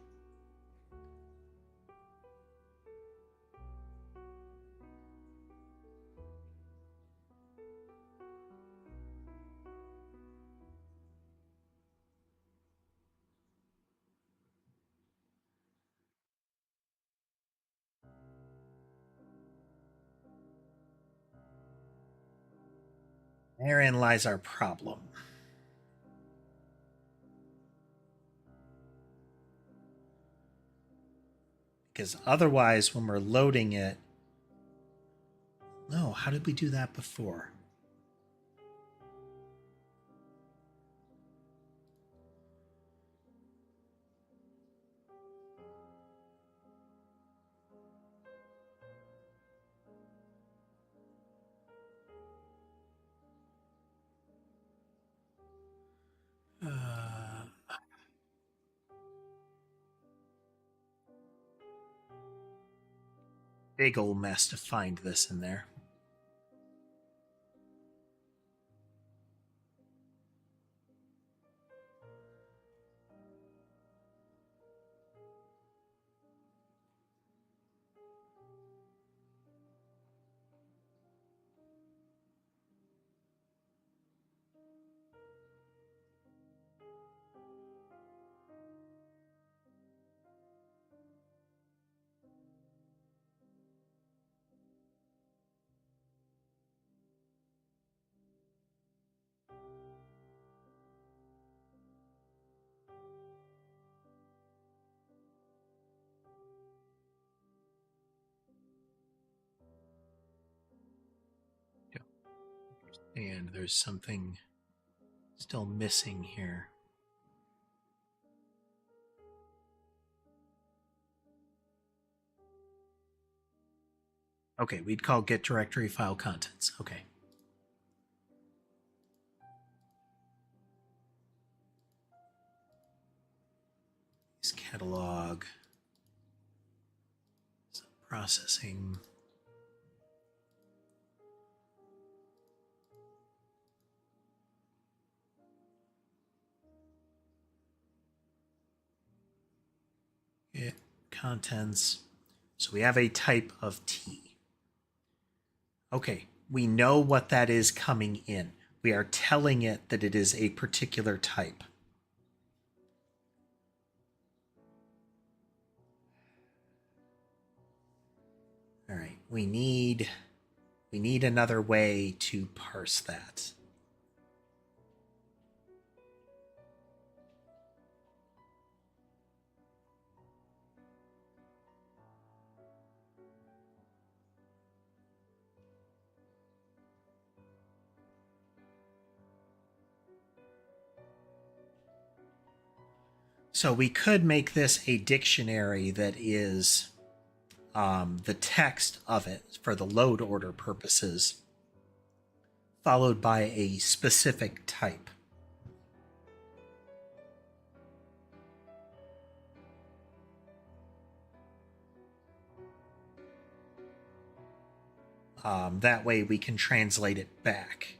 Therein lies our problem. Because otherwise, when we're loading it... No, how did we do that before? Big old mess to find this in there. And there's something still missing here. Okay, we'd call get directory file contents. Okay. Catalog. Some processing. Get contents. So we have a type of T. Okay, we know what that is coming in. We are telling it that it is a particular type. All right, we need another way to parse that. So we could make this a dictionary that is the text of it for the load order purposes, followed by a specific type. That way we can translate it back.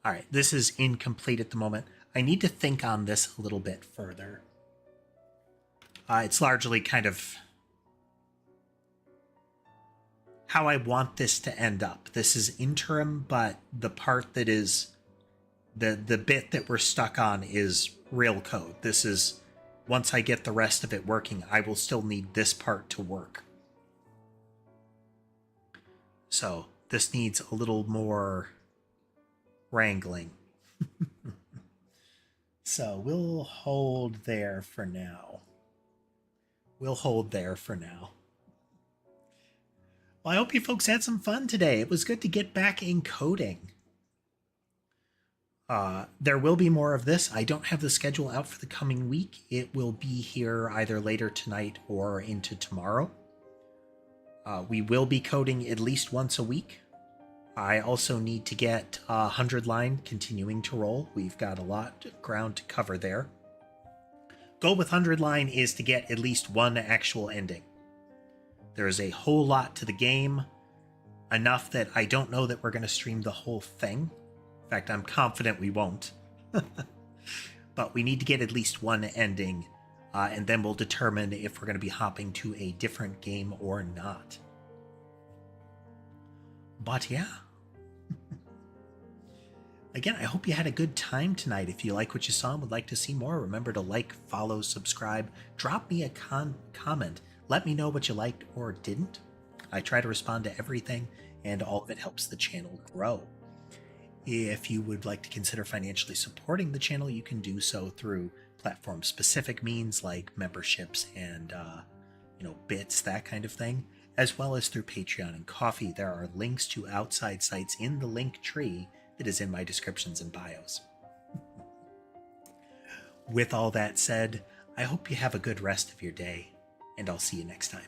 All right, this is incomplete at the moment. I need to think on this a little bit further. It's largely kind of how I want this to end up. This is interim, but the part that is the bit that we're stuck on is real code. This is, once I get the rest of it working, I will still need this part to work. So this needs a little more wrangling. So we'll hold there for now. We'll hold there for now. Well, I hope you folks had some fun today. It was good to get back in coding. There will be more of this. I don't have the schedule out for the coming week. It will be here either later tonight or into tomorrow. We will be coding at least once a week. I also need to get 100 line continuing to roll. We've got a lot of ground to cover there. Goal with 100 line is to get at least one actual ending. There is a whole lot to the game, enough that I don't know that we're going to stream the whole thing. In fact, I'm confident we won't. But we need to get at least one ending, and then we'll determine if we're going to be hopping to a different game or not. But yeah. Again, I hope you had a good time tonight. If you like what you saw and would like to see more, remember to like, follow, subscribe, drop me a comment. Let me know what you liked or didn't. I try to respond to everything, and all of it helps the channel grow. If you would like to consider financially supporting the channel, you can do so through platform-specific means like memberships and bits, that kind of thing, as well as through Patreon and Ko-fi. There are links to outside sites in the link tree that is in my descriptions and bios. With all that said, I hope you have a good rest of your day, and I'll see you next time.